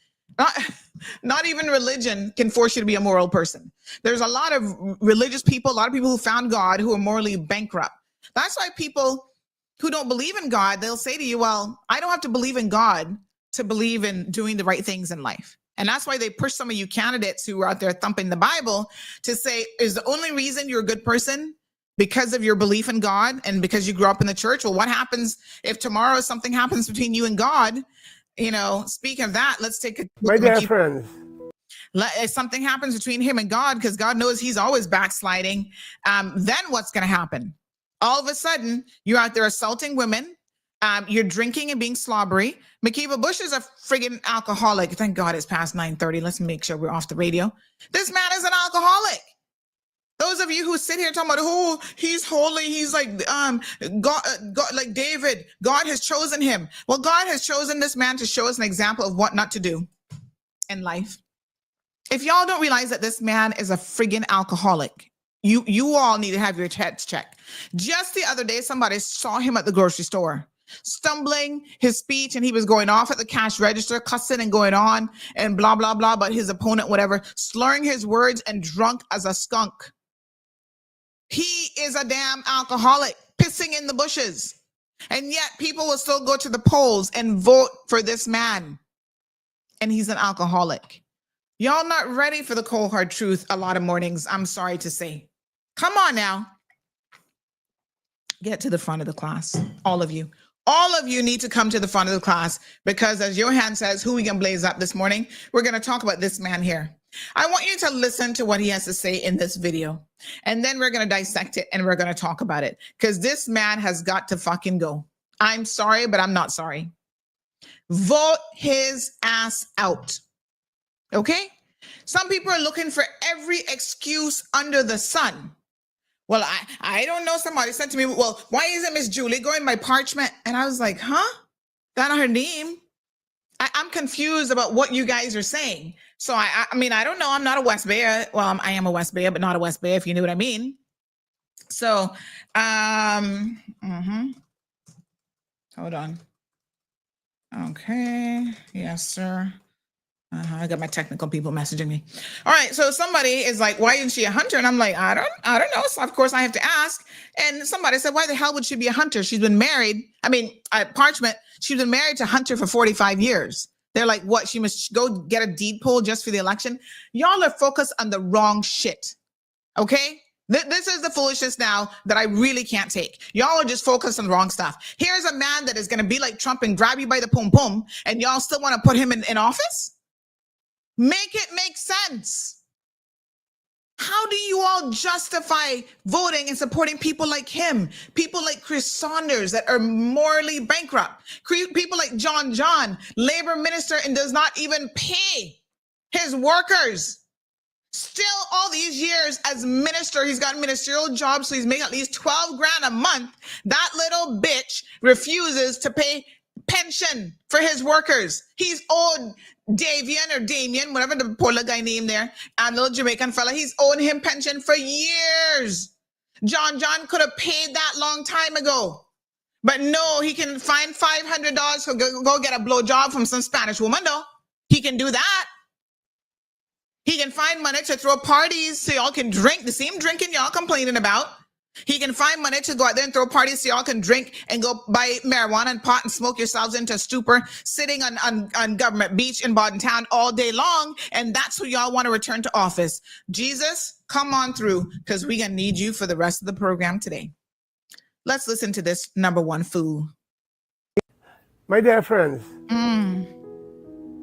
Not even religion can force you to be a moral person. There's a lot of religious people, a lot of people who found God who are morally bankrupt. That's why people who don't believe in God, they'll say to you, well, I don't have to believe in God to believe in doing the right things in life. And that's why they push some of you candidates who are out there thumping the Bible to say, is the only reason you're a good person because of your belief in God and because you grew up in the church? Well, what happens if tomorrow something happens between you and God? You know, speaking of that, let's take a my dear friends. If something happens between him and God, because God knows he's always backsliding, then what's going to happen? All of a sudden, you're out there assaulting women. You're drinking and being slobbery. Makiba Bush is a friggin' alcoholic. Thank God it's past 9:30. Let's make sure we're off the radio. This man is an alcoholic. Those of you who sit here talking about, oh, he's holy, he's like God, like David, God has chosen him. Well, God has chosen this man to show us an example of what not to do in life. If y'all don't realize that this man is a friggin' alcoholic, you all need to have your heads checked. Just the other day, somebody saw him at the grocery store, stumbling his speech, and he was going off at the cash register, cussing and going on and blah, blah, blah, but his opponent, whatever, slurring his words and drunk as a skunk. He is a damn alcoholic, pissing in the bushes. And yet people will still go to the polls and vote for this man. And he's an alcoholic. Y'all not ready for the cold hard truth a lot of mornings, I'm sorry to say. Come on now. Get to the front of the class, all of you. All of you need to come to the front of the class because, as Johan says, who we gonna blaze up this morning? We're gonna talk about this man here. I want you to listen to what he has to say in this video. And then we're gonna dissect it and we're gonna talk about it. Because this man has got to fucking go. I'm sorry, but I'm not sorry. Vote his ass out. Okay? Some people are looking for every excuse under the sun. Well, I don't know. Somebody said to me, well, why isn't Miss Julie going by parchment? And I was like, huh? That not her name? I'm confused about what you guys are saying. So I mean, I don't know. I'm not a West Bayer. Well, I am a West Bayer, but not a West Bayer, if you know what I mean. So, hold on. Okay. Yes, sir. I got my technical people messaging me. All right. So somebody is like, why isn't she a hunter? And I'm like, I don't know. So of course I have to ask. And somebody said, why the hell would she be a hunter? She's been married. I mean, Parchment, she's been married to Hunter for 45 years. They're like, what? She must go get a deed poll just for the election. Y'all are focused on the wrong shit. Okay. This is the foolishness now that I really can't take. Y'all are just focused on the wrong stuff. Here's a man that is going to be like Trump and grab you by the pum pum, and y'all still want to put him in office? Make it make sense. How do you all justify voting and supporting people like him? People like Chris Saunders that are morally bankrupt. People like John, labor minister, and does not even pay his workers. Still, all these years as minister, he's got ministerial jobs, so he's making at least 12 grand a month. That little bitch refuses to pay pension for his workers. He's owed Damien, whatever the poor little guy named there, and little Jamaican fella, he's owed him pension for years. John could have paid that long time ago. But no, he can find $500 to go get a blowjob from some Spanish woman, though. He can do that. He can find money to throw parties so y'all can drink the same drinking y'all complaining about. He can find money to go out there and throw parties so y'all can drink and go buy marijuana and pot and smoke yourselves into a stupor, sitting on Government Beach in Town all day long. And that's who y'all want to return to office. Jesus, come on through, because we're going to need you for the rest of the program today. Let's listen to this number one fool. My dear friends,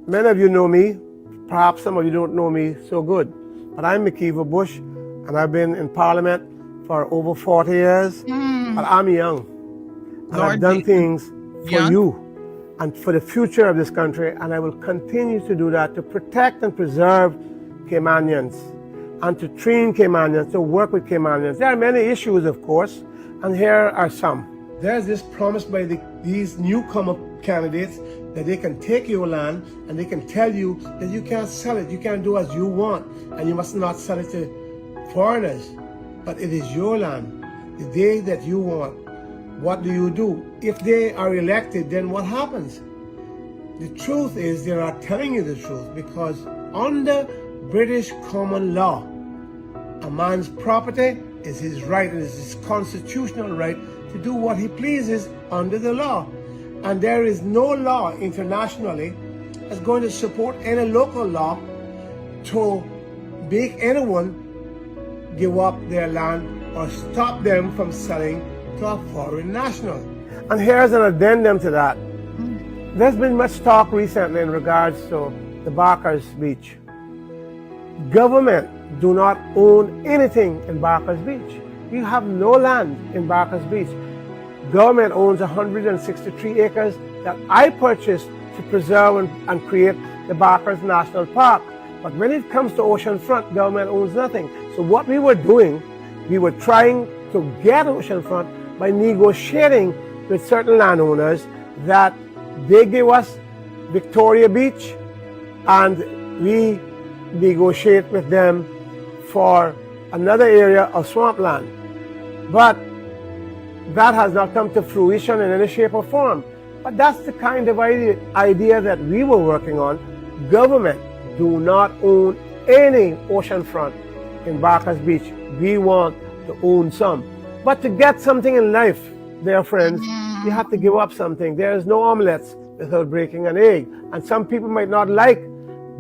many of you know me. Perhaps some of you don't know me so good, but I'm McKeever Bush, and I've been in Parliament for over 40 years, but I'm young, and I've done things for you and for the future of this country, and I will continue to do that to protect and preserve Caymanians and to train Caymanians, to work with Caymanians. There are many issues, of course, and here are some. There's this promise by these newcomer candidates that they can take your land and they can tell you that you can't sell it, you can't do as you want, and you must not sell it to foreigners. But it is your land. The day that you want, what do? If they are elected, then what happens? The truth is, they are telling you the truth, because under British common law, a man's property is his right, and it's his constitutional right to do what he pleases under the law. And there is no law internationally that's going to support any local law to make anyone give up their land or stop them from selling to a foreign national. And here's an addendum to that. There's been much talk recently in regards to the Barker's Beach. Government do not own anything in Barker's Beach. You have no land in Barker's Beach. Government owns 163 acres that I purchased to preserve and create the Barker's National Park. But when it comes to oceanfront, government owns nothing. So what we were doing, we were trying to get oceanfront by negotiating with certain landowners that they give us Victoria Beach, and we negotiate with them for another area of swampland. But that has not come to fruition in any shape or form. But that's the kind of idea that we were working on. Government do not own any oceanfront in Barker's Beach. We want to own some. But to get something in life, dear friends, you have to give up something. There is no omelets without breaking an egg. And some people might not like,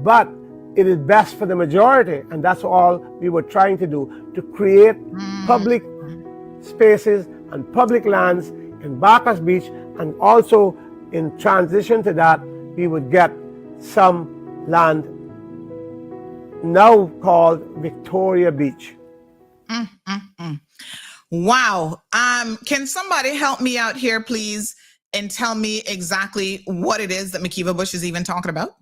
but it is best for the majority. And that's all we were trying to do, to create public spaces and public lands in Barker's Beach, and also in transition to that, we would get some land now called Victoria Beach. Wow. Can somebody help me out here, please, and tell me exactly what it is that McKeever Bush is even talking about?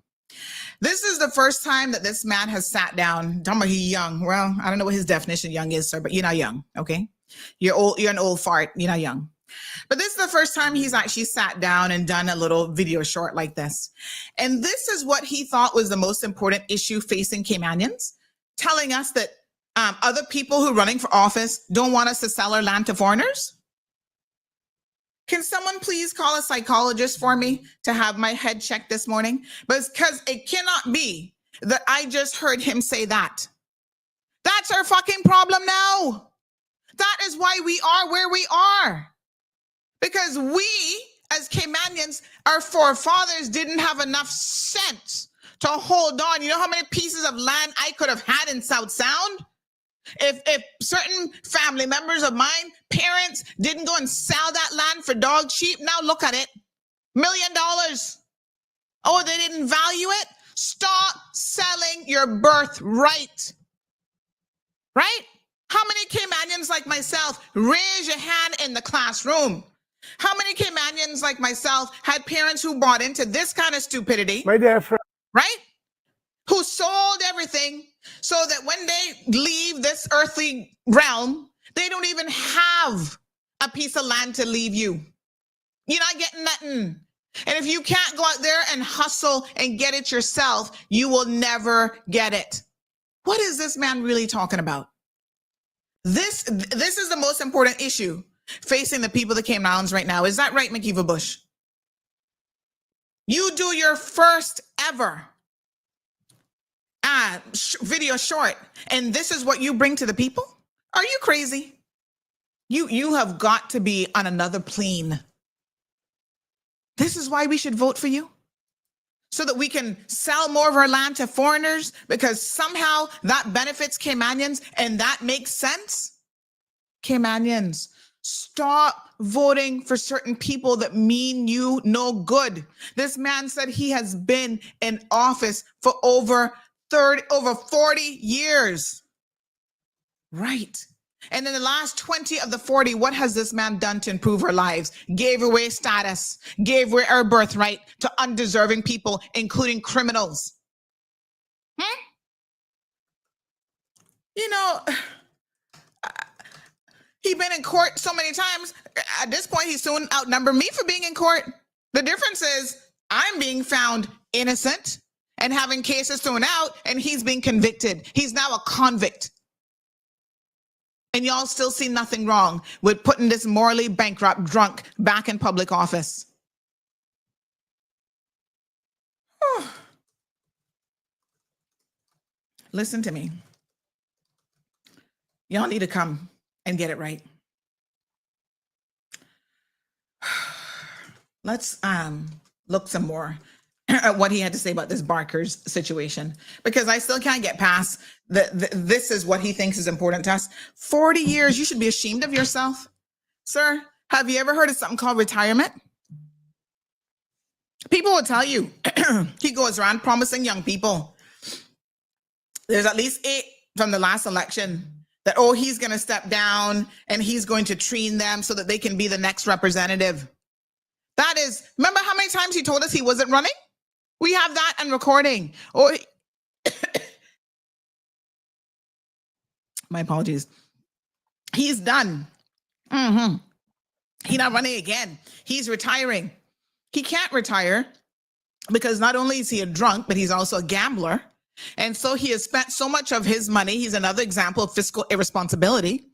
This is the first time that this man has sat down. Talking about he's young. Well, I don't know what his definition of young is, sir, but you're not young, okay? You're old. You're an old fart. You're not young. But this is the first time he's actually sat down and done a little video short like this. And this is what he thought was the most important issue facing Caymanians, telling us that other people who are running for office don't want us to sell our land to foreigners. Can someone please call a psychologist for me to have my head checked this morning? Because it cannot be that I just heard him say that. That's our fucking problem now. That is why we are where we are. Because we, as Caymanians, our forefathers didn't have enough sense to hold on. You know how many pieces of land I could have had in South Sound? If certain family members of mine, parents, didn't go and sell that land for dog cheap, now look at it. $1 million. Oh, they didn't value it? Stop selling your birthright. Right? How many Caymanians like myself, raise your hand in the classroom? How many Caymanians like myself had parents who bought into this kind of stupidity? My dear friend. Right? Who sold everything so that when they leave this earthly realm, they don't even have a piece of land to leave you. You're not getting nothing. And if you can't go out there and hustle and get it yourself, you will never get it. What is this man really talking about? This is the most important issue facing the people of the Cayman Islands right now. Is that right, McKeeva Bush? You do your first ever video short, and this is what you bring to the people? Are you crazy? You have got to be on another plane. This is why we should vote for you, so that we can sell more of our land to foreigners, because somehow that benefits Caymanians and that makes sense. Caymanians, stop voting for certain people that mean you no good. This man said he has been in office for over 40 years. Right. And in the last 20 of the 40, what has this man done to improve our lives? Gave away status, gave away our birthright to undeserving people, including criminals. You know, he's been in court so many times. At this point, he's soon outnumber me for being in court. The difference is I'm being found innocent and having cases thrown out, and he's being convicted. He's now a convict. And y'all still see nothing wrong with putting this morally bankrupt drunk back in public office. Listen to me. Y'all need to come and get it right. Let's look some more at what he had to say about this Barker's situation, because I still can't get past this is what he thinks is important to us. 40 years, you should be ashamed of yourself. Sir, have you ever heard of something called retirement? People will tell you, he goes around promising young people. There's at least 8 from the last election that, oh, he's going to step down and he's going to train them so that they can be the next representative. That is, remember how many times he told us he wasn't running? We have that on recording. Oh, my apologies. He's done. He's not running again. He's retiring. He can't retire because not only is he a drunk, but he's also a gambler. And so he has spent so much of his money. He's another example of fiscal irresponsibility,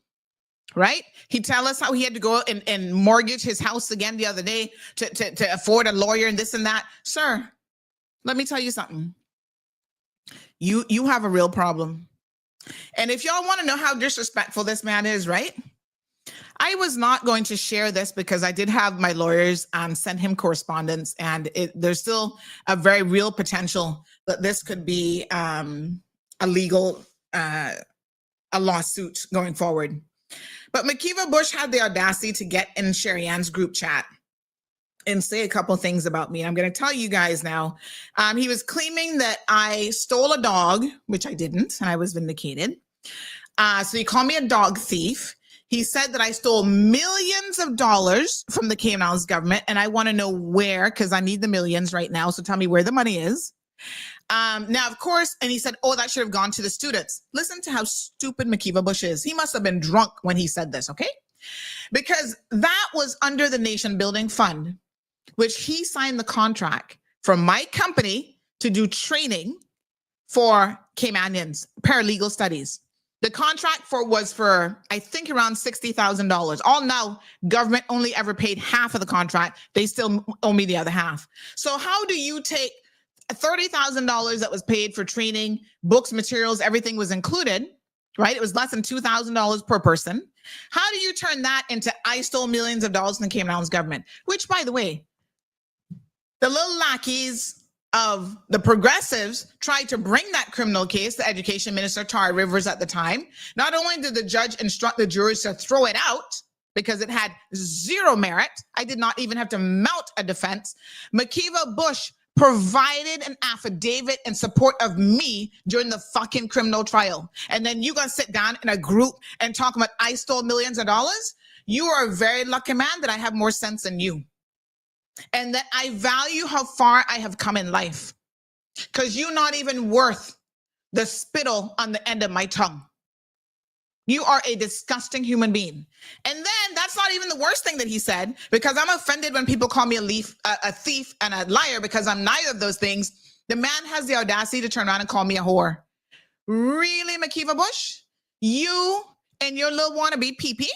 right? He tell us how he had to go and mortgage his house again the other day to afford a lawyer and this and that. Sir, let me tell you something. You have a real problem. And if y'all want to know how disrespectful this man is, right? I was not going to share this because I did have my lawyers send him correspondence, and there's still a very real potential that this could be a legal a lawsuit going forward. But McKeeva Bush had the audacity to get in Sherry Ann's group chat and say a couple things about me. I'm going to tell you guys now. He was claiming that I stole a dog, which I didn't, and I was vindicated. So he called me a dog thief. He said that I stole millions of dollars from the Cayman Islands government, and I want to know where, because I need the millions right now. So tell me where the money is. Now, of course, and he said, oh, that should have gone to the students. Listen to how stupid McKeeva Bush is. He must have been drunk when he said this, okay? Because that was under the Nation Building Fund, which he signed the contract for my company to do training for Caymanians, paralegal studies. The contract was for, I think, around $60,000. All now, government only ever paid half of the contract. They still owe me the other half. So how do you take $30,000 that was paid for training, books, materials, everything was included, right? It was less than $2,000 per person. How do you turn that into I stole millions of dollars from the Cayman Islands government? Which, by the way, the little lackeys of the progressives tried to bring that criminal case, the education minister, Tara Rivers at the time, not only did the judge instruct the jurors to throw it out because it had zero merit, I did not even have to mount a defense. Makiva Bush provided an affidavit in support of me during the fucking criminal trial. And then you gonna sit down in a group and talk about I stole millions of dollars? You are a very lucky man that I have more sense than you. And that I value how far I have come in life. Because you're not even worth the spittle on the end of my tongue. You are a disgusting human being. And then that's not even the worst thing that he said, because I'm offended when people call me a thief and a liar, because I'm neither of those things. The man has the audacity to turn around and call me a whore. Really, Makiva Bush? You and your little wannabe pee-pee?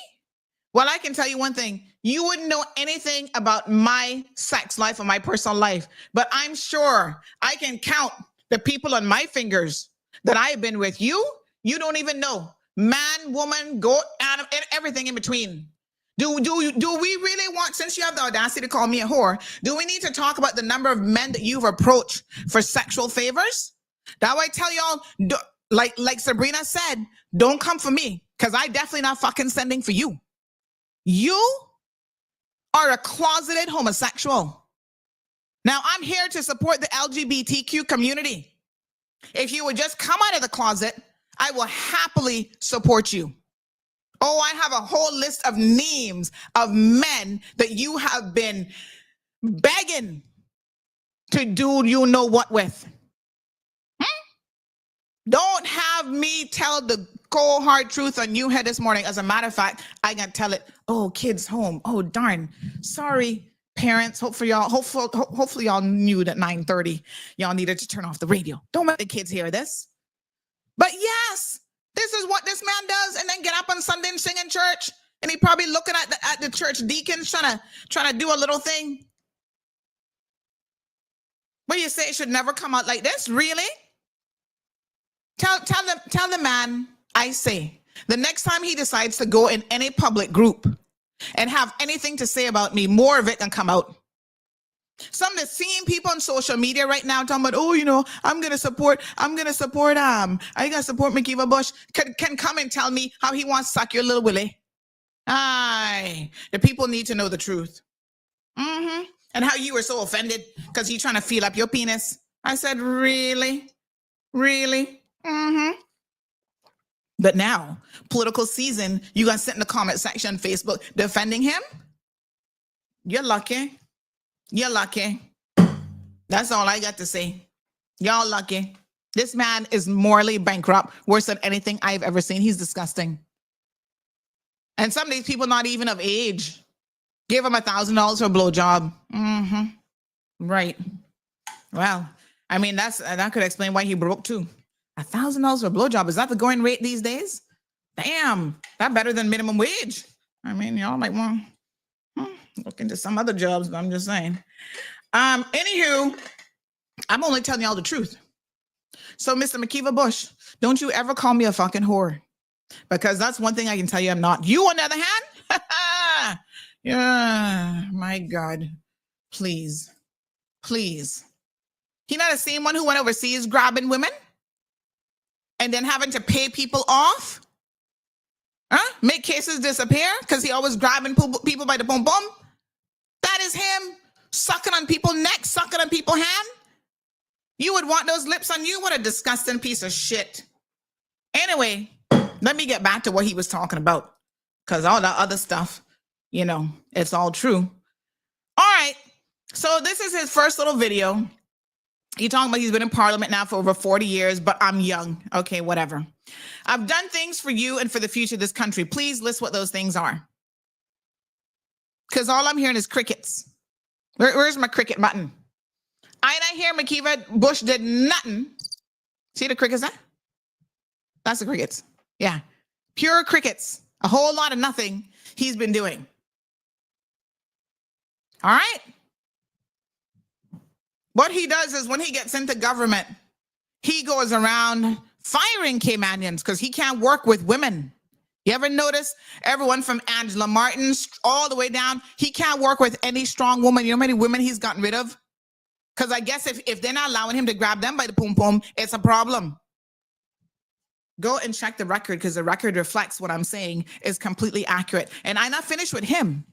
Well, I can tell you one thing. You wouldn't know anything about my sex life or my personal life, but I'm sure I can count the people on my fingers that I've been with. You don't even know. Man, woman, goat, animal, and everything in between. Do we really want, since you have the audacity to call me a whore, do we need to talk about the number of men that you've approached for sexual favors? That way I tell y'all, like Sabrina said, don't come for me, because I definitely not fucking sending for you. You are a closeted homosexual. Now, I'm here to support the LGBTQ community. If you would just come out of the closet, I will happily support you. Oh, I have a whole list of names of men that you have been begging to do you know what with. Don't have me tell the cold hard truth on you here this morning. As a matter of fact, I can tell it. Oh, kids home. Oh, darn. Sorry, parents. Hopefully y'all knew that 9:30 y'all needed to turn off the radio. Don't let the kids hear this. But yes, this is what this man does, and then get up on Sunday and sing in church. And he probably looking at the church deacons trying to do a little thing. But you say it should never come out like this? Really? Tell the man, I say, the next time he decides to go in any public group and have anything to say about me, more of it can come out. Some of the same people on social media right now talking about, oh, you know, I'm gonna support Makiva Bush, can come and tell me how he wants to suck your little willy. Aye, the people need to know the truth. And how you were so offended because he's trying to feel up your penis. I said, really? But now, political season, you gonna sit in the comment section on Facebook defending him? You're lucky. You're lucky. That's all I got to say. Y'all lucky. This man is morally bankrupt, worse than anything I've ever seen. He's disgusting. And some of these people not even of age. Give him $1,000 for a blowjob. Right. Well, I mean, that could explain why he broke too. $1,000 for a blowjob. Is that the going rate these days? Damn, that better than minimum wage. I mean, y'all might want look into some other jobs, but I'm just saying. Anywho, I'm only telling y'all the truth. So, Mr. Makiva Bush, don't you ever call me a fucking whore. Because that's one thing I can tell you I'm not. You, on the other hand, yeah, my God. Please. He not the same one who went overseas grabbing women and then having to pay people off? Make cases disappear because he always grabbing people by the boom boom? That is him sucking on people's necks, sucking on people's hand. You would want those lips on you? What a disgusting piece of shit. Anyway, let me get back to what he was talking about, because all that other stuff, you know, it's all true. All right. So this is his first little video. He's talking about he's been in parliament now for over 40 years, but I'm young. Okay, whatever. I've done things for you and for the future of this country. Please list what those things are. Because all I'm hearing is crickets. Where's my cricket button? I didn't hear Makiva Bush did nothing. See the crickets there? That's the crickets. Yeah. Pure crickets. A whole lot of nothing he's been doing. All right. What he does is when he gets into government, he goes around firing Caymanians because he can't work with women. You ever notice everyone from Angela Martin all the way down? He can't work with any strong woman. You know how many women he's gotten rid of? Because I guess if they're not allowing him to grab them by the pom-pom, it's a problem. Go and check the record, because the record reflects what I'm saying is completely accurate. And I'm not finished with him.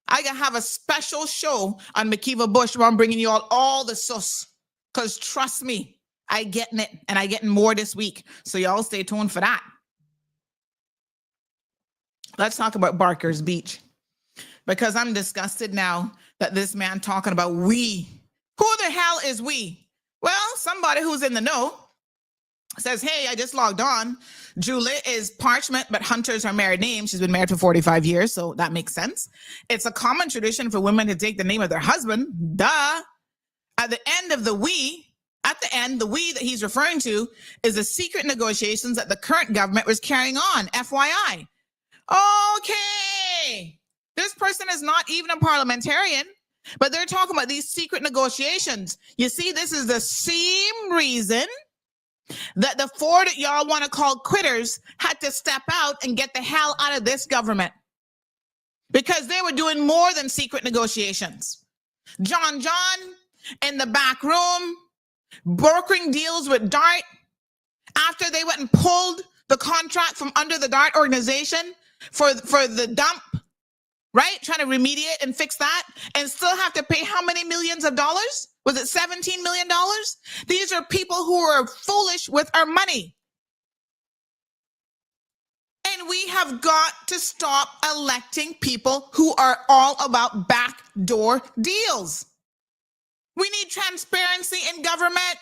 I gotta have a special show on McKeeva Bush where I'm bringing you all the sauce. Because trust me, I getting it, and I getting more this week. So y'all stay tuned for that. Let's talk about Barker's Beach. Because I'm disgusted now that this man talking about we. Who the hell is we? Well, somebody who's in the know says, hey, I just logged on. Julie is Parchment, but Hunter is her married name. She's been married for 45 years, so that makes sense. It's a common tradition for women to take the name of their husband. Duh. At the end of the we, the we that he's referring to is the secret negotiations that the current government was carrying on, FYI. Okay. This person is not even a parliamentarian, but they're talking about these secret negotiations. You see, this is the same reason that the four that y'all want to call quitters had to step out and get the hell out of this government, because they were doing more than secret negotiations. John in the back room, brokering deals with DART after they went and pulled the contract from under the DART organization for the dump, right? Trying to remediate and fix that, and still have to pay how many millions of dollars? Was it $17 million? These are people who are foolish with our money. And we have got to stop electing people who are all about backdoor deals. We need transparency in government.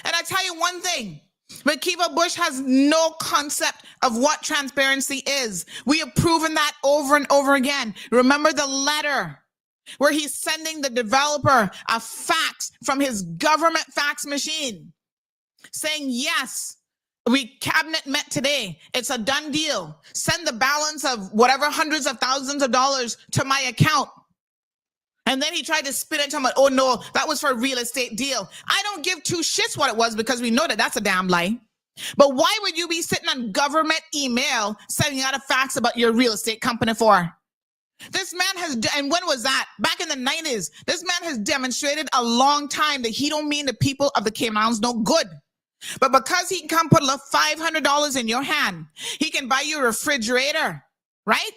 And I tell you one thing, McKeeva Bush has no concept of what transparency is. We have proven that over and over again. Remember the letter where he's sending the developer a fax from his government fax machine saying, yes, cabinet met today. It's a done deal. Send the balance of whatever hundreds of thousands of dollars to my account. And then he tried to spin it to him, oh no, that was for a real estate deal. I don't give two shits what it was, because we know that that's a damn lie. But why would you be sitting on government email sending out a fax about your real estate company for? This man has, and when was that? Back in the 90s. This man has demonstrated a long time that he don't mean the people of the Cayman Islands no good. But because he can come put a little $500 in your hand, he can buy you a refrigerator, right?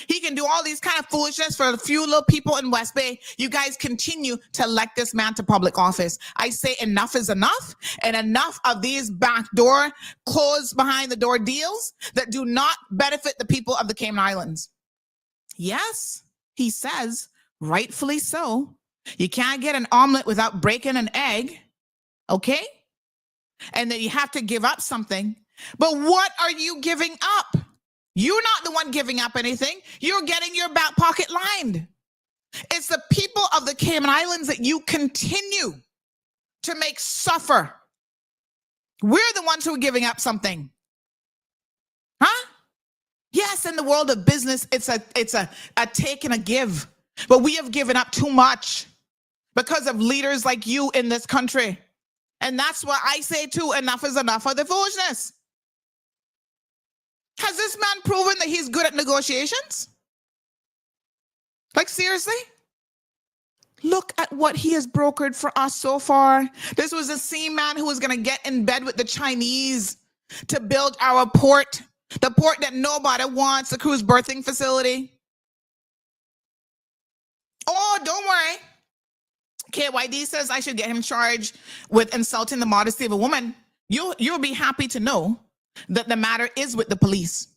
He can do all these kind of foolishness for a few little people in West Bay. You guys continue to elect this man to public office. I say enough is enough, and enough of these backdoor, closed behind the door deals that do not benefit the people of the Cayman Islands. Yes, he says, rightfully so. You can't get an omelet without breaking an egg, okay? And then you have to give up something. But what are you giving up? You're not the one giving up anything. You're getting your back pocket lined. It's the people of the Cayman Islands that you continue to make suffer. We're the ones who are giving up something. Huh? Yes, in the world of business, it's a take and a give. But we have given up too much because of leaders like you in this country. And that's why I say too, enough is enough of the foolishness. Has this man proven that he's good at negotiations? Like, seriously? Look at what he has brokered for us so far. This was the same man who was going to get in bed with the Chinese to build our port, the port that nobody wants, the cruise berthing facility. Oh, don't worry. KYD says I should get him charged with insulting the modesty of a woman. You'll be happy to know that the matter is with the police.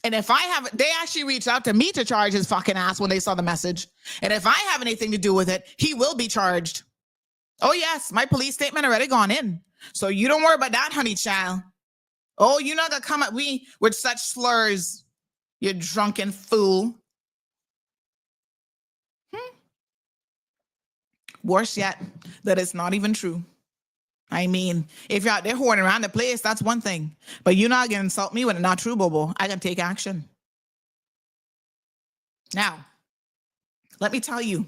And if I have, they actually reached out to me to charge his fucking ass when they saw the message. And if I have anything to do with it, he will be charged. Oh yes, my police statement already gone in. So you don't worry about that, honey child. Oh, you're not gonna come at me with such slurs, you drunken fool. Worse yet, that it's not even true. I mean, if you're out there hoarding around the place, that's one thing. But you're not going to insult me when it's not true, Bobo. I can take action. Now, let me tell you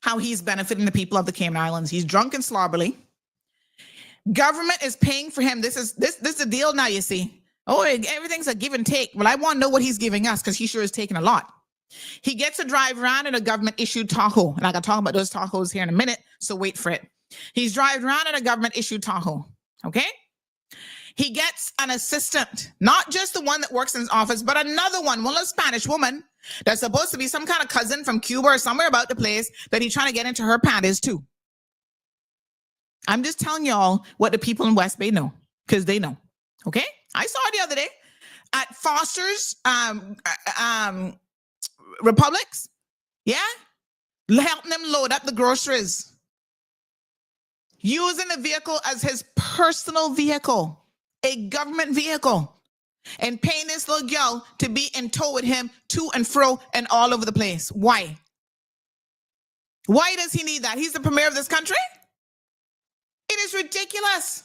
how he's benefiting the people of the Cayman Islands. He's drunk and slobberly. Government is paying for him. This is the deal now, you see. Oh, everything's a give and take. Well, I want to know what he's giving us because he sure is taking a lot. He gets to drive around in a government-issued Tahoe. And I got to talk about those Tahoes here in a minute, so wait for it. He's driving around in a government-issued Tahoe, okay? He gets an assistant, not just the one that works in his office, but another one, a Spanish woman that's supposed to be some kind of cousin from Cuba or somewhere about the place that he's trying to get into her panties too. I'm just telling y'all what the people in West Bay know, because they know, okay? I saw it the other day at Foster's Republics, yeah? Helping him load up the groceries. Using the vehicle as his personal vehicle. A government vehicle, and paying this little girl to be in tow with him to and fro and all over the place. Why? Why does he need that? He's the premier of this country? It is ridiculous.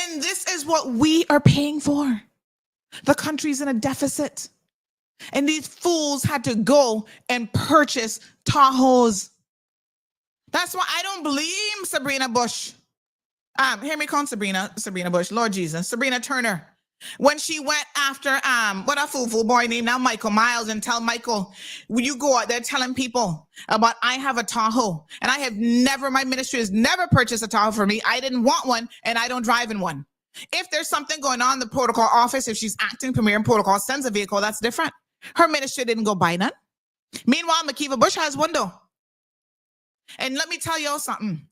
And this is what we are paying for. The country's in a deficit. And these fools had to go and purchase Tahoes. That's why I don't blame Sabrina Bush. Hear me call Sabrina Bush, Lord Jesus, Sabrina Turner. When she went after, what a fool boy named now Michael Miles, and tell Michael, when you go out there telling people about I have a Tahoe, and I have never, my ministry has never purchased a Tahoe for me. I didn't want one, and I don't drive in one. If there's something going on in the protocol office, if she's acting premier in protocol, sends a vehicle, that's different. Her ministry didn't go buy none. Meanwhile, Makiva Bush has one though. And let me tell y'all something.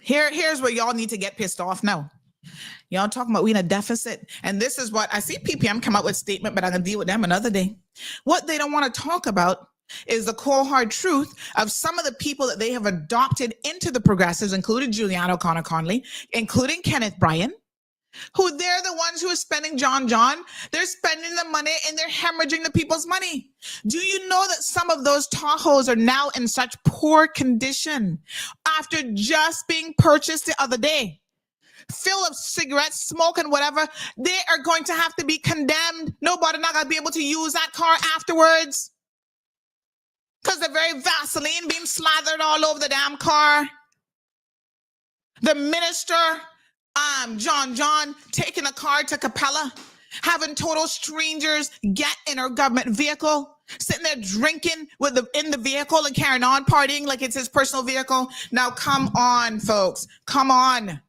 Here's where y'all need to get pissed off now. Y'all talking about we in a deficit. And this is what I see PPM come out with a statement, but I'm going to deal with them another day. What they don't want to talk about is the cold hard truth of some of the people that they have adopted into the progressives, including Juliana O'Connor Conley, including Kenneth Bryan, who they're the ones who are spending John. They're spending the money and they're hemorrhaging the people's money. Do you know that some of those Tahoes are now in such poor condition after just being purchased the other day? Fill of cigarettes, smoke, and whatever, they are going to have to be condemned. Nobody not going to be able to use that car afterwards because the very Vaseline being slathered all over the damn car. The minister, John, taking a car to Capella, having total strangers get in her government vehicle, sitting there drinking in the vehicle and carrying on, partying like it's his personal vehicle. Now, come on, folks. Come on.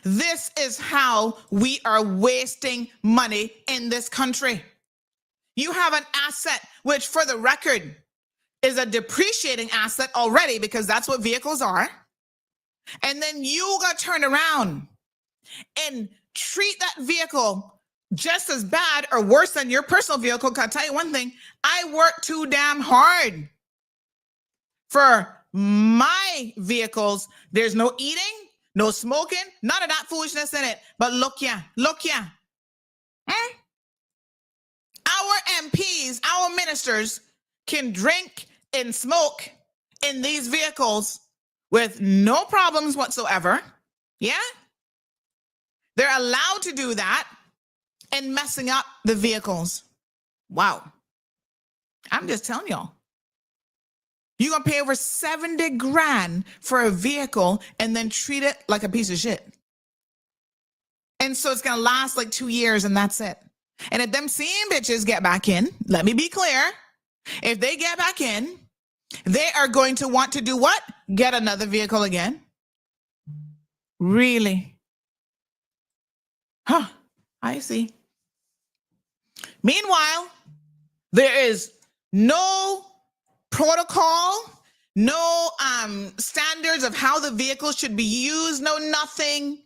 This is how we are wasting money in this country. You have an asset, which for the record is a depreciating asset already, because that's what vehicles are. And then you got to turn around and treat that vehicle just as bad or worse than your personal vehicle. I'll tell you one thing, I work too damn hard for my vehicles. There's no eating, no smoking, none of that foolishness in it. But look ya. Our MPs, our ministers can drink and smoke in these vehicles with no problems whatsoever. Yeah? They're allowed to do that and messing up the vehicles. Wow. I'm just telling y'all. You're going to pay over 70 grand for a vehicle and then treat it like a piece of shit. And so it's going to last like 2 years and that's it. And if them same bitches get back in, let me be clear, if they get back in, they are going to want to do what? Get another vehicle again. Really? Huh, I see. Meanwhile, there is no protocol, no standards of how the vehicle should be used, no nothing,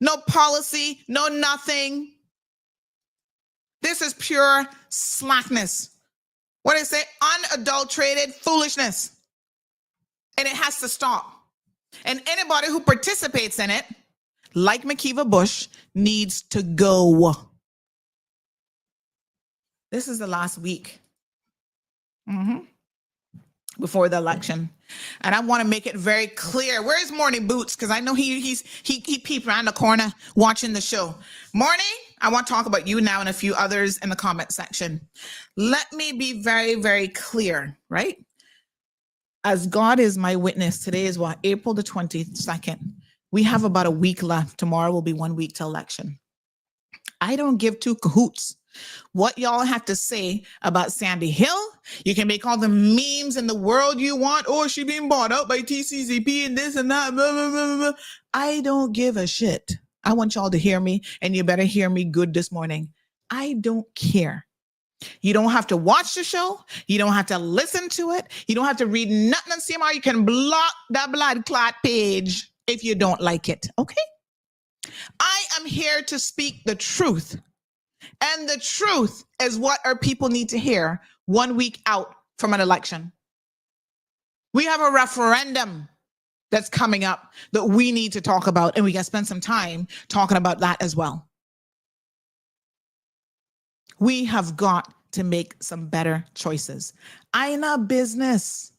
no policy, no nothing. This is pure slackness. What do they say? Unadulterated foolishness. And it has to stop. And anybody who participates in it, like Makiva Bush, needs to go. This is the last week before the election. And I want to make it very clear. Where's Morning Boots? Because I know he peeped around the corner watching the show. Morning, I want to talk about you now and a few others in the comment section. Let me be very, very clear, right? As God is my witness, today is what? April the 22nd. We have about a week left. Tomorrow will be 1 week till election. I don't give two cahoots What y'all have to say about Sandy Hill? You can make all the memes in the world you want. Oh, she being bought out by TCCP and this and that. Blah, blah, blah, blah. I don't give a shit. I want y'all to hear me, and you better hear me good this morning. I don't care. You don't have to watch the show. You don't have to listen to it. You don't have to read nothing on CMR. You can block the blood clot page if you don't like it. Okay? I am here to speak the truth. And the truth is what our people need to hear 1 week out from an election. We have a referendum that's coming up that we need to talk about, and we can spend some time talking about that as well. We have got to make some better choices. I ain't a business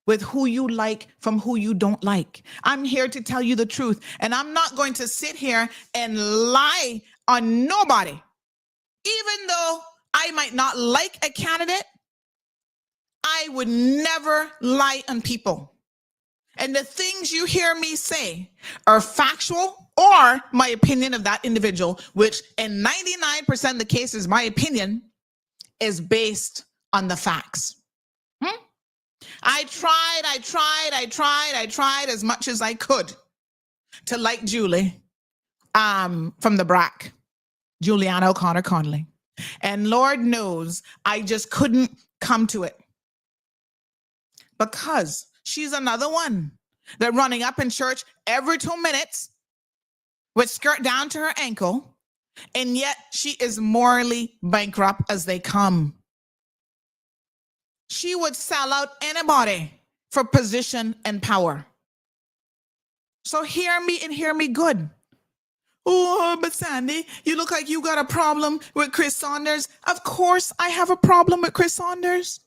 with who you like from who you don't like. I'm here to tell you the truth, and I'm not going to sit here and lie on nobody. Even though I might not like a candidate, I would never lie on people. And the things you hear me say are factual or my opinion of that individual, which in 99% of the cases, my opinion is based on the facts. I tried as much as I could to like Julie from the BRAC, Juliana O'Connor Connolly. And Lord knows I just couldn't come to it because she's another one that running up in church every 2 minutes with skirt down to her ankle, and yet she is morally bankrupt as they come. She would sell out anybody for position and power. So hear me and hear me good. Oh, but Sandy, you look like you got a problem with Chris Saunders. Of course I have a problem with Chris Saunders.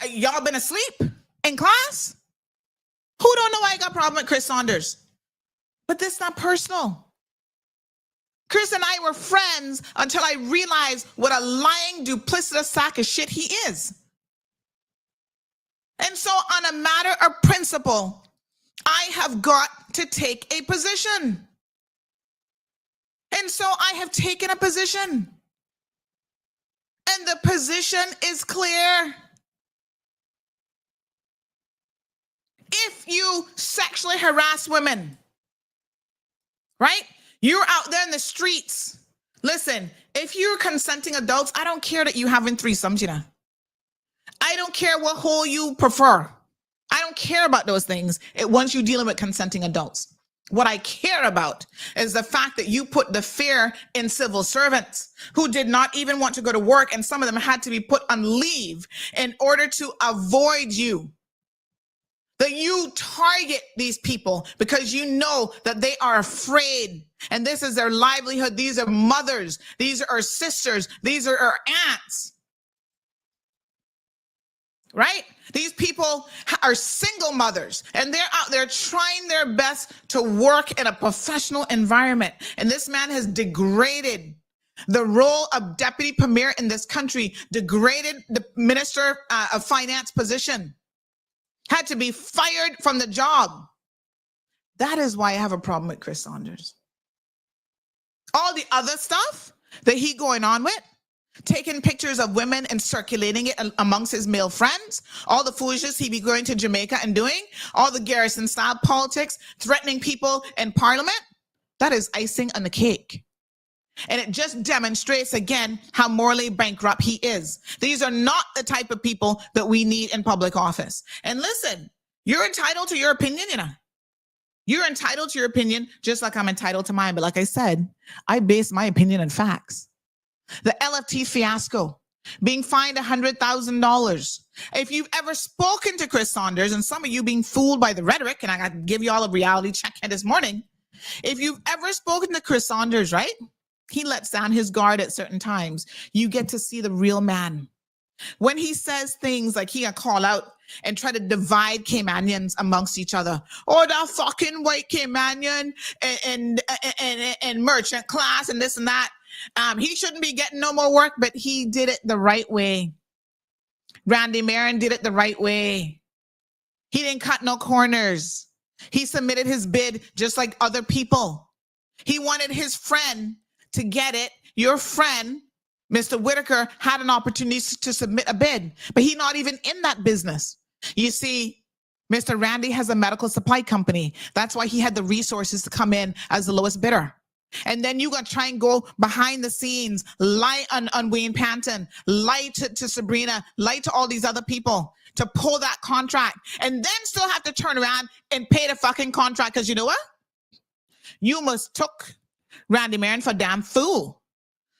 Y'all been asleep in class? Who don't know I got a problem with Chris Saunders? But this is not personal. Chris and I were friends until I realized what a lying, duplicitous sack of shit he is. And so on a matter of principle, I have got to take a position. And so I have taken a position. And the position is clear. If you sexually harass women, right? You're out there in the streets. Listen, if you're consenting adults, I don't care that you having threesomes, you know. I don't care what hole you prefer. I don't care about those things once you're dealing with consenting adults. What I care about is the fact that you put the fear in civil servants who did not even want to go to work, and some of them had to be put on leave in order to avoid you. That you target these people because you know that they are afraid, and this is their livelihood. These are mothers. These are our sisters. These are our aunts. Right? These people are single mothers, and they're out there trying their best to work in a professional environment. And this man has degraded the role of deputy premier in this country, degraded the minister of finance position, had to be fired from the job. That is why I have a problem with Chris Saunders. All the other stuff that he going on with, taking pictures of women and circulating it amongst his male friends, all the foolishness he be going to Jamaica and doing, all the Garrison style politics, threatening people in parliament, that is icing on the cake. And it just demonstrates again how morally bankrupt he is. These are not the type of people that we need in public office. And listen, you're entitled to your opinion, you know. You're entitled to your opinion just like I'm entitled to mine. But like I said, I base my opinion on facts. The LFT fiasco, being fined $100,000. If you've ever spoken to Chris Saunders, and some of you being fooled by the rhetoric, and I got to give you all a reality check here this morning. If you've ever spoken to Chris Saunders, right? He lets down his guard at certain times. You get to see the real man. When he says things like he'll call out and try to divide Caymanians amongst each other. Oh, that fucking white Caymanian and merchant class and this and that. He shouldn't be getting no more work, but he did it the right way. Randy Marin did it the right way. He didn't cut no corners. He submitted his bid just like other people. He wanted his friend to get it, your friend, Mr. Whitaker, had an opportunity to submit a bid, but he's not even in that business. You see, Mr. Randy has a medical supply company. That's why he had the resources to come in as the lowest bidder. And then you're going to try and go behind the scenes, lie on Wayne Panton, lie to Sabrina, lie to all these other people to pull that contract, and then still have to turn around and pay the fucking contract. Because you know what? You mistook Randy Marin for damn fool.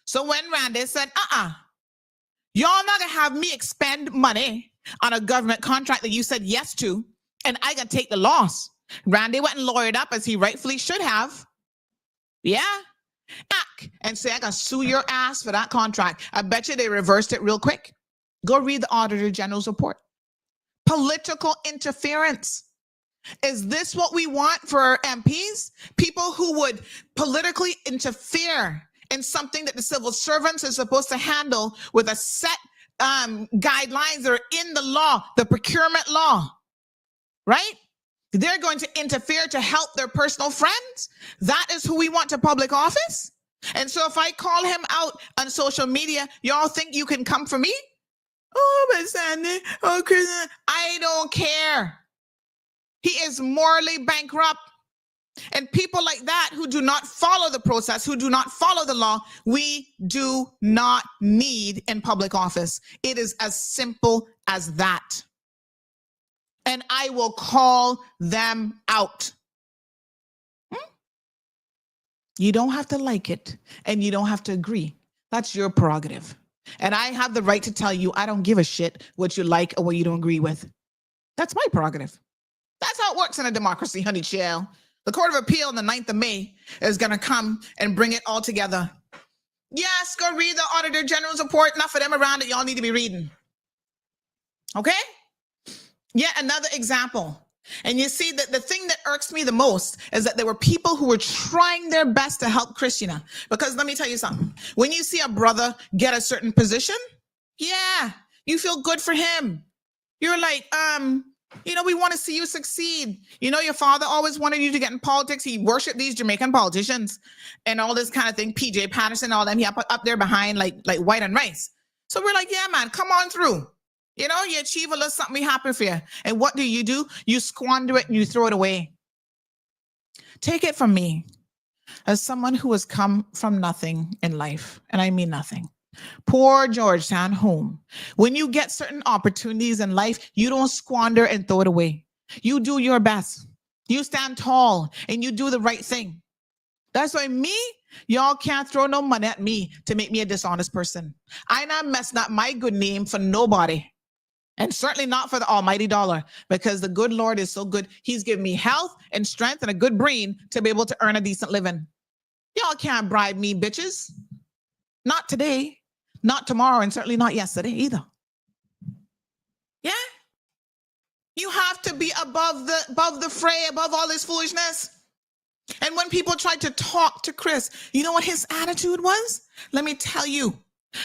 So when Randy said, y'all not going to have me expend money on a government contract that you said yes to, and I got to take the loss. Randy went and lawyered up as he rightfully should have. Yeah. And say, I got to sue your ass for that contract. I bet you they reversed it real quick. Go read the Auditor General's report. Political interference. Is this what we want for our MPs? People who would politically interfere in something that the civil servants are supposed to handle with a set guidelines that are in the law, the procurement law, right? They're going to interfere to help their personal friends. That is who we want to public office. And so if I call him out on social media, y'all think you can come for me? Oh, but Sandy, oh, Chris, I don't care. He is morally bankrupt. And people like that who do not follow the process, who do not follow the law, we do not need in public office. It is as simple as that. And I will call them out. You don't have to like it, and you don't have to agree. That's your prerogative. And I have the right to tell you I don't give a shit what you like or what you don't agree with. That's my prerogative. That's how it works in a democracy, honey child. The Court of Appeal on the 9th of May is going to come and bring it all together. Yes, go read the Auditor General's report. Enough of them around that y'all need to be reading. Okay? Yet another example. And you see that the thing that irks me the most is that there were people who were trying their best to help Christina. Because let me tell you something. When you see a brother get a certain position, yeah, you feel good for him. You're like, we want to see you succeed. You know, your father always wanted you to get in politics. He worshiped these Jamaican politicians and all this kind of thing. PJ Patterson, all them, he up there behind like white and rice. So we're like, yeah, man, come on through. You know, you achieve a little something, we happy for you. And what do? You squander it and you throw it away. Take it from me as someone who has come from nothing in life, and I mean nothing. Poor Georgetown home. When you get certain opportunities in life, you don't squander and throw it away. You do your best. You stand tall and you do the right thing. That's why y'all can't throw no money at me to make me a dishonest person. I not messing up my good name for nobody. And certainly not for the almighty dollar, because the good Lord is so good. He's given me health and strength and a good brain to be able to earn a decent living. Y'all can't bribe me, bitches. Not today, not tomorrow, and certainly not yesterday either. Yeah? You have to be above the fray, above all this foolishness. And when people tried to talk to Chris, you know what his attitude was? Let me tell you.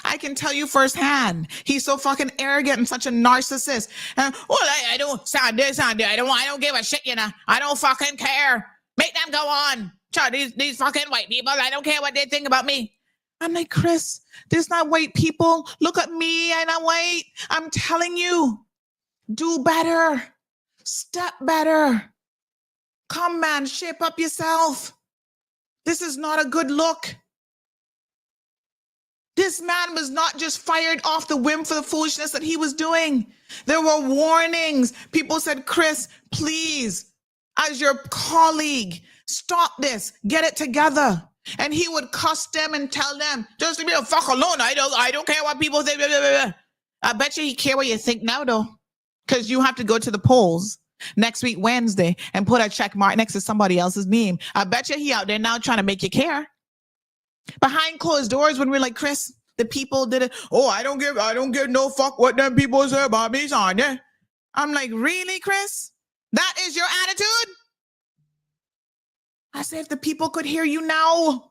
I can tell you firsthand. He's so fucking arrogant and such a narcissist. I don't sound this. I don't give a shit, you know. I don't fucking care. Make them go on. These fucking white people, I don't care what they think about me. I'm like, Chris, there's not white people. Look at me, I'm not white. I'm telling you, do better. Step better. Come, man, shape up yourself. This is not a good look. This man was not just fired off the whim for the foolishness that he was doing. There were warnings. People said, Chris, please, as your colleague, stop this, get it together. And he would cuss them and tell them, just leave me the fuck alone. I don't care what people think. Blah, blah, blah. I bet you he care what you think now, though. Because you have to go to the polls next week, Wednesday, and put a check mark next to somebody else's name. I bet you he out there now trying to make you care. Behind closed doors, when we're like, Chris, the people did it. Oh, I don't give no fuck what them people say about me, Sonya. I'm like, really, Chris? That is your attitude? I said, if the people could hear you now,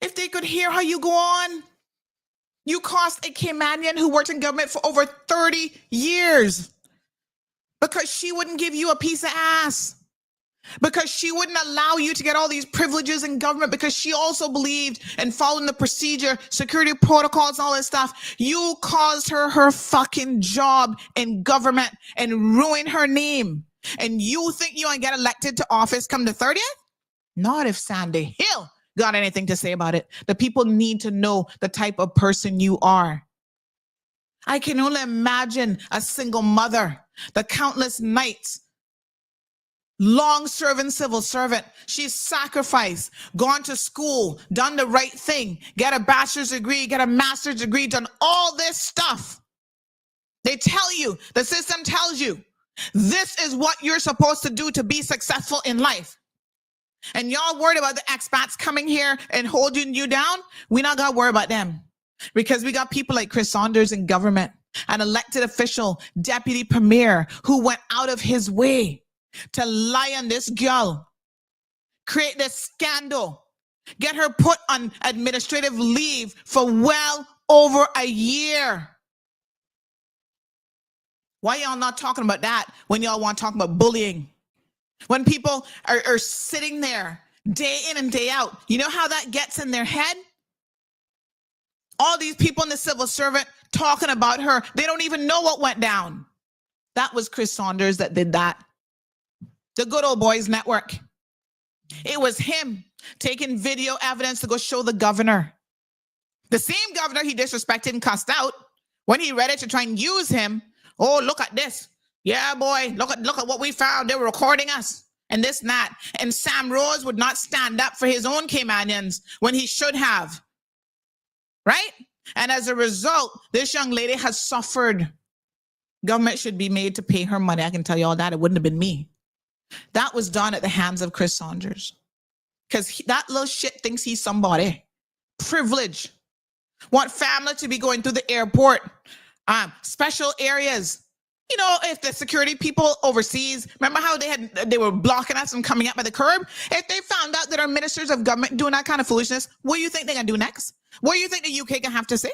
if they could hear how you go on. You cost a Caymanian who worked in government for over 30 years because she wouldn't give you a piece of ass. because she wouldn't allow you to get all these privileges in government because she also believed in following the procedure, security protocols, all this stuff. You caused her fucking job in government and ruined her name. And you think you ain't get elected to office come the 30th? Not if Sandy Hill got anything to say about it. The people need to know the type of person you are. I can only imagine a single mother, the countless nights, long-serving civil servant. She's sacrificed, gone to school, done the right thing, get a bachelor's degree, get a master's degree, done all this stuff. They tell you, the system tells you, this is what you're supposed to do to be successful in life. And y'all worried about the expats coming here and holding you down? We not got to worry about them. Because we got people like Chris Saunders in government, an elected official, deputy premier, who went out of his way to lie on this girl, create this scandal, get her put on administrative leave for well over a year. Why y'all not talking about that when y'all want to talk about bullying? When people are sitting there day in and day out, you know how that gets in their head? All these people in the civil servant talking about her, they don't even know what went down. That was Chris Saunders that did that. The Good Old Boys Network. It was him taking video evidence to go show the governor. The same governor he disrespected and cussed out, when he read it to try and use him, oh, look at this. Yeah, boy, look at what we found. They were recording us and this and that. And Sam Rose would not stand up for his own Caymanians when he should have. Right? And as a result, this young lady has suffered. Government should be made to pay her money. I can tell you all that. It wouldn't have been me. That was done at the hands of Chris Saunders. Because that little shit thinks he's somebody. Privilege. Want family to be going through the airport. Special areas. You know, if the security people overseas, remember how they were blocking us from coming up by the curb? If they found out that our ministers of government doing that kind of foolishness, what do you think they're going to do next? What do you think the UK can have to say?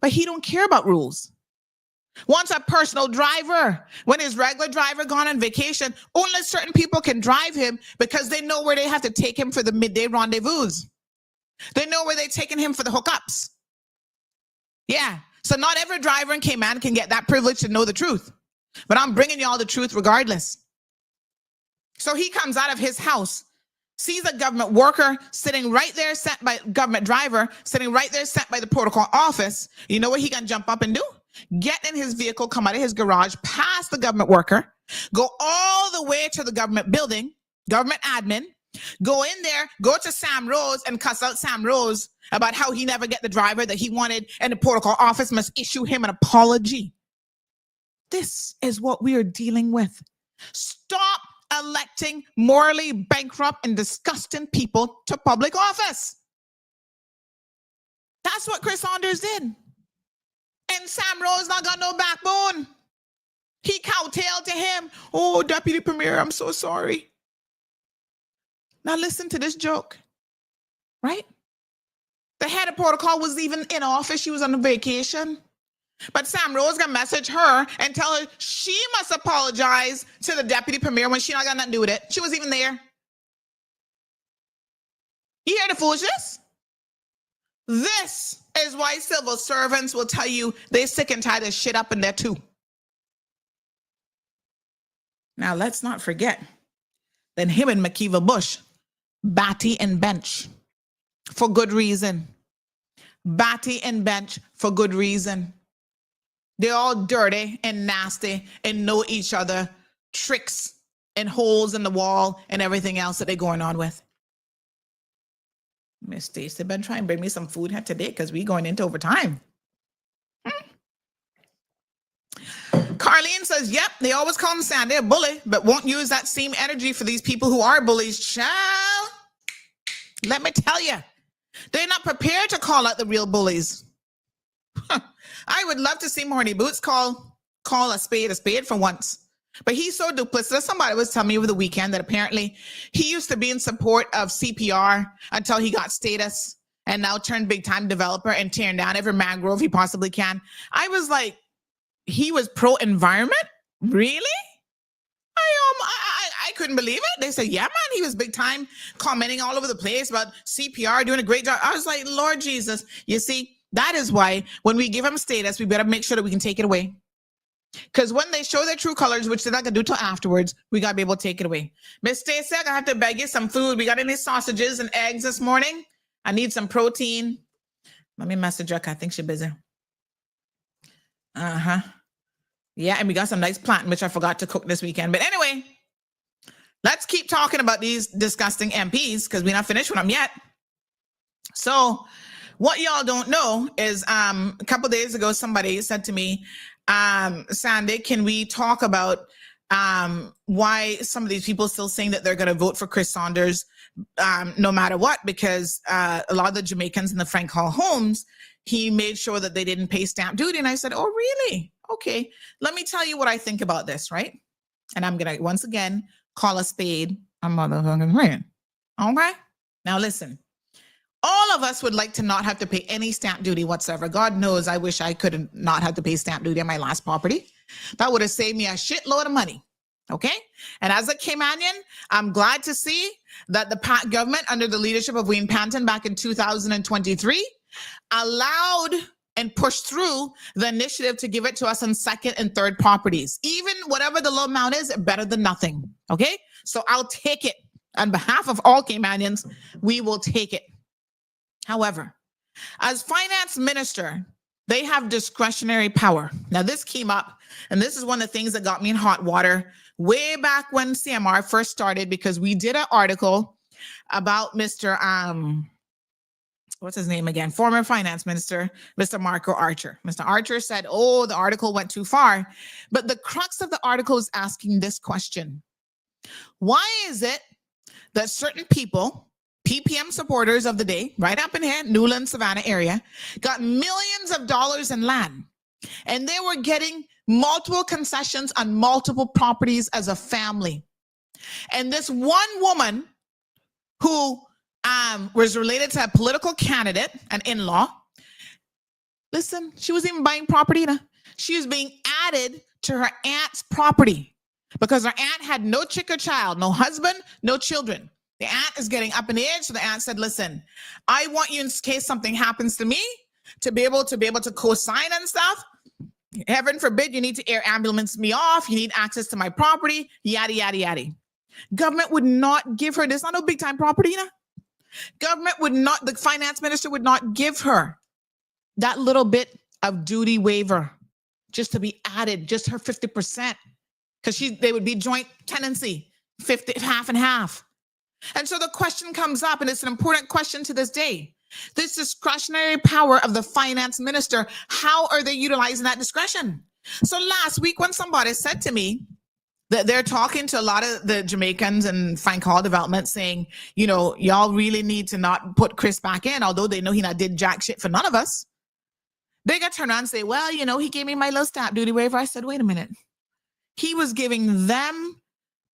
But he don't care about rules. Wants a personal driver. When his regular driver gone on vacation, only certain people can drive him because they know where they have to take him for the midday rendezvous. They know where they're taking him for the hookups. Yeah. So not every driver in Cayman can get that privilege to know the truth. But I'm bringing y'all the truth regardless. So he comes out of his house, sees a government worker sitting right there, sent by government driver, sitting right there, sent by the protocol office. You know what he can jump up and do? Get in his vehicle, come out of his garage, pass the government worker, go all the way to the government building, government admin, go in there, go to Sam Rose and cuss out Sam Rose about how he never get the driver that he wanted and the protocol office must issue him an apology. This is what we are dealing with. Stop electing morally bankrupt and disgusting people to public office. That's what Chris Saunders did. And Sam Rose not got no backbone. He kowtowed to him. Oh, Deputy Premier, I'm so sorry. Now listen to this joke, right? The head of protocol was even in office. She was on a vacation. But Sam Rose gonna message her and tell her she must apologize to the deputy premier when she not got nothing to do with it. She was even there. You hear the foolishness? This is why civil servants will tell you they sick and tired of shit up in there too. Now let's not forget that him and McKeever Bush, Batty and Bench, for good reason. Batty and Bench for good reason. They're all dirty and nasty and know each other, tricks and holes in the wall and everything else that they're going on with. Miss Stacey been trying to bring me some food here today because we're going into overtime. Carlene says, yep, they always call him Sandy a bully, but won't use that same energy for these people who are bullies. Child, let me tell you, they're not prepared to call out the real bullies. I would love to see Morny Boots call a spade for once. But he's so duplicitous. Somebody was telling me over the weekend that apparently he used to be in support of CPR until he got status and now turned big time developer and tearing down every mangrove he possibly can. I was like, he was pro-environment? Really? I couldn't believe it. They said, yeah, man, he was big time commenting all over the place about CPR, doing a great job. I was like, Lord Jesus, you see, that is why when we give him status, we better make sure that we can take it away. Because when they show their true colors, which they're not going to do till afterwards, we got to be able to take it away. Miss Stacey, I have to beg you some food. We got any sausages and eggs this morning? I need some protein. Let me message her. I think she's busy. Yeah, and we got some nice plantain, which I forgot to cook this weekend. But anyway, let's keep talking about these disgusting MPs because we're not finished with them yet. So what y'all don't know is a couple days ago, somebody said to me, Sandy, can we talk about why some of these people still saying that they're going to vote for Chris Saunders no matter what? Because a lot of the Jamaicans in the Frank Hall homes, he made sure that they didn't pay stamp duty. And I said, oh, really? Okay, let me tell you what I think about this, right? And I'm going to, once again, call a spade a motherfucking man. Okay? Now listen. All of us would like to not have to pay any stamp duty whatsoever. God knows I wish I could not have to pay stamp duty on my last property. That would have saved me a shitload of money. Okay? And as a Caymanian, I'm glad to see that the government under the leadership of Wayne Panton back in 2023 allowed and pushed through the initiative to give it to us on second and third properties. Even whatever the low amount is, better than nothing. Okay? So I'll take it. On behalf of all Caymanians, we will take it. However, as finance minister, they have discretionary power. Now, this came up, and this is one of the things that got me in hot water way back when CMR first started, because we did an article about Mr. What's his name again? Former finance minister, Mr. Marco Archer. Mr. Archer said, oh, the article went too far. But the crux of the article is asking this question. Why is it that certain people, PPM supporters of the day, right up in here, Newland, Savannah area, got millions of dollars in land, and they were getting multiple concessions on multiple properties as a family? And this one woman who was related to a political candidate, an in-law, listen, she was even buying property. She was being added to her aunt's property because her aunt had no chick or child, no husband, no children. The aunt is getting up in age, so the aunt said, listen, I want you, in case something happens to me, to be able to co-sign and stuff. Heaven forbid you need to air ambulance me off. You need access to my property, yada, yada, yada. Government would not give her this. Not no big time property, Government would not, the finance minister would not give her that little bit of duty waiver just to be added, just her 50%, because they would be joint tenancy, 50, half and half. And so the question comes up, and it's an important question to this day. This discretionary power of the finance minister, how are they utilizing that discretion? So last week when somebody said to me that they're talking to a lot of the Jamaicans and Frank Hall development saying, you know, y'all really need to not put Chris back in, although they know he not did jack shit for none of us. They got turned around and say, well, you know, he gave me my little stamp duty waiver. I said, wait a minute. He was giving them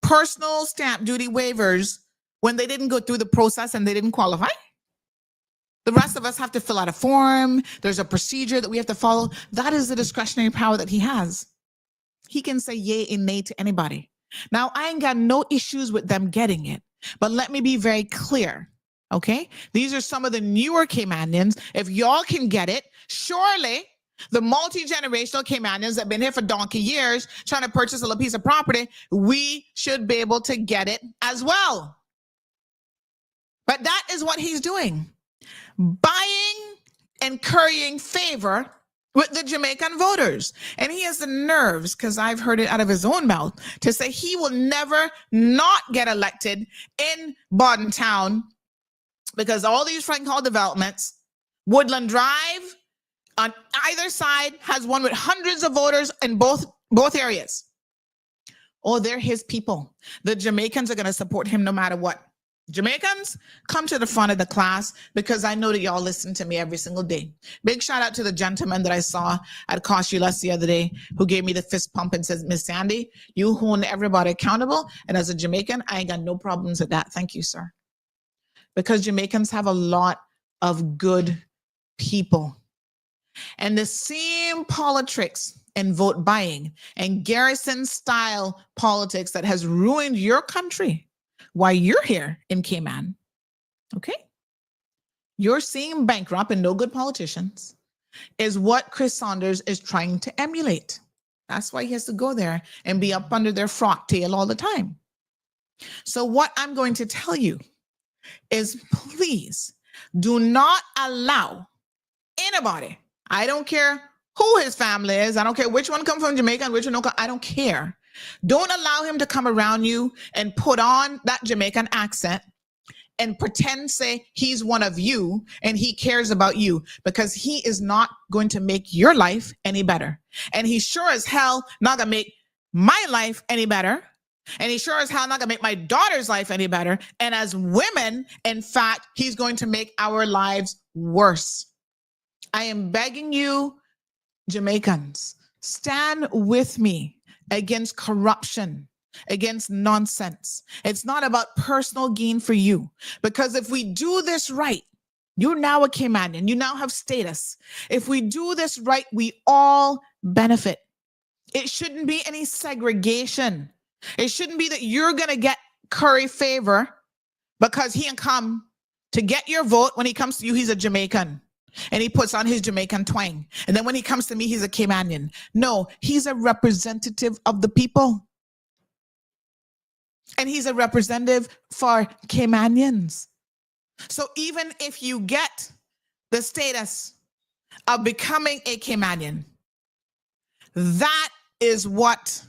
personal stamp duty waivers when they didn't go through the process and they didn't qualify. The rest of us have to fill out a form. There's a procedure that we have to follow. That is the discretionary power that he has. He can say yay and nay to anybody. Now, I ain't got no issues with them getting it, but let me be very clear, okay? These are some of the newer Caymanians. If y'all can get it, surely the multi-generational Caymanians that have been here for donkey years trying to purchase a little piece of property, we should be able to get it as well. But that is what he's doing. Buying and currying favor with the Jamaican voters. And he has the nerves, because I've heard it out of his own mouth, to say he will never not get elected in Bawden Town because all these Frank Hall developments, Woodland Drive on either side has one with hundreds of voters in both areas. Oh, they're his people. The Jamaicans are going to support him no matter what. Jamaicans, come to the front of the class, because I know that y'all listen to me every single day. Big shout out to the gentleman that I saw at Cost You Less the other day who gave me the fist pump and says, Miss Sandy, you hold everybody accountable. And as a Jamaican, I ain't got no problems with that. Thank you, sir. Because Jamaicans have a lot of good people. And the same politics and vote buying and garrison style politics that has ruined your country while you're here in Cayman, okay? You're seeing bankrupt and no good politicians is what Chris Saunders is trying to emulate. That's why he has to go there and be up under their frock tail all the time. So what I'm going to tell you is please do not allow anybody, I don't care who his family is, I don't care which one comes from Jamaica and which one don't come, I don't care. Don't allow him to come around you and put on that Jamaican accent and pretend say he's one of you and he cares about you, because he is not going to make your life any better. And he sure as hell not gonna make my life any better. And he sure as hell not gonna make my daughter's life any better. And as women, in fact, he's going to make our lives worse. I am begging you, Jamaicans, stand with me against corruption, against nonsense. It's not about personal gain for you, because if we do this right, you're now a Caymanian, you now have status. If we do this right, we all benefit. It shouldn't be any segregation. It shouldn't be that you're going to get curry favor because he can come to get your vote. When he comes to you, he's a Jamaican and he puts on his Jamaican twang. And then when he comes to me, he's a Caymanian. No, he's a representative of the people. And he's a representative for Caymanians. So even if you get the status of becoming a Caymanian, that is what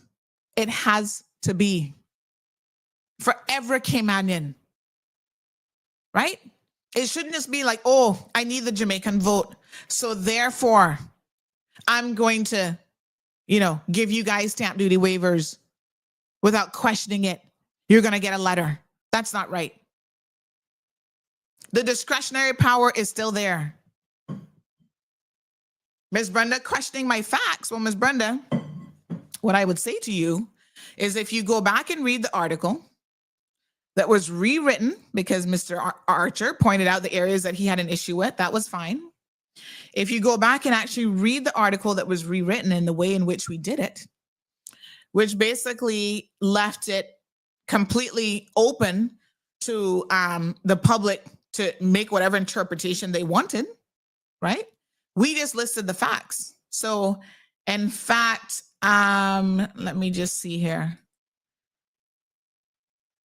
it has to be for every Caymanian, right? It shouldn't just be like, oh, I need the Jamaican vote, so therefore I'm going to, give you guys stamp duty waivers without questioning it. You're going to get a letter. That's not right. The discretionary power is still there. Ms. Brenda questioning my facts. Well, Ms. Brenda, what I would say to you is if you go back and read the article that was rewritten, because Mr. Archer pointed out the areas that he had an issue with, that was fine. If you go back and actually read the article that was rewritten in the way in which we did it, which basically left it completely open to the public to make whatever interpretation they wanted, right? We just listed the facts. So, in fact, let me just see here.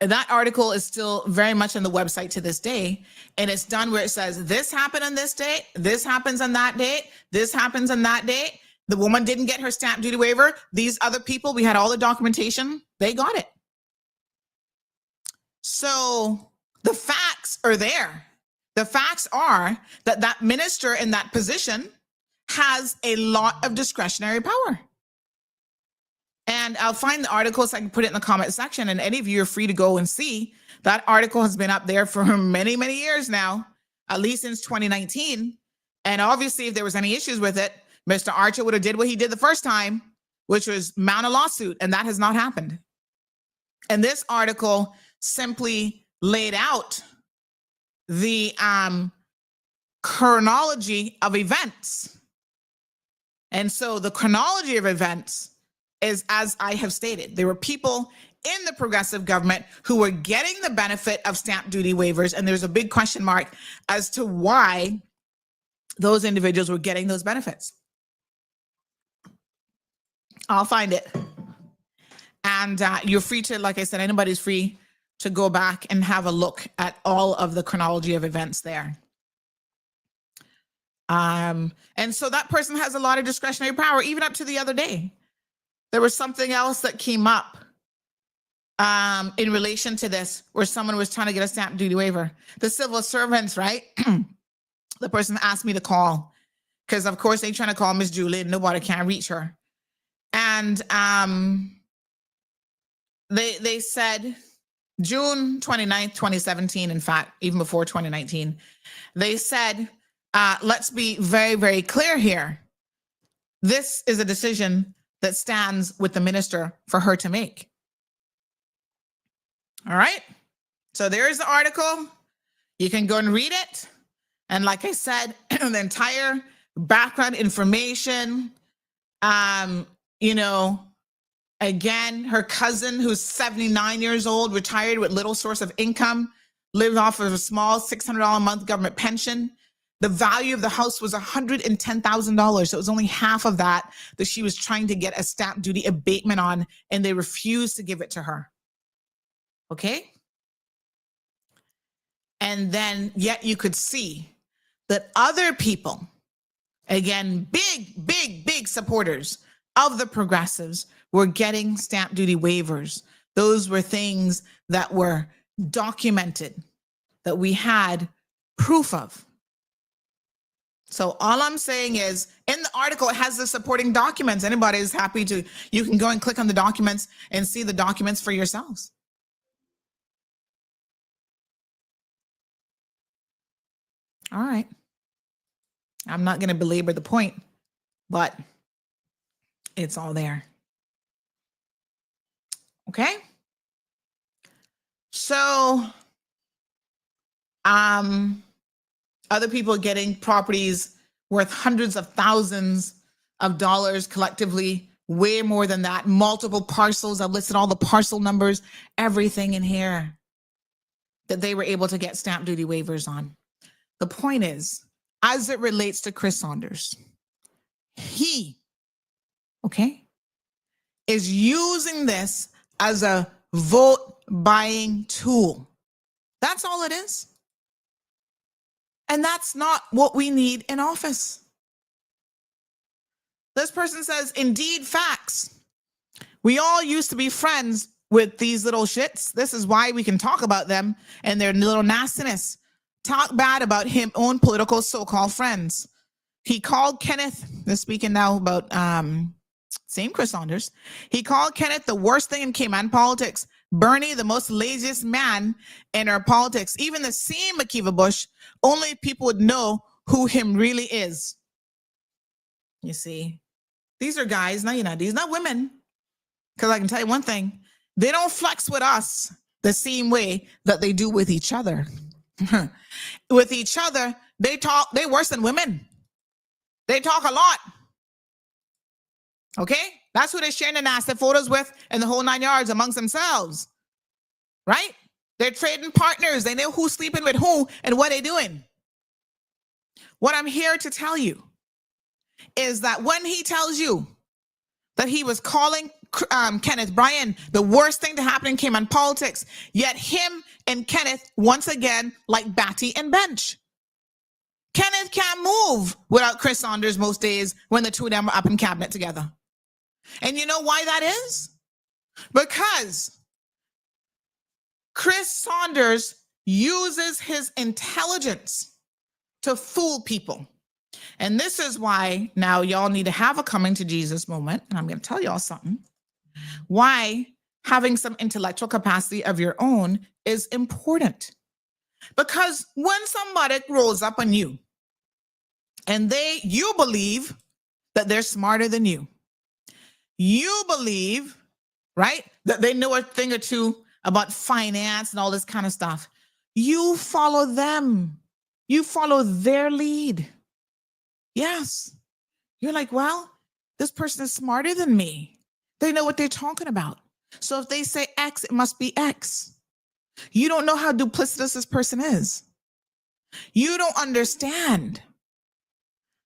That article is still very much on the website to this day, and it's done where it says this happened on this date, this happens on that date, this happens on that date. The woman didn't get her stamp duty waiver. These other people, we had all the documentation, they got it. So the facts are there. The facts are that that minister in that position has a lot of discretionary power. And I'll find the article so I can put it in the comment section, and any of you are free to go and see. That article has been up there for many, many years now, at least since 2019. And obviously, if there was any issues with it, Mr. Archer would have did what he did the first time, which was mount a lawsuit, and that has not happened. And this article simply laid out the chronology of events. And so the chronology of events is, as I have stated, there were people in the progressive government who were getting the benefit of stamp duty waivers, and there's a big question mark as to why those individuals were getting those benefits. I'll find it. And you're free to, like I said, anybody's free to go back and have a look at all of the chronology of events there. And so that person has a lot of discretionary power, even up to the other day. There was something else that came up in relation to this, where someone was trying to get a stamp duty waiver. The civil servants, right? The person asked me to call because, of course, they're trying to call Miss Julie and nobody can reach her. And they said June 29th, 2017, in fact, even before 2019, they said, let's be very, very clear here. This is a decision that stands with the minister for her to make. All right. So there's the article. You can go and read it. And like I said, the entire background information. You know, again, her cousin, who's 79 years old, retired with little source of income, lived off of a small $600 a month government pension. The value of the house was $110,000. So it was only half of that she was trying to get a stamp duty abatement on, and they refused to give it to her. Okay? And then yet you could see that other people, again, big supporters of the progressives, were getting stamp duty waivers. Those were things that were documented, that we had proof of. So all I'm saying is, in the article, it has the supporting documents. Anybody is happy to, you can go and click on the documents and see the documents for yourselves. All right. I'm not going to belabor the point, but it's all there. Okay. So, other people getting properties worth hundreds of thousands of dollars collectively, way more than that, multiple parcels. I've listed all the parcel numbers, everything in here that they were able to get stamp duty waivers on. The point is, as it relates to Chris Saunders, he, okay, is using this as a vote buying tool. That's all it is. And that's not what we need in office. This person says, indeed, facts. We all used to be friends with these little shits. This is why we can talk about them and their little nastiness. Talk bad about him own political so-called friends. He called Kenneth, they're speaking now about same Chris Saunders. He called Kenneth the worst thing in Cayman politics. Bernie, the most laziest man in our politics. Even the same McKeever Bush, only people would know who him really is. You see, these are guys, these not women. Because I can tell you one thing, they don't flex with us the same way that they do with each other. With each other, they worse than women. They talk a lot. Okay? That's who they're sharing the nasty photos with and the whole 9 yards amongst themselves. Right? They're trading partners. They know who's sleeping with who and what they're doing. What I'm here to tell you is that when he tells you that he was calling Kenneth Bryan the worst thing to happen in Cayman politics, yet him and Kenneth, once again, like Batty and Bench. Kenneth can't move without Chris Saunders most days when the two of them are up in cabinet together. And you know why that is? Because Chris Saunders uses his intelligence to fool people. And this is why now y'all need to have a coming to Jesus moment. And I'm going to tell y'all something. Why having some intellectual capacity of your own is important. Because when somebody rolls up on you and you believe that they're smarter than you, you believe, right, that they know a thing or two about finance and all this kind of stuff, you follow them. You follow their lead. Yes. You're like, well, this person is smarter than me. They know what they're talking about. So if they say X, it must be X. You don't know how duplicitous this person is. You don't understand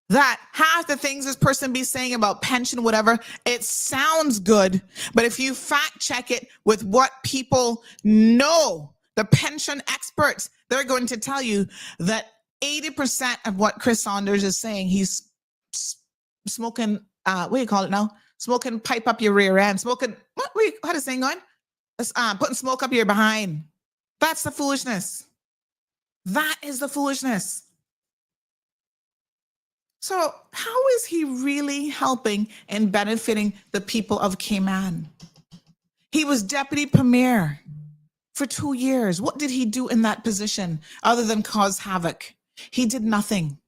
that half the things this person be saying about pension, whatever, it sounds good. But if you fact check it with what people know, the pension experts, they're going to tell you that 80% of what Chris Saunders is saying, he's smoking, what do you call it now? Smoking pipe up your rear end. Smoking, how does saying going? Putting smoke up your behind. That's the foolishness. That is the foolishness. So how is he really helping and benefiting the people of Cayman? He was deputy premier for 2 years. What did he do in that position other than cause havoc? He did nothing.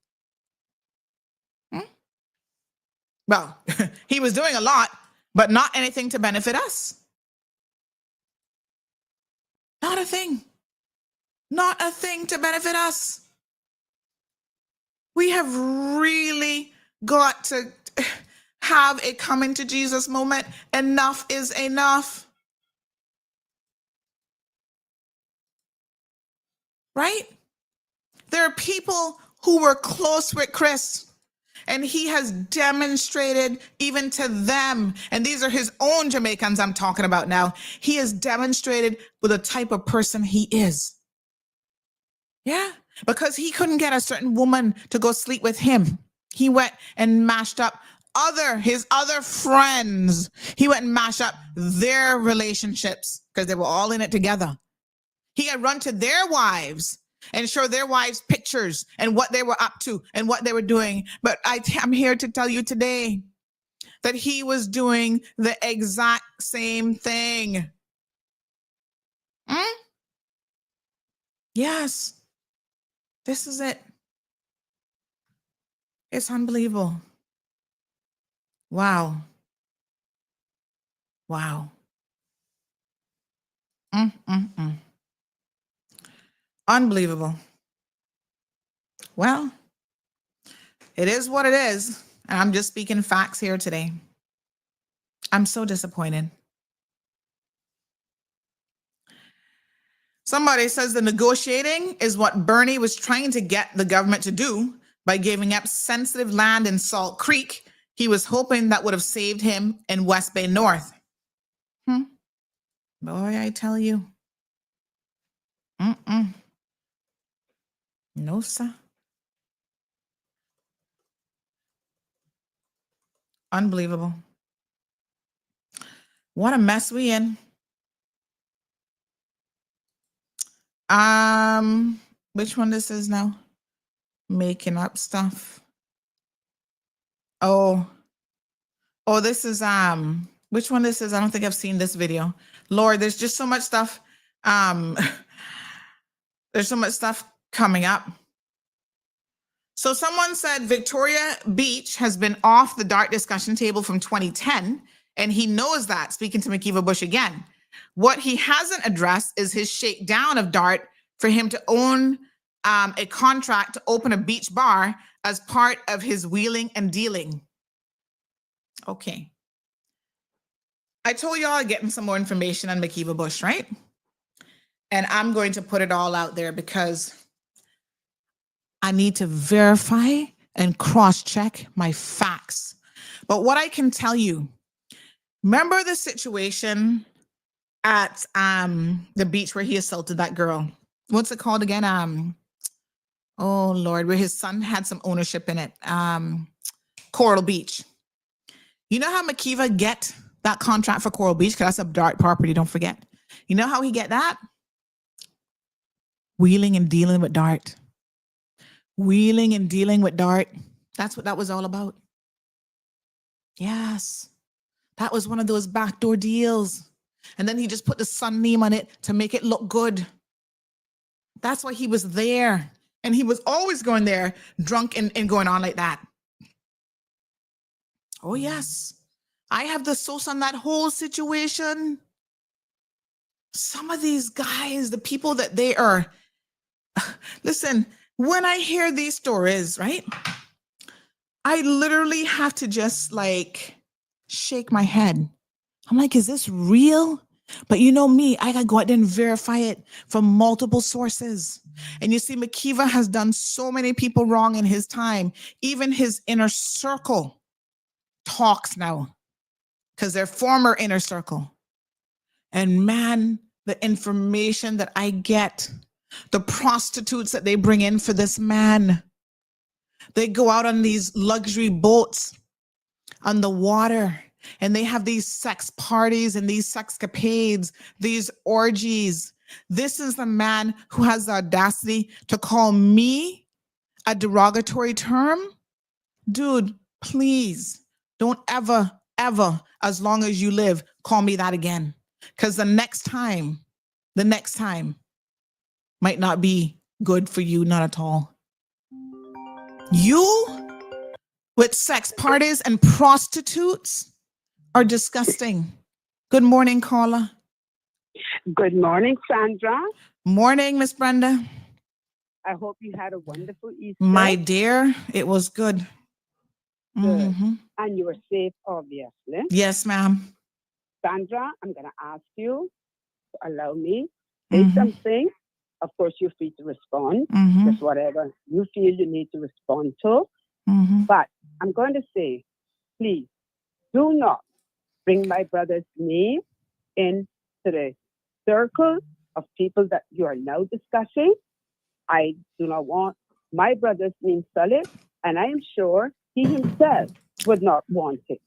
Well, he was doing a lot, but not anything to benefit us. Not a thing. Not a thing to benefit us. We have really, got to have a coming to Jesus moment. Enough is enough. Right? There are people who were close with Chris, and he has demonstrated even to them, and these are his own Jamaicans I'm talking about now, he has demonstrated with the type of person he is. Yeah, because he couldn't get a certain woman to go sleep with him. He went and mashed up his other friends. He went and mashed up their relationships because they were all in it together. He had run to their wives and show their wives pictures and what they were up to and what they were doing. But I'm here to tell you today that he was doing the exact same thing. Yes. This is it. It's unbelievable. Wow. Wow. Unbelievable. Well, it is what it is. And I'm just speaking facts here today. I'm so disappointed. Somebody says the negotiating is what Bernie was trying to get the government to do by giving up sensitive land in Salt Creek. He was hoping that would have saved him in West Bay North. Boy, I tell you. No, sir. Unbelievable. What a mess we in. Which one this is now? Making up stuff. Oh, this is which one this is? I don't think I've seen this video. Lord, there's just so much stuff. There's so much stuff coming up. So someone said Victoria Beach has been off the DART discussion table from 2010, and he knows that, speaking to McKeeva Bush again. What he hasn't addressed is his shakedown of DART for him to own a contract to open a beach bar as part of his wheeling and dealing. Okay. I told y'all I'm getting some more information on McKeeva Bush, right? And I'm going to put it all out there because I need to verify and cross-check my facts. But what I can tell you, remember the situation at the beach where he assaulted that girl? What's it called again? Oh Lord, where his son had some ownership in it. Coral Beach. You know how McKeeva get that contract for Coral Beach? Because that's a DART property, don't forget. You know how he get that? Wheeling and dealing with DART. Wheeling and dealing with DART. That's what that was all about. Yes. That was one of those backdoor deals. And then he just put the son name on it to make it look good. That's why he was there. And he was always going there drunk and going on like that. Oh, yes. I have the source on that whole situation. Some of these guys, the people that they are, listen, when I hear these stories, right, I literally have to just like shake my head. I'm like, is this real? But you know me, I gotta go out there and verify it from multiple sources. And you see, McKeeva has done so many people wrong in his time. Even his inner circle talks now because they're former inner circle. And man, the information that I get, the prostitutes that they bring in for this man, they go out on these luxury boats on the water, and they have these sex parties and these sexcapades, these orgies. This is the man who has the audacity to call me a derogatory term. Dude, please don't ever, as long as you live, call me that again. Because the next time might not be good for you, not at all. You with sex parties and prostitutes are disgusting. Good morning, Carla. Good morning, Sandra. Morning, Miss Brenda. I hope you had a wonderful Easter. My dear, it was good. Good. And you were safe, obviously. Yes, ma'am. Sandra, I'm going to ask you to allow me to say something. Of course, you're free to respond. Just whatever you feel you need to respond to. But I'm going to say, please, do not bring my brother's name into the circle of people that you are now discussing. I do not want my brother's name sullied, and I am sure he himself would not want it.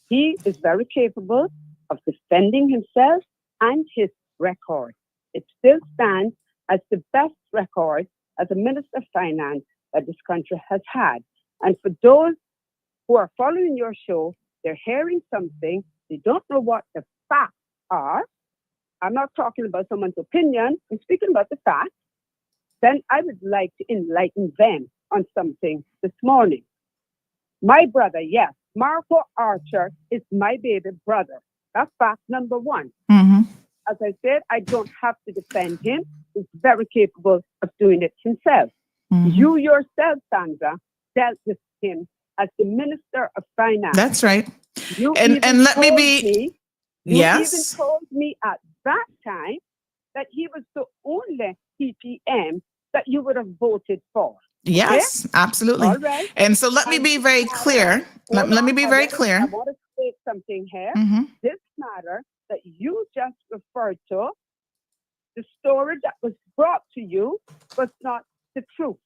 He is very capable of defending himself and his record. It still stands as the best record as a Minister of Finance that this country has had. And for those who are following your show, they're hearing something, they don't know what the facts are. I'm not talking about someone's opinion, I'm speaking about the facts. Then I would like to enlighten them on something this morning. My brother, yes, Marco Archer is my baby brother. That's fact number one. As I said, I don't have to defend him. He's very capable of doing it himself. You yourself, Sandra, dealt with him as the Minister of Finance. That's right. You and let me be. You Yes. even told me at that time that he was the only CPM that you would have voted for. Yes, okay? absolutely. All right. And so let me be very clear. Let me be very clear. I want to say something here. This matter that you just referred to, the story that was brought to you was not the truth.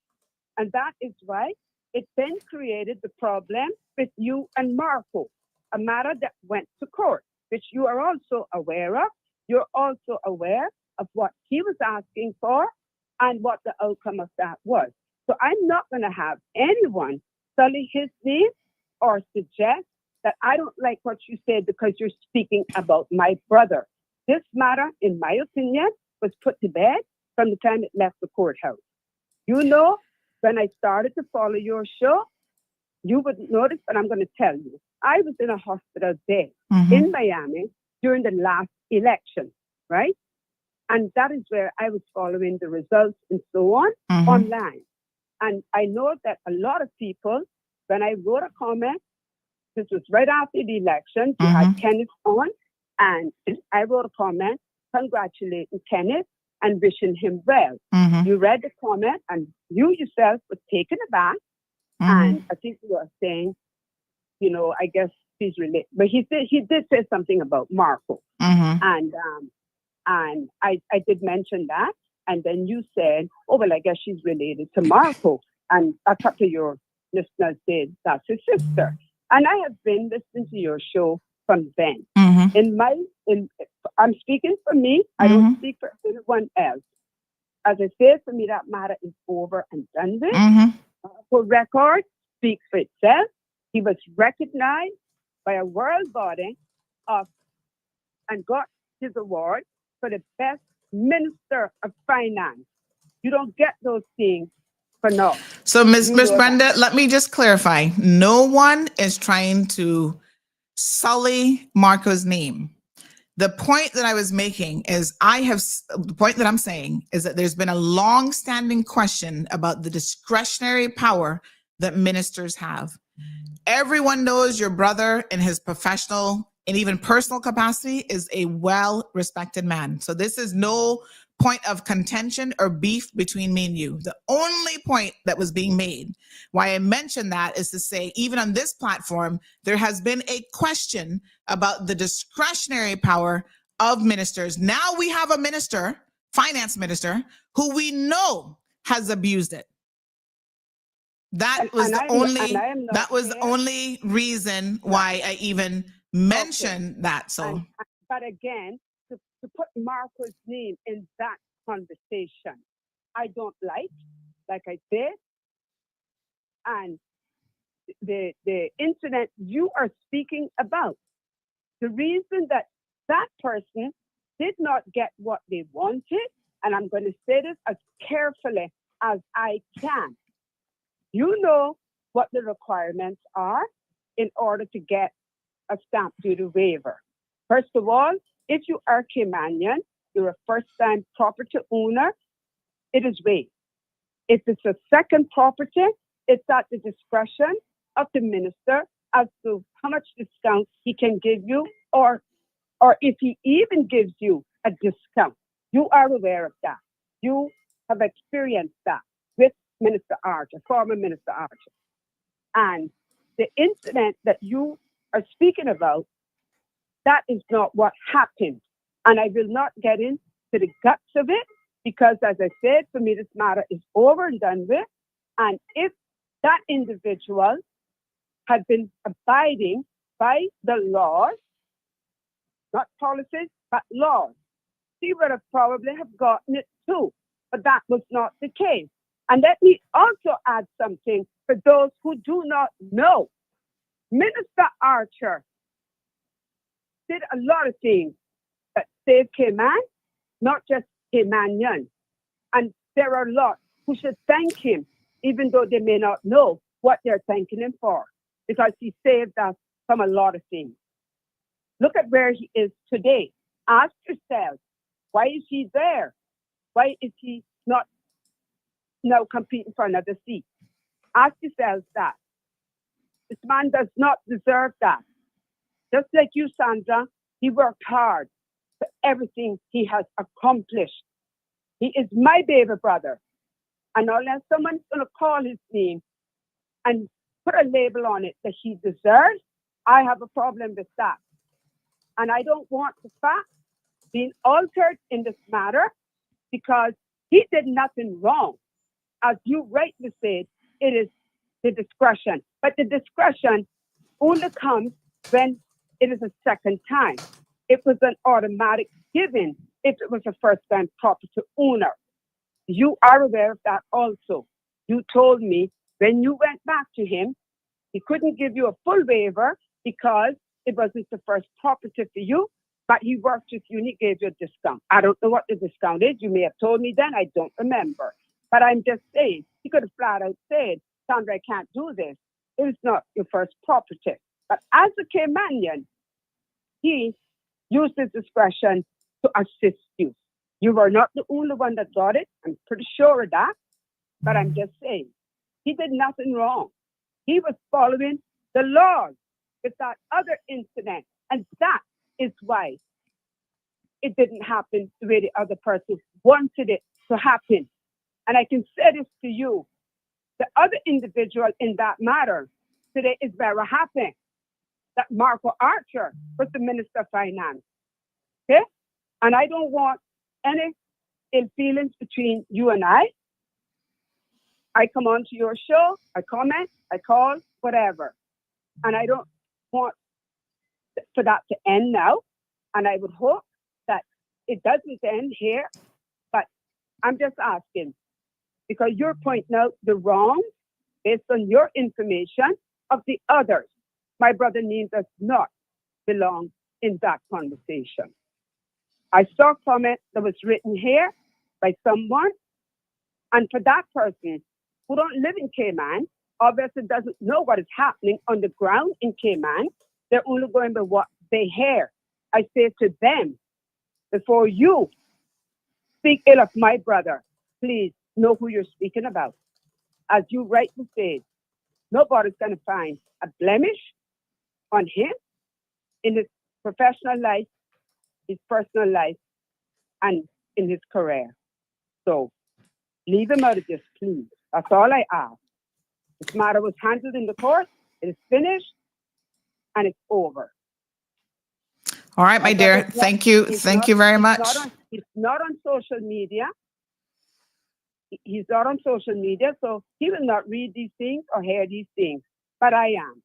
And that is why it then created the problem with you and Marco, a matter that went to court, which you are also aware of. You're also aware of what he was asking for and what the outcome of that was. So I'm not going to have anyone sully his name or suggest that I don't like what you said because you're speaking about my brother. This matter, in my opinion, was put to bed from the time it left the courthouse. You know, when I started to follow your show, you would notice, but I'm going to tell you, I was in a hospital bed in Miami during the last election, right? And that is where I was following the results and so on online. And I know that a lot of people, when I wrote a comment, this was right after the election, you had Kenneth on, and I wrote a comment congratulating Kenneth and wishing him well. You read the comment and you yourself were taken aback. And I think you were saying, you know, I guess he's related. But he did say something about Marco. And I did mention that. And then you said, oh, well, I guess she's related to Marco. And a couple of your listeners said, that's his sister. And I have been listening to your show from then. I'm speaking for me. I don't speak for anyone else. As I said, for me, that matter is over and done with. For record, speaks for itself. He was recognized by a world body and got his award for the best Minister of Finance. You don't get those things for no. So, Miss Brenda, let me just clarify. No one is trying to sully Marco's name. The point that I was making is the point that I'm saying is that there's been a long-standing question about the discretionary power that ministers have. Everyone knows your brother in his professional and even personal capacity is a well-respected man. So this is no point of contention or beef between me and you. The only point that was being made, why I mentioned that, is to say, even on this platform, there has been a question about the discretionary power of ministers. Now we have a minister, finance minister, who we know has abused it. That was the only reason why I even mentioned that. So, but again, to put Marco's name in that conversation, I don't like I said, and the incident you are speaking about, the reason that person did not get what they wanted, and I'm going to say this as carefully as I can. You know what the requirements are in order to get a stamp duty waiver. First of all, if you are Caymanian, you're a first-time property owner, it is waived. If it's a second property, it's at the discretion of the minister as to how much discount he can give you, or if he even gives you a discount. You are aware of that. You have experienced that with Minister Archer, former Minister Archer. And the incident that you are speaking about, that is not what happened. And I will not get into the guts of it, because, as I said, for me, this matter is over and done with. And if that individual had been abiding by the laws, not policies, but laws, he would have probably have gotten it too. But that was not the case. And let me also add something for those who do not know. Minister Archer did a lot of things that saved Cayman, not just Caymanians. And there are a lot who should thank him, even though they may not know what they're thanking him for, because he saved us from a lot of things. Look at where he is today. Ask yourself, why is he there? Why is he not now competing for another seat? Ask yourselves that. This man does not deserve that. Just like you, Sandra, he worked hard for everything he has accomplished. He is my baby brother. And unless someone's going to call his name and put a label on it that he deserves, I have a problem with that. And I don't want the fact being altered in this matter, because he did nothing wrong. As you rightly said, it is the discretion. But the discretion only comes when it is a second time. It was an automatic giving if it was a first-time property owner. You are aware of that also. You told me when you went back to him, he couldn't give you a full waiver because it wasn't the first property for you, but he worked with you and he gave you a discount. I don't know what the discount is. You may have told me then. I don't remember. But I'm just saying, he could have flat out said, Sandra, I can't do this. It was not your first property. But as a Caymanian, he used his discretion to assist you. You were not the only one that got it. I'm pretty sure of that. But I'm just saying, he did nothing wrong. He was following the laws with that other incident. And that is why it didn't happen the way the other person wanted it to happen. And I can say this to you, the other individual in that matter today is very happy that Marco Archer was the Minister of Finance. Okay? And I don't want any ill feelings between you and I. I come on to your show, I comment, I call, whatever. And I don't want for that to end now. And I would hope that it doesn't end here. But I'm just asking, because you're pointing out the wrongs based on your information of the others. My brother Neil does not belong in that conversation. I saw a comment that was written here by someone, and for that person who don't live in Cayman, obviously doesn't know what is happening on the ground in Cayman, they're only going by what they hear. I say to them, before you speak ill of my brother, please know who you're speaking about. As you rightly said, nobody's going to find a blemish on him in his professional life, his personal life, and in his career. So leave him out of this, please. That's all I ask. This matter was handled in the court. It is finished, and it's over. All right, my dear. Thank you. Thank you very much. He's not on social media. He's not on social media, so he will not read these things or hear these things. But I am.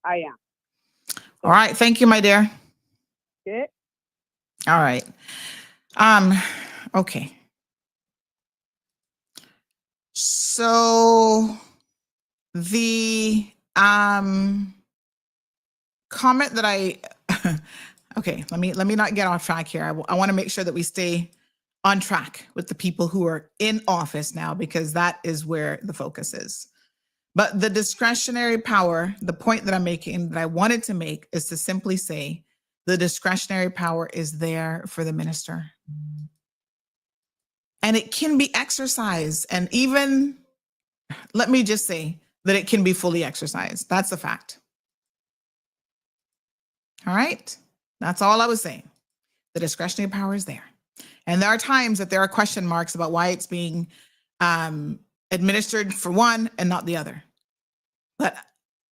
I am. All right. Thank you, my dear. Okay. All right. Okay. So the comment that I okay, let me not get off track here. I want to make sure that we stay on track with the people who are in office now, because that is where the focus is. But the discretionary power, the point that I'm making, that I wanted to make, is to simply say the discretionary power is there for the minister. And it can be exercised. And even, let me just say, that it can be fully exercised. That's the fact. All right? That's all I was saying. The discretionary power is there. And there are times that there are question marks about why it's being administered for one and not the other. But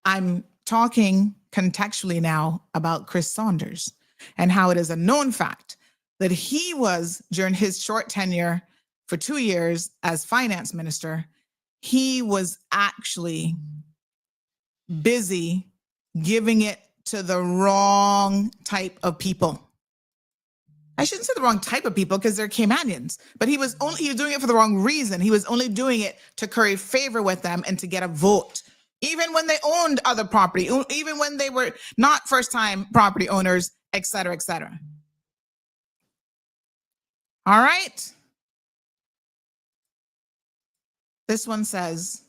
I'm talking contextually now about Chris Saunders and how it is a known fact that he was, during his short tenure for 2 years as finance minister, he was actually busy giving it to the wrong type of people. I shouldn't say the wrong type of people because they're Caymanians, but he was doing it for the wrong reason. He was only doing it to curry favor with them and to get a vote. Even when they owned other property, even when they were not first-time property owners, et cetera, et cetera. All right. This one says,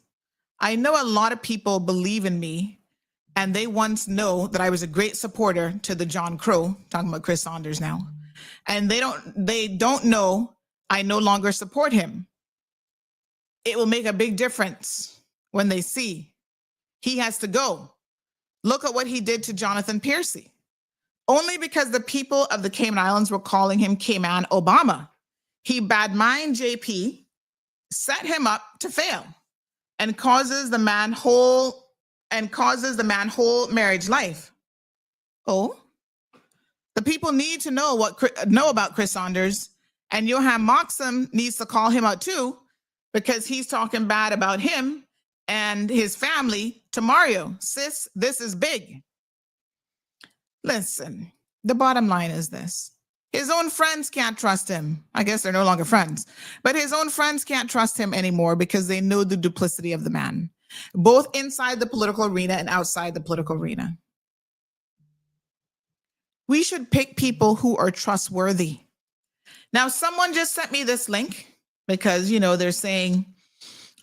I know a lot of people believe in me and they once know that I was a great supporter to the John Crow, talking about Chris Saunders now. And they don't know I no longer support him. It will make a big difference when they see he has to go. Look at what he did to Jonathan Piercy. Only because the people of the Cayman Islands were calling him Cayman Obama. He badmined JP, set him up to fail, and causes the man whole marriage life. Oh, the people need to know about Chris Saunders, and Johan Moxham needs to call him out too, because he's talking bad about him and his family to Mario. Sis, this is big. Listen, the bottom line is this. His own friends can't trust him. I guess they're no longer friends, but his own friends can't trust him anymore because they know the duplicity of the man, both inside the political arena and outside the political arena. We should pick people who are trustworthy. Now, someone just sent me this link because, they're saying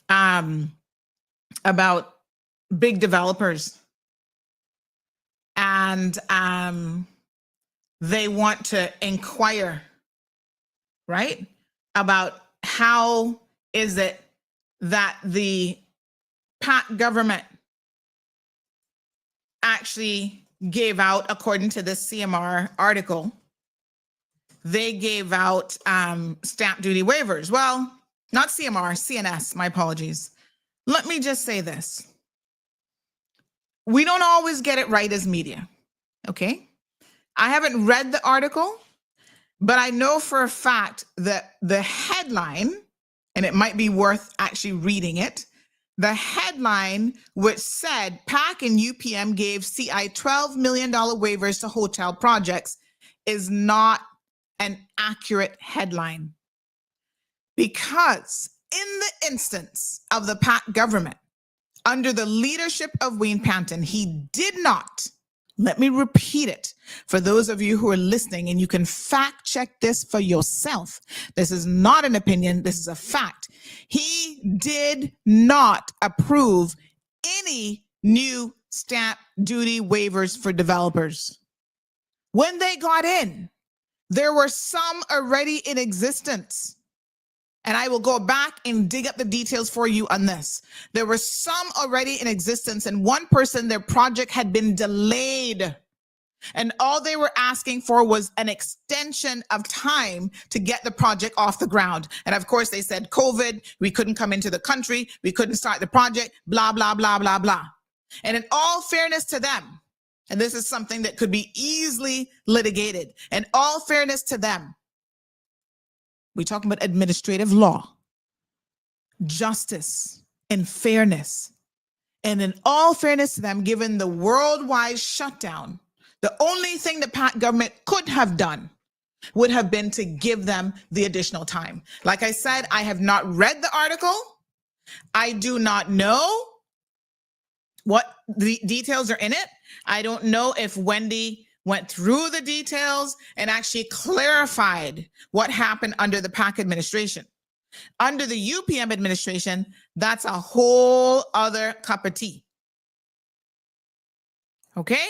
about big developers. And they want to inquire, right, about how is it that the PAC government actually gave out, according to this CMR article, they gave out stamp duty waivers. Well, not CMR, CNS, my apologies. Let me just say this. We don't always get it right as media, okay? I haven't read the article, but I know for a fact that the headline, and it might be worth actually reading it, the headline which said PAC and UPM gave CI $12 million waivers to hotel projects is not an accurate headline. Because in the instance of the PAC government, under the leadership of Wayne Panton, he did not, let me repeat it for those of you who are listening, and you can fact check this for yourself. This is not an opinion, this is a fact. He did not approve any new stamp duty waivers for developers. When they got in, there were some already in existence. And I will go back and dig up the details for you on this. There were some already in existence, and one person, their project had been delayed. And all they were asking for was an extension of time to get the project off the ground. And of course, they said COVID, we couldn't come into the country, we couldn't start the project, blah, blah, blah, blah, blah. And in all fairness to them, and this is something that could be easily litigated, in all fairness to them, we're talking about administrative law, justice, and fairness. And in all fairness to them, given the worldwide shutdown, the only thing the PAC government could have done would have been to give them the additional time. Like I said, I have not read the article. I do not know what the details are in it. I don't know if Wendy went through the details and actually clarified what happened under the PAC administration. Under the UPM administration, that's a whole other cup of tea. Okay?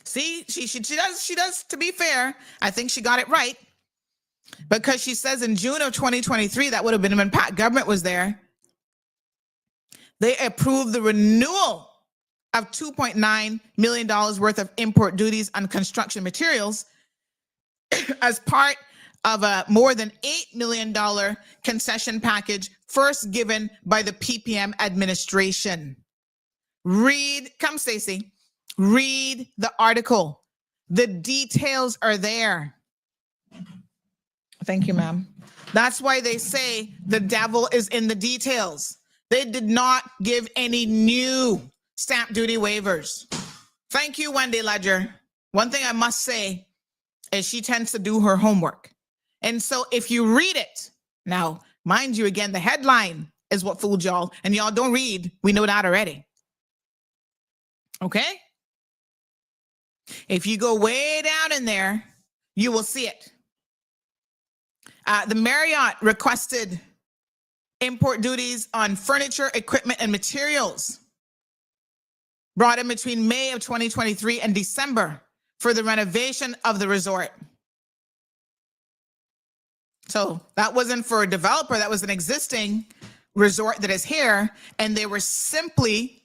See, she does, to be fair, I think she got it right, because she says in June of 2023, that would have been when PAC government was there, They approved the renewal of $2.9 million worth of import duties on construction materials as part of a more than $8 million concession package first given by the PPM administration. Come Stacey, read the article. The details are there. Thank you, ma'am. That's why they say the devil is in the details. They did not give any new stamp duty waivers. Thank you, Wendy Ledger. One thing I must say is she tends to do her homework. And so if you read it, now, mind you, again, the headline is what fooled y'all, and y'all don't read. We know that already. Okay? If you go way down in there, you will see it. The Marriott requested import duties on furniture, equipment, and materials brought in between May of 2023 and December for the renovation of the resort. So that wasn't for a developer, that was an existing resort that is here, and they were simply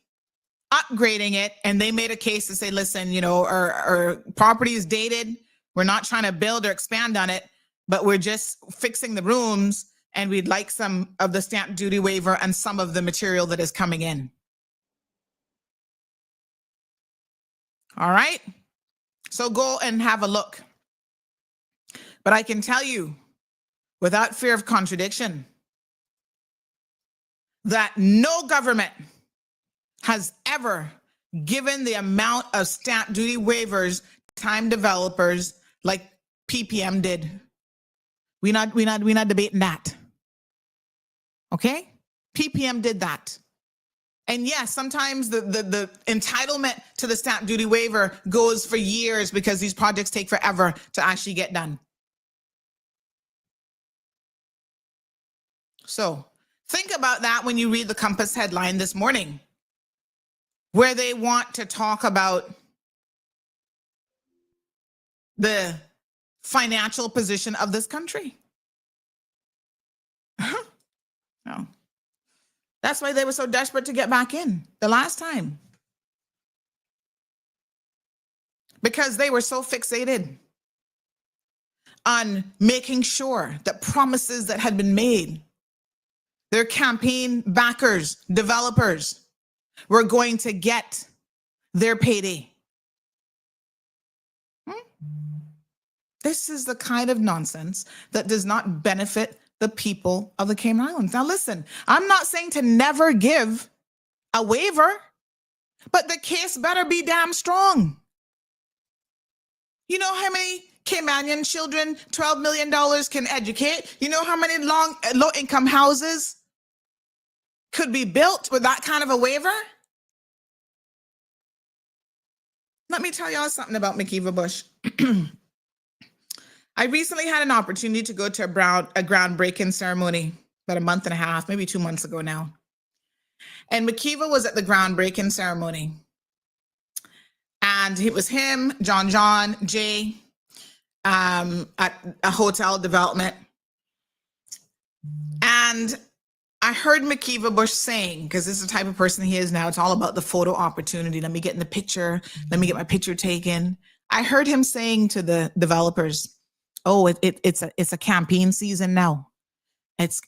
upgrading it, and they made a case to say, listen, you know, our property is dated, we're not trying to build or expand on it, but we're just fixing the rooms, and we'd like some of the stamp duty waiver and some of the material that is coming in. All right? So go and have a look. But I can tell you, without fear of contradiction, that no government has ever given the amount of stamp duty waivers to time developers like PPM did. We're not debating that. Okay? PPM did that. And yes, sometimes the entitlement to the stamp duty waiver goes for years because these projects take forever to actually get done. So think about that when you read the Compass headline this morning, where they want to talk about the financial position of this country. No. That's why they were so desperate to get back in the last time. Because they were so fixated on making sure that promises that had been made, their campaign backers, developers, were going to get their payday. This is the kind of nonsense that does not benefit the people of the Cayman Islands. Now listen, I'm not saying to never give a waiver, but the case better be damn strong. You know how many Caymanian children $12 million can educate? You know how many low-income houses could be built with that kind of a waiver? Let me tell y'all something about McKeeva Bush. I recently had an opportunity to go to a groundbreaking ceremony about a month and a half, maybe 2 months ago now. And McKeeva was at the groundbreaking ceremony. And it was him, John, Jay, at a hotel development. And I heard McKeeva Bush saying, because this is the type of person he is now, it's all about the photo opportunity. Let me get in the picture. Let me get my picture taken. I heard him saying to the developers, oh, it's a campaign season now.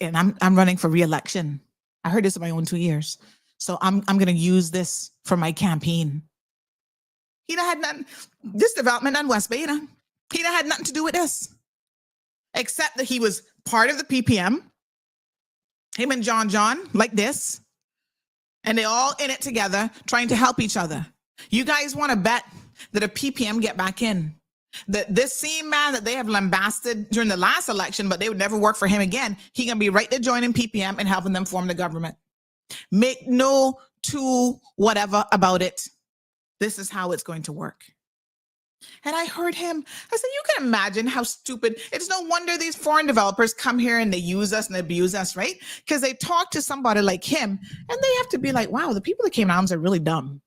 And I'm running for re-election. I heard this in my own 2 years. So I'm going to use this for my campaign. He done had nothing, this development on West Bay, he done had nothing to do with this. Except that he was part of the PPM. Him and John, like this. And they all in it together, trying to help each other. You guys want to bet that a PPM get back in? That this same man that they have lambasted during the last election, but they would never work for him again, he gonna be right there joining PPM and helping them form the government. Make no two whatever about it. This is how it's going to work. And I heard him, I said, you can imagine how stupid, it's no wonder these foreign developers come here and they use us and abuse us, right? Because they talk to somebody like him and they have to be like, wow, the people that came out are really dumb.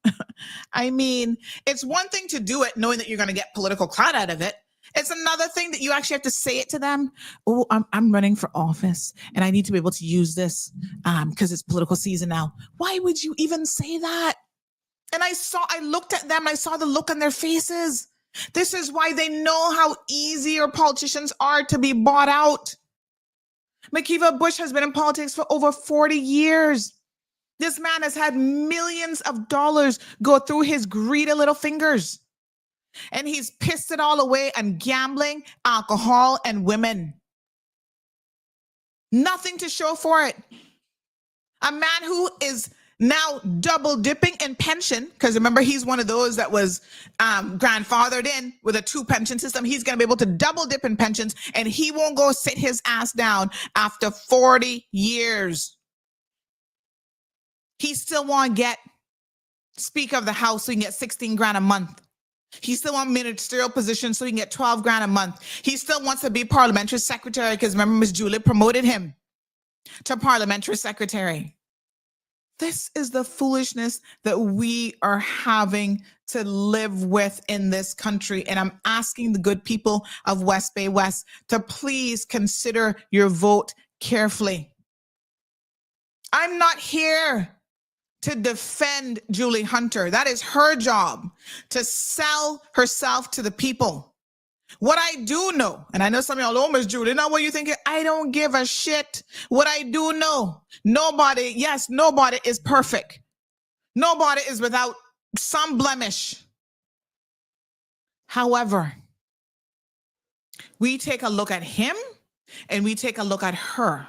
I mean, it's one thing to do it knowing that you're going to get political clout out of it. It's another thing that you actually have to say it to them. Oh, I'm running for office and I need to be able to use this because it's political season now. Why would you even say that? And I looked at them and I saw the look on their faces. This is why they know how easy our politicians are to be bought out. McKeeva Bush has been in politics for over 40 years. This man has had millions of dollars go through his greedy little fingers. And he's pissed it all away on gambling, alcohol, and women. Nothing to show for it. A man who is now double dipping in pension, because remember, he's one of those that was grandfathered in with a 2 pension system. He's going to be able to double dip in pensions, and he won't go sit his ass down after 40 years. He still won't get Speaker of the House so he can get 16 grand a month. He still wants ministerial position so he can get 12 grand a month. He still wants to be parliamentary secretary because remember, Ms. Julie promoted him to parliamentary secretary. This is the foolishness that we are having to live with in this country. And I'm asking the good people of West Bay West to please consider your vote carefully. I'm not here to defend Julie Hunter. That is her job, to sell herself to the people. What I do know, and I know some of y'all, oh, Miss Julie, now what you thinking? I don't give a shit. What I do know, nobody is perfect. Nobody is without some blemish. However, we take a look at him and we take a look at her.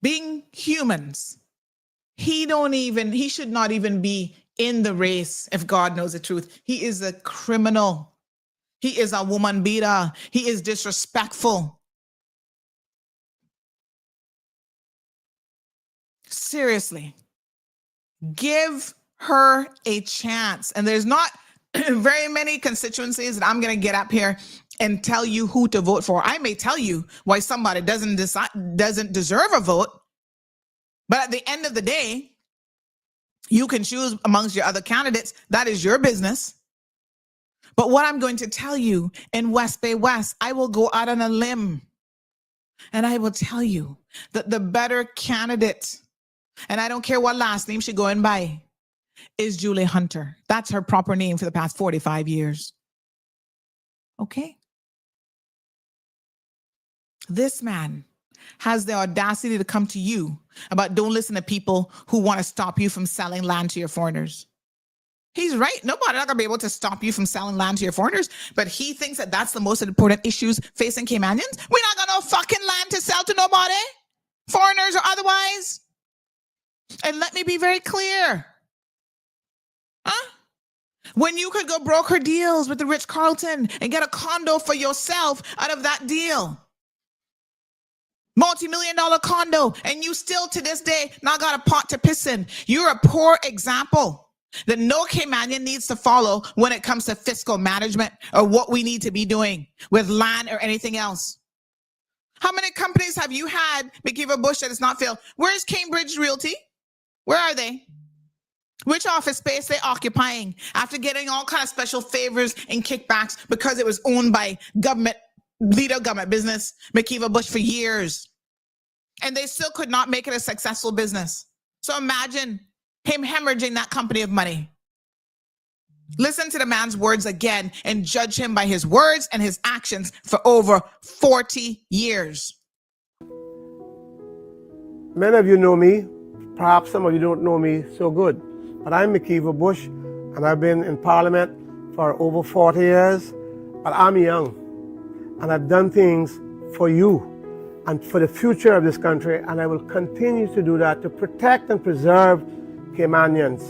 Being humans, he should not even be in the race if God knows the truth. He is a criminal. He is a woman beater. He is disrespectful. Seriously, give her a chance. And there's not very many constituencies that I'm going to get up here and tell you who to vote for. I may tell you why somebody doesn't deserve a vote. But at the end of the day, you can choose amongst your other candidates. That is your business. But what I'm going to tell you in West Bay West, I will go out on a limb and I will tell you that the better candidate, and I don't care what last name she's going by, is Julie Hunter. That's her proper name for the past 45 years. Okay? This man has the audacity to come to you about don't listen to people who want to stop you from selling land to your foreigners. He's right. Nobody's not going to be able to stop you from selling land to your foreigners, but he thinks that that's the most important issues facing Caymanians. We're not got no fucking land to sell to nobody, foreigners or otherwise. And let me be very clear. When you could go broker deals with the Ritz-Carlton and get a condo for yourself out of that deal. Multi-million-dollar condo, and you still to this day not got a pot to piss in. You're a poor example that no Caymanian needs to follow when it comes to fiscal management or what we need to be doing with land or anything else. How many companies have you had, McKeeva Bush, that is not filled? Where's Cambridge Realty? Where are they? Which office space they occupying after getting all kind of special favors and kickbacks because it was owned by government business, McKeeva Bush, for years. And they still could not make it a successful business. So imagine him hemorrhaging that company of money. Listen to the man's words again and judge him by his words and his actions for over 40 years. Many of you know me. Perhaps some of you don't know me so good. But I'm McKeeva Bush, and I've been in Parliament for over 40 years. But I'm young, and I've done things for you and for the future of this country, and I will continue to do that to protect and preserve Caymanians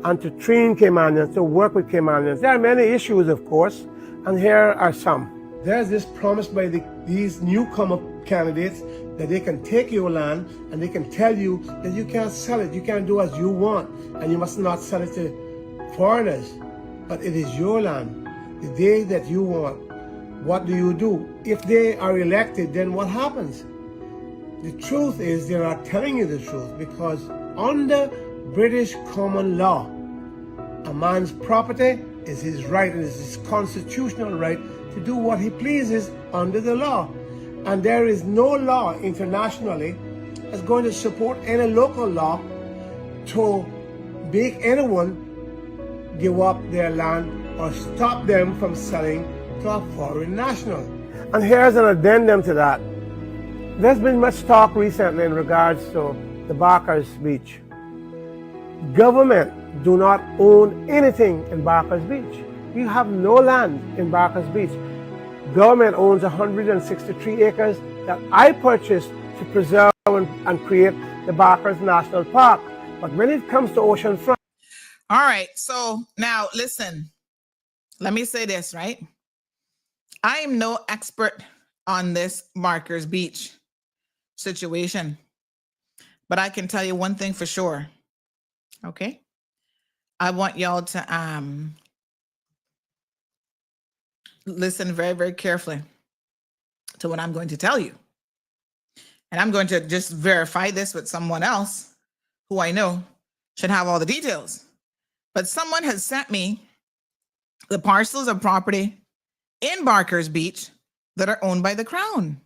and to train Caymanians, to work with Caymanians. There are many issues, of course, and here are some. There's this promise by these newcomer candidates that they can take your land and they can tell you that you can't sell it, you can't do as you want, and you must not sell it to foreigners. But it is your land. The day that you want, what do? If they are elected, then what happens? The truth is they are telling you the truth, because under British common law, a man's property is his right and it's his constitutional right to do what he pleases under the law. And there is no law internationally that's going to support any local law to make anyone give up their land or stop them from selling to a foreign national. And here's an addendum to that. There's been much talk recently in regards to the Barker's Beach. Government do not own anything in Barker's Beach. We have no land in Barker's Beach. Government owns 163 acres that I purchased to preserve and create the Barker's National Park. But when it comes to oceanfront. All right. So now listen, let me say this, right? I am no expert on this Barker's Beach situation, but I can tell you one thing for sure. Okay. I want y'all to listen very, very carefully to what I'm going to tell you. And I'm going to just verify this with someone else who I know should have all the details. But someone has sent me the parcels of property in Barker's Beach that are owned by the Crown.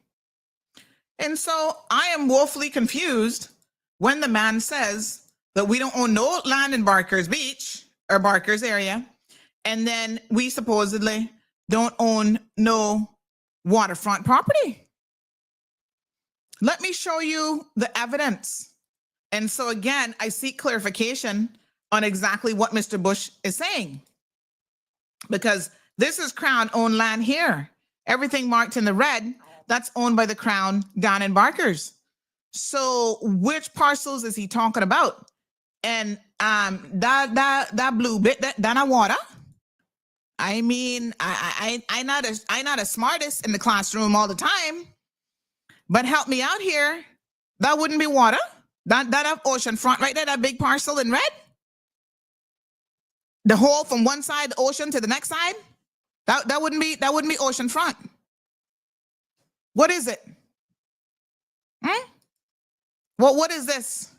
And so I am woefully confused when the man says that we don't own no land in Barker's Beach or Barker's area, and then we supposedly don't own no waterfront property. Let me show you the evidence. And so again, I seek clarification on exactly what Mr. Bush is saying, because this is Crown-owned land here. Everything marked in the red, that's owned by the Crown down in Barker's. So which parcels is he talking about? And that blue bit, that not water. I mean, I not a smartest in the classroom all the time, but help me out here. That wouldn't be water. That ocean front right there, that big parcel in red. The hole from one side of the ocean to the next side. That wouldn't be ocean front. What is it? Well, what is this?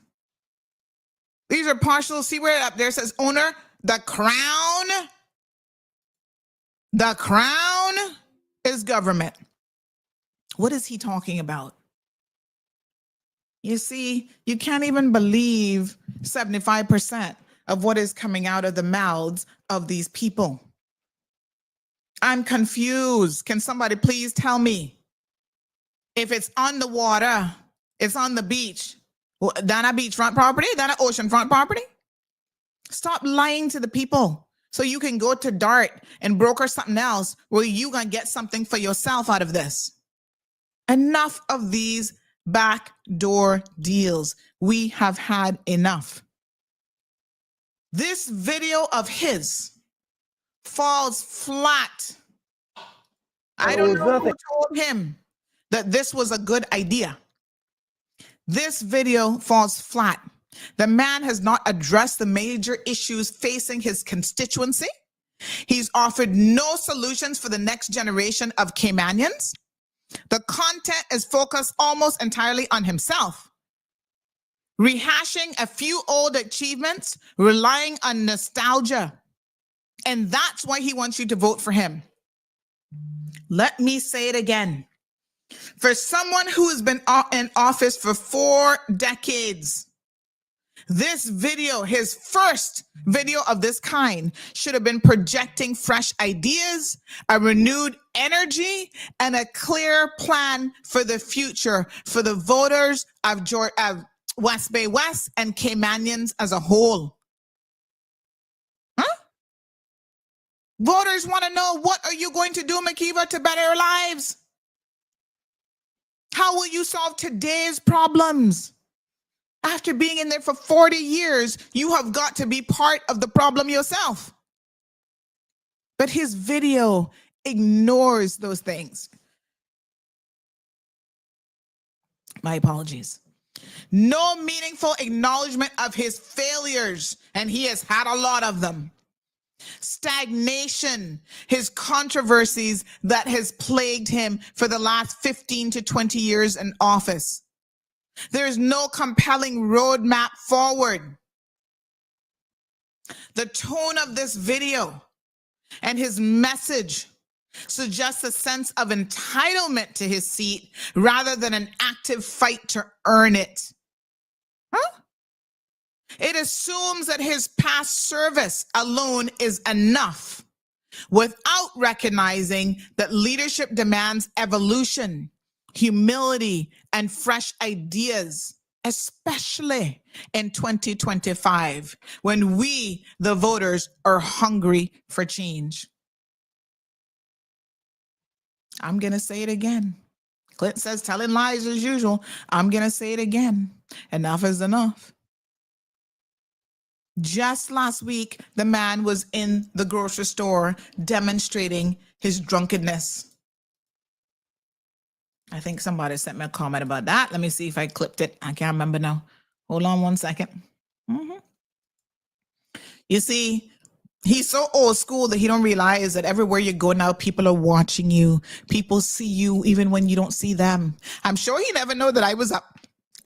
These are parcels. See where up there says owner, the Crown. The Crown is government. What is he talking about? You see, you can't even believe 75% of what is coming out of the mouths of these people. I'm confused. Can somebody please tell me if it's on the water, it's on the beach, that a beachfront property, that an oceanfront property? Stop lying to the people so you can go to DART and broker something else where you gonna get something for yourself out of this. Enough of these backdoor deals. We have had enough. This video of his falls flat. I don't know who told him that this was a good idea. This video falls flat. The man has not addressed the major issues facing his constituency. He's offered no solutions for the next generation of Caymanians. The content is focused almost entirely on himself, rehashing a few old achievements, relying on nostalgia. And that's why he wants you to vote for him. Let me say it again. For someone who has been in office for 4 decades, this video, his first video of this kind, should have been projecting fresh ideas, a renewed energy, and a clear plan for the future for the voters of West Bay West and Caymanians as a whole. Voters want to know, what are you going to do, McKeever, to better our lives? How will you solve today's problems? After being in there for 40 years, you have got to be part of the problem yourself. But his video ignores those things. My apologies. No meaningful acknowledgement of his failures, and he has had a lot of them. Stagnation, his controversies that has plagued him for the last 15 to 20 years in office. There is no compelling roadmap forward. The tone of this video And his message suggests a sense of entitlement to his seat rather than an active fight to earn it. Huh? It assumes that his past service alone is enough without recognizing that leadership demands evolution, humility, and fresh ideas, especially in 2025, when we, the voters, are hungry for change. I'm going to say it again. Clint says telling lies as usual. I'm going to say it again. Enough is enough. Just last week, the man was in the grocery store demonstrating his drunkenness. I think somebody sent me a comment about that. Let me see if I clipped it. I can't remember now. Hold on one second. You see, he's so old school that he don't realize that everywhere you go now, people are watching you. People see you even when you don't see them. I'm sure he never know that I was up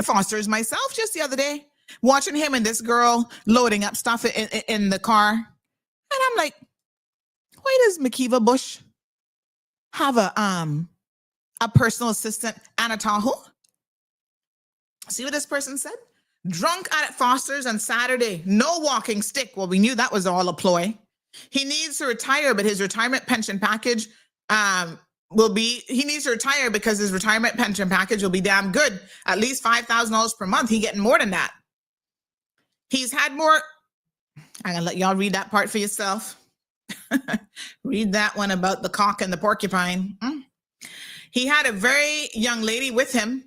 Foster's myself just the other day, watching him and this girl loading up stuff in the car. And I'm like, why does McKeeva Bush have a personal assistant and a Tahoe? See what this person said? Drunk at Foster's on Saturday, no walking stick. Well, we knew that was all a ploy. He needs to retire, but his retirement pension package he needs to retire because his retirement pension package will be damn good. At least $5,000 per month. He's getting more than that. He's had more. I'm going to let y'all read that part for yourself. Read that one about the cock and the porcupine. He had a very young lady with him,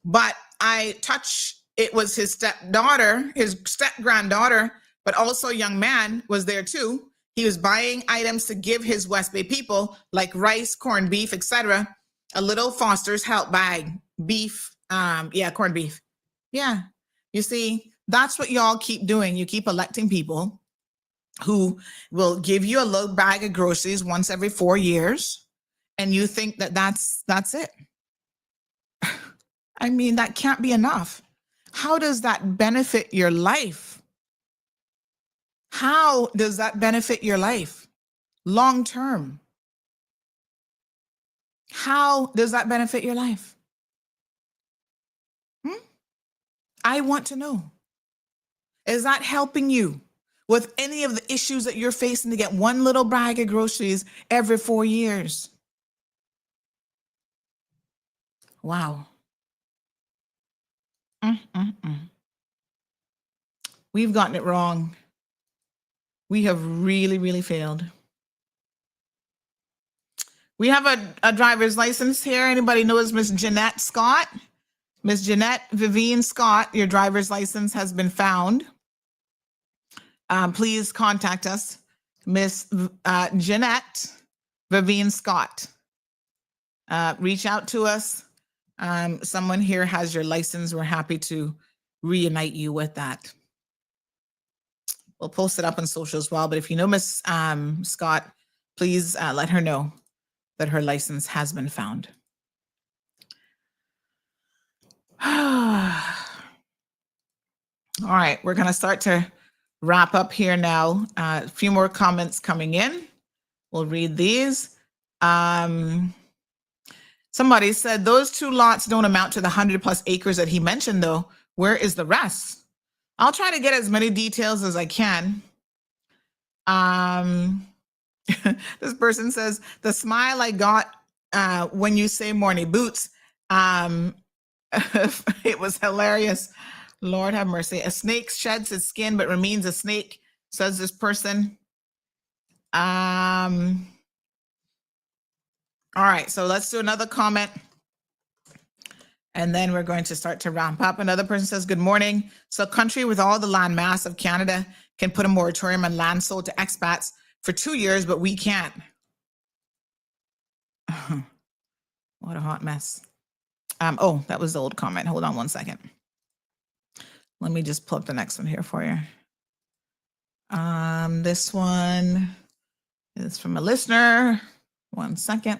but it was his stepdaughter, his step-granddaughter, but also a young man was there too. He was buying items to give his West Bay people like rice, corned beef, etc. A little Foster's help bag, beef, corned beef. Yeah, you see, that's what y'all keep doing. You keep electing people who will give you a little bag of groceries once every 4 years, and you think that that's it. I mean, that can't be enough. How does that benefit your life? How does that benefit your life long term? How does that benefit your life? I want to know. Is that helping you with any of the issues that you're facing to get one little bag of groceries every 4 years? Wow. We've gotten it wrong. We have really, really failed. We have a driver's license here. Anybody knows Miss Jeanette Scott? Miss Jeanette Vivian Scott, your driver's license has been found. Please contact us, Miss Jeanette Vivian Scott. Reach out to us. Someone here has your license. We're happy to reunite you with that. We'll post it up on social as well. But if you know Miss Scott, please let her know that her license has been found. All right, we're going to start to wrap up here now. A few more comments coming in. We'll read these. Somebody said those 2 lots don't amount to the 100+ acres that he mentioned, though. Where is the rest? I'll try to get as many details as I can. This person says, the smile I got when you say morning boots, it was hilarious. Lord have mercy. A snake sheds its skin but remains a snake, says this person. All right, so let's do another comment. And then we're going to start to ramp up. Another person says, good morning. So a country with all the land mass of Canada can put a moratorium on land sold to expats for 2 years, but we can't. What a hot mess. Oh, that was the old comment. Hold on one second. Let me just pull up the next one here for you. This one is from a listener. One second.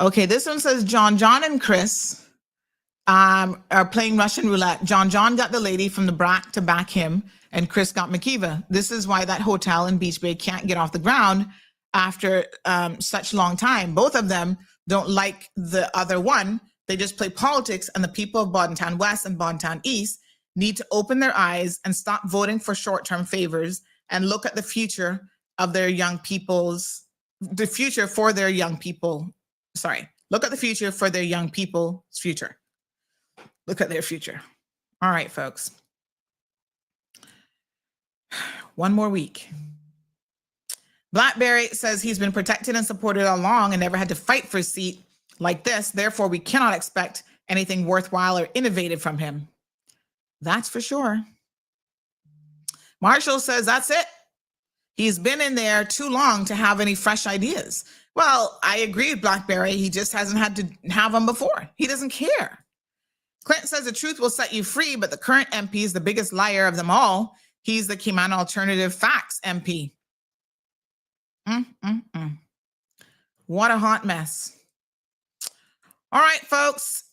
Okay, this one says, John and Chris, are playing Russian roulette. John got the lady from the BRAC to back him, and Chris got McKeeva. This is why that hotel in Beach Bay can't get off the ground after such long time. Both of them don't like the other one. They just play politics, and the people of Bordentown West and Bordentown East need to open their eyes and stop voting for short-term favors and look at the future of their young people's, the future for their young people. Sorry, look at the future for their young people's future. Look at their future. All right, folks. One more week. Blackberry says he's been protected and supported all along and never had to fight for a seat like this. Therefore, we cannot expect anything worthwhile or innovative from him. That's for sure. Marshall says that's it. He's been in there too long to have any fresh ideas. Well, I agree with Blackberry. He just hasn't had to have them before. He doesn't care. Clinton says the truth will set you free, but the current MP is the biggest liar of them all. He's the Cayman Alternative Facts MP. What a hot mess. All right, folks,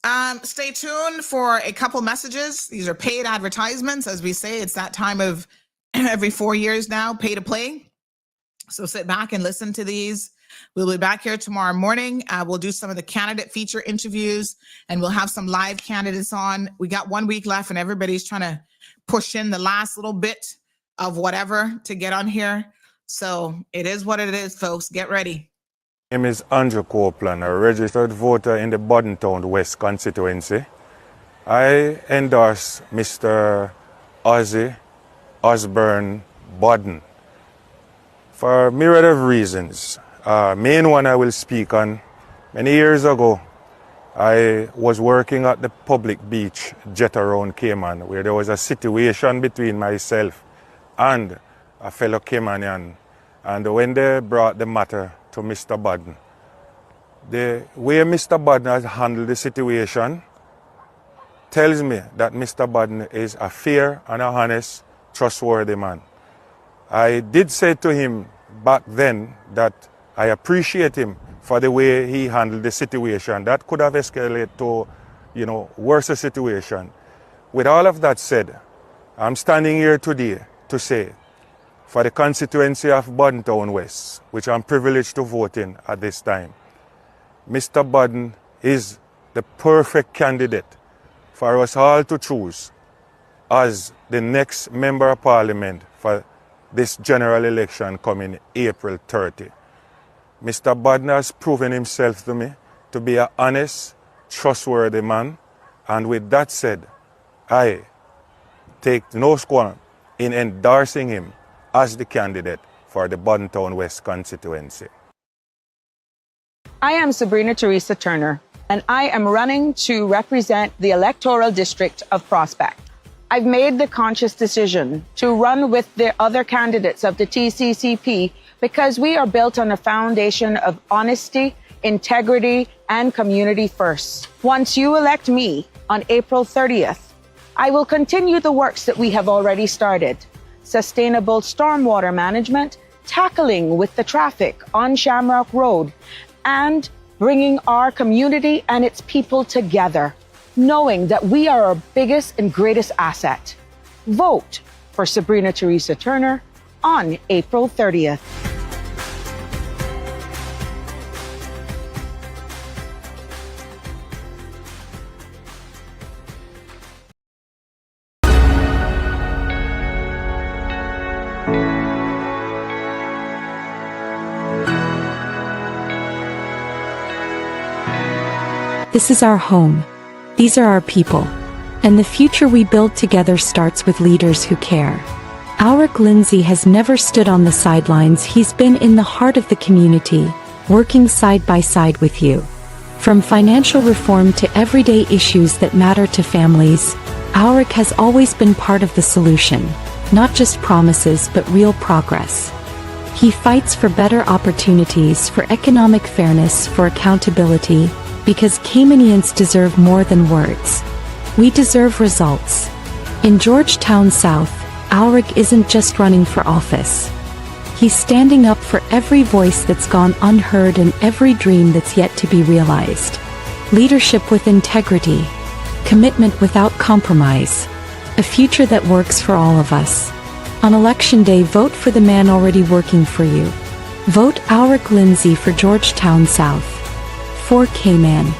stay tuned for a couple messages. These are paid advertisements. As we say, it's that time of every 4 years now, pay to play. So sit back and listen to these. We'll be back here tomorrow morning. We'll do some of the candidate feature interviews, and we'll have some live candidates on. We got 1 week left, and everybody's trying to push in the last little bit of whatever to get on here. So it is what it is, folks. Get ready. My name is Andrew Copeland, a registered voter in the Bordentown West constituency. I endorse Mr. Ozzy Osborne Bodden for a myriad of reasons. Main one I will speak on. Many years ago, I was working at the public beach jet around Cayman, where there was a situation between myself and a fellow Caymanian. And when they brought the matter to Mr. Bodden, the way Mr. Bodden has handled the situation tells me that Mr. Bodden is a fair and a honest, trustworthy man. I did say to him back then that I appreciate him for the way he handled the situation. That could have escalated to, worse situation. With all of that said, I'm standing here today to say, for the constituency of Bordentown West, which I'm privileged to vote in at this time, Mr. Bodden is the perfect candidate for us all to choose as the next Member of Parliament for this general election coming April 30. Mr. Bodden has proven himself to me to be an honest, trustworthy man, and with that said, I take no scorn in endorsing him as the candidate for the Bordentown West constituency. I am Sabrina Teresa Turner, and I am running to represent the electoral district of Prospect. I've made the conscious decision to run with the other candidates of the TCCP because we are built on a foundation of honesty, integrity, and community first. Once you elect me on April 30th, I will continue the works that we have already started. Sustainable stormwater management, tackling with the traffic on Shamrock Road, and bringing our community and its people together, knowing that we are our biggest and greatest asset. Vote for Sabrina Teresa Turner on April 30th. This is our home. These are our people. And the future we build together starts with leaders who care. Alric Lindsay has never stood on the sidelines. He's been in the heart of the community, working side by side with you. From financial reform to everyday issues that matter to families, Alric has always been part of the solution, not just promises but real progress. He fights for better opportunities, for economic fairness, for accountability, because Caymanians deserve more than words. We deserve results. In Georgetown South, Alric isn't just running for office. He's standing up for every voice that's gone unheard and every dream that's yet to be realized. Leadership with integrity. commitment without compromise, a future that works for all of us. On Election Day, vote for the man already working for you. Vote Auric Lindsay for Georgetown South. 4K Man.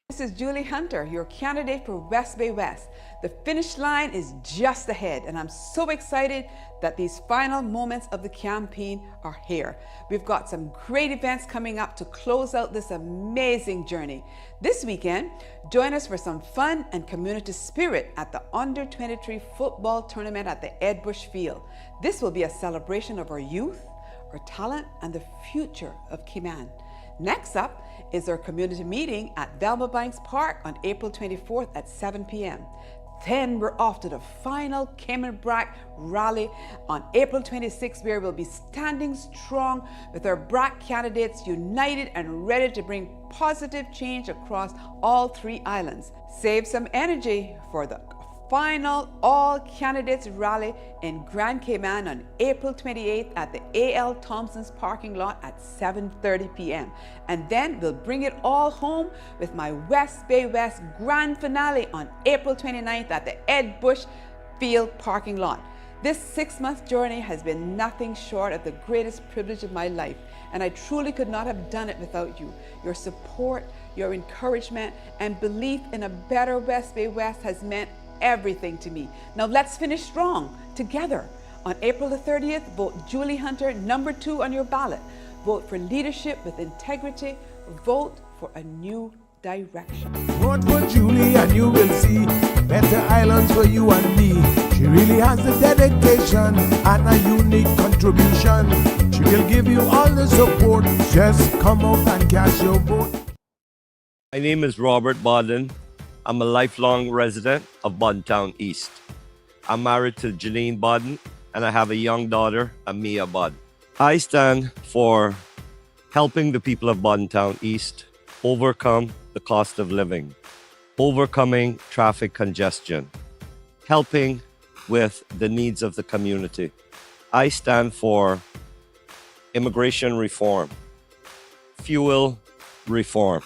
This is Julie Hunter, your candidate for West Bay West. The finish line is just ahead, and I'm so excited that these final moments of the campaign are here. We've got some great events coming up to close out this amazing journey. This weekend, join us for some fun and community spirit at the Under-23 football tournament at the Ed Bush Field. This will be a celebration of our youth, our talent, and the future of Cayman. Next up is our community meeting at Velma Banks Park on April 24th at 7 p.m. Then we're off to the final Cayman BRAC rally on April 26th, where we'll be standing strong with our BRAC candidates united and ready to bring positive change across all three islands. Save some energy for the final all candidates rally in Grand Cayman on April 28th at the A.L. Thompson's parking lot at 7:30 p.m. And then we'll bring it all home with my West Bay West grand finale on April 29th at the Ed Bush Field parking lot. This 6-month journey has been nothing short of the greatest privilege of my life, and I truly could not have done it without you. Your support, your encouragement, and belief in a better West Bay West has meant everything to me. Now let's finish strong together. On April the 30th, vote Julie Hunter number 2 on your ballot. Vote for leadership with integrity. Vote for a new direction. Vote for Julie and you will see better islands for you and me. She really has the dedication and a unique contribution. She will give you all the support. Just come out and cast your vote. My name is Robert Bodden. I'm a lifelong resident of Boddentown East. I'm married to Janine Bodden, and I have a young daughter, Amia Bodden. I stand for helping the people of Boddentown East overcome the cost of living, overcoming traffic congestion, helping with the needs of the community. I stand for immigration reform, fuel reform.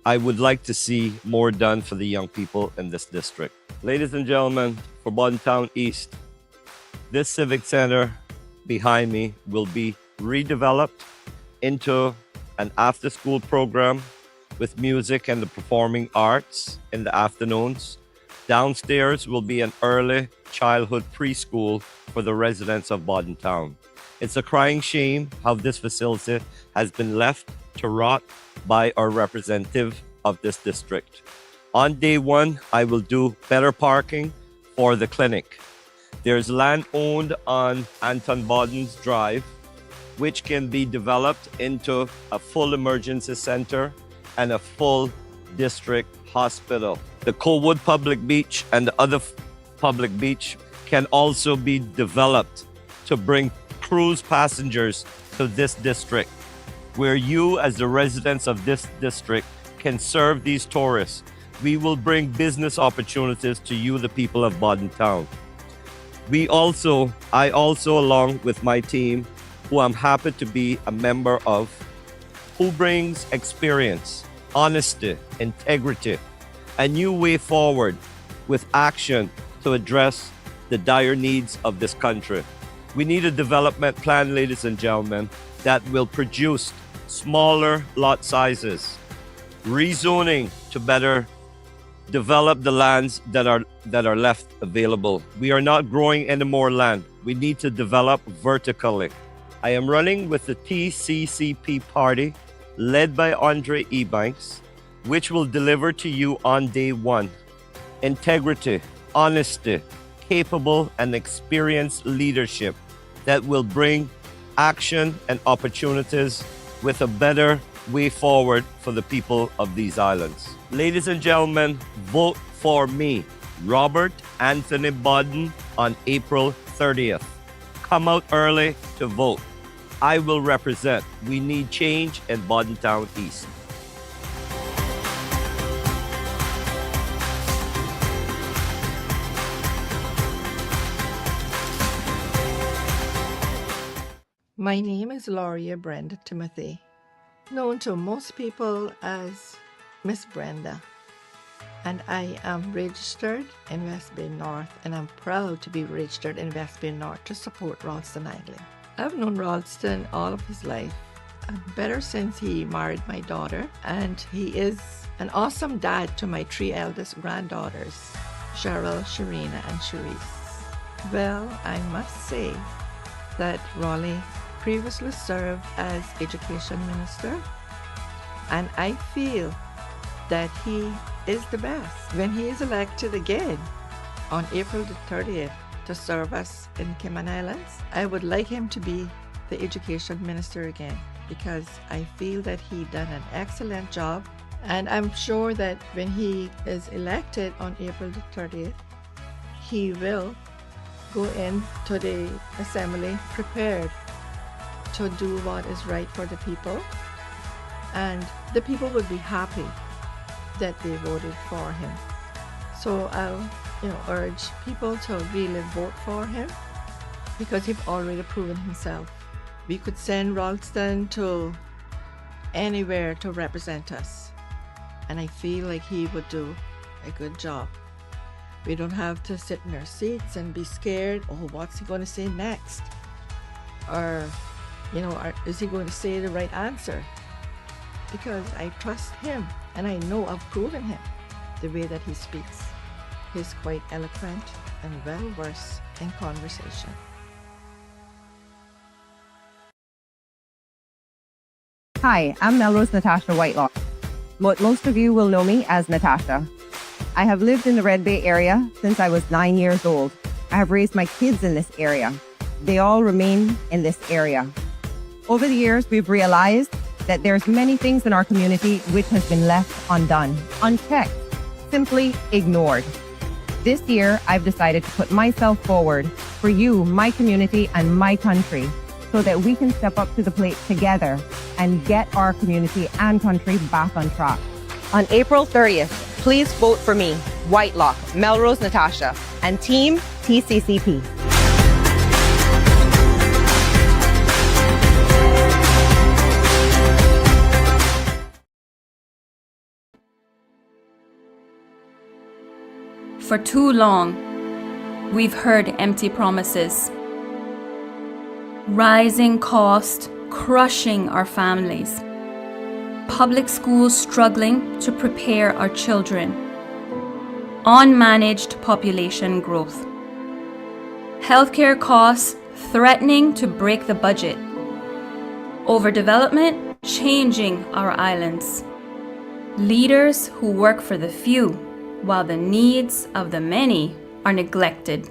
I would like to see more done for the young people in this district. Ladies and gentlemen, for Boddentown East, this civic center behind me will be redeveloped into an after-school program with music and the performing arts in the afternoons. Downstairs will be an early childhood preschool for the residents of Boddentown. It's a crying shame how this facility has been left to rot by our representative of this district. On day one, I will do better parking for the clinic. There's land owned on Anton Bodden's Drive, which can be developed into a full emergency center and a full district hospital. The Colwood Public Beach and the other public beach can also be developed to bring cruise passengers to this district, where you as the residents of this district can serve these tourists. We will bring business opportunities to you, the people of Boddentown. I also, along with my team, who I'm happy to be a member of, who brings experience, honesty, integrity, a new way forward with action to address the dire needs of this country. We need a development plan, ladies and gentlemen, that will produce smaller lot sizes, rezoning to better develop the lands that are left available. We are not growing any more land. We need to develop vertically. I am running with the TCCP party led by Andre Ebanks, which will deliver to you on day one integrity, honesty, capable and experienced leadership that will bring action and opportunities with a better way forward for the people of these islands. Ladies and gentlemen, vote for me, Robert Anthony Bodden, on April 30th. Come out early to vote. I will represent. We need change in Boddentown East. My name is Lauria Brenda Timothy, known to most people as Miss Brenda, and I am registered in West Bay North, and I'm proud to be registered in West Bay North to support Ralston Idling. I've known Ralston all of his life, and better since he married my daughter, and he is an awesome dad to my 3 eldest granddaughters, Cheryl, Sharina, and Cherise. Well, I must say that Raleigh previously served as education minister, and I feel that he is the best. When he is elected again on April the 30th to serve us in Cayman Islands, I would like him to be the education minister again, because I feel that he done an excellent job, and I'm sure that when he is elected on April the 30th, he will go into the assembly prepared to do what is right for the people, and the people would be happy that they voted for him. So I'll urge people to really vote for him, because he's already proven himself. We could send Ralston to anywhere to represent us, and I feel like he would do a good job. We don't have to sit in our seats and be scared, oh, what's he going to say next? Or is he going to say the right answer? Because I trust him, and I know I've proven him the way that he speaks. He's quite eloquent and well-versed in conversation. Hi, I'm Melrose Natasha Whitelock, but most of you will know me as Natasha. I have lived in the Red Bay area since I was 9 years old. I have raised my kids in this area. They all remain in this area. Over the years, we've realized that there's many things in our community which has been left undone, unchecked, simply ignored. This year, I've decided to put myself forward for you, my community, and my country, so that we can step up to the plate together and get our community and country back on track. On April 30th, please vote for me, Whitelock, Melrose Natasha, and Team TCCP. For too long, we've heard empty promises. Rising cost crushing our families. Public schools struggling to prepare our children. Unmanaged population growth. Healthcare costs threatening to break the budget. Overdevelopment changing our islands. Leaders who work for the few, while the needs of the many are neglected.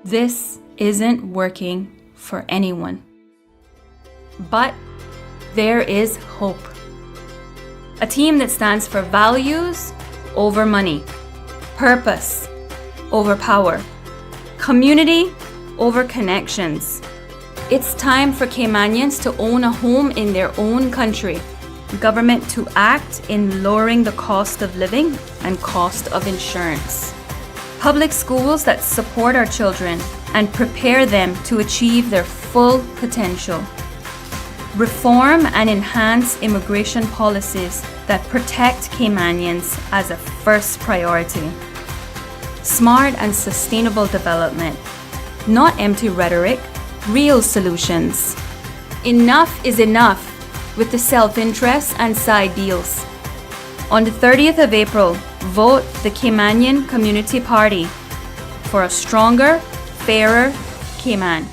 This isn't working for anyone. But there is hope. A team that stands for values over money, purpose over power, community over connections. It's time for Caymanians to own a home in their own country. Government to act in lowering the cost of living and cost of insurance. Public schools that support our children and prepare them to achieve their full potential. Reform and enhance immigration policies that protect Caymanians as a first priority. Smart and sustainable development, not empty rhetoric, real solutions. Enough is enough with the self-interest and side deals. On the 30th of April, vote the Caymanian Community Party for a stronger, fairer Cayman.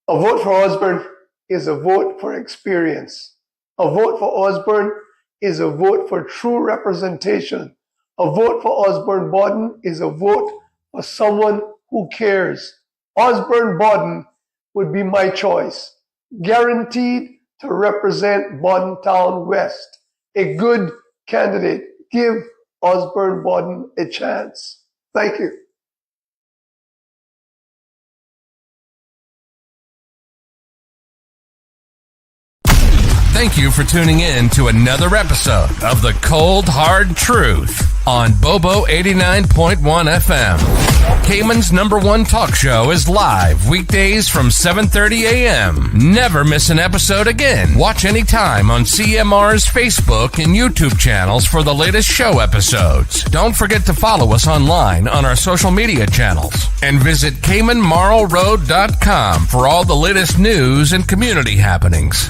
A vote for Osborne is a vote for experience. A vote for Osborne is a vote for true representation. A vote for Osborne Bodden is a vote for someone who cares. Osborne Bodden would be my choice, guaranteed to represent Bodden Town West. A good candidate. Give Osborne Bodden a chance. Thank you. Thank you for tuning in to another episode of The Cold Hard Truth. on Bobo 89.1 FM. Cayman's #1 talk show is live weekdays from 7:30 a.m. Never miss an episode again. Watch anytime on CMR's Facebook and YouTube channels for the latest show episodes. Don't forget to follow us online on our social media channels. And visit CaymanMarlRoad.com for all the latest news and community happenings.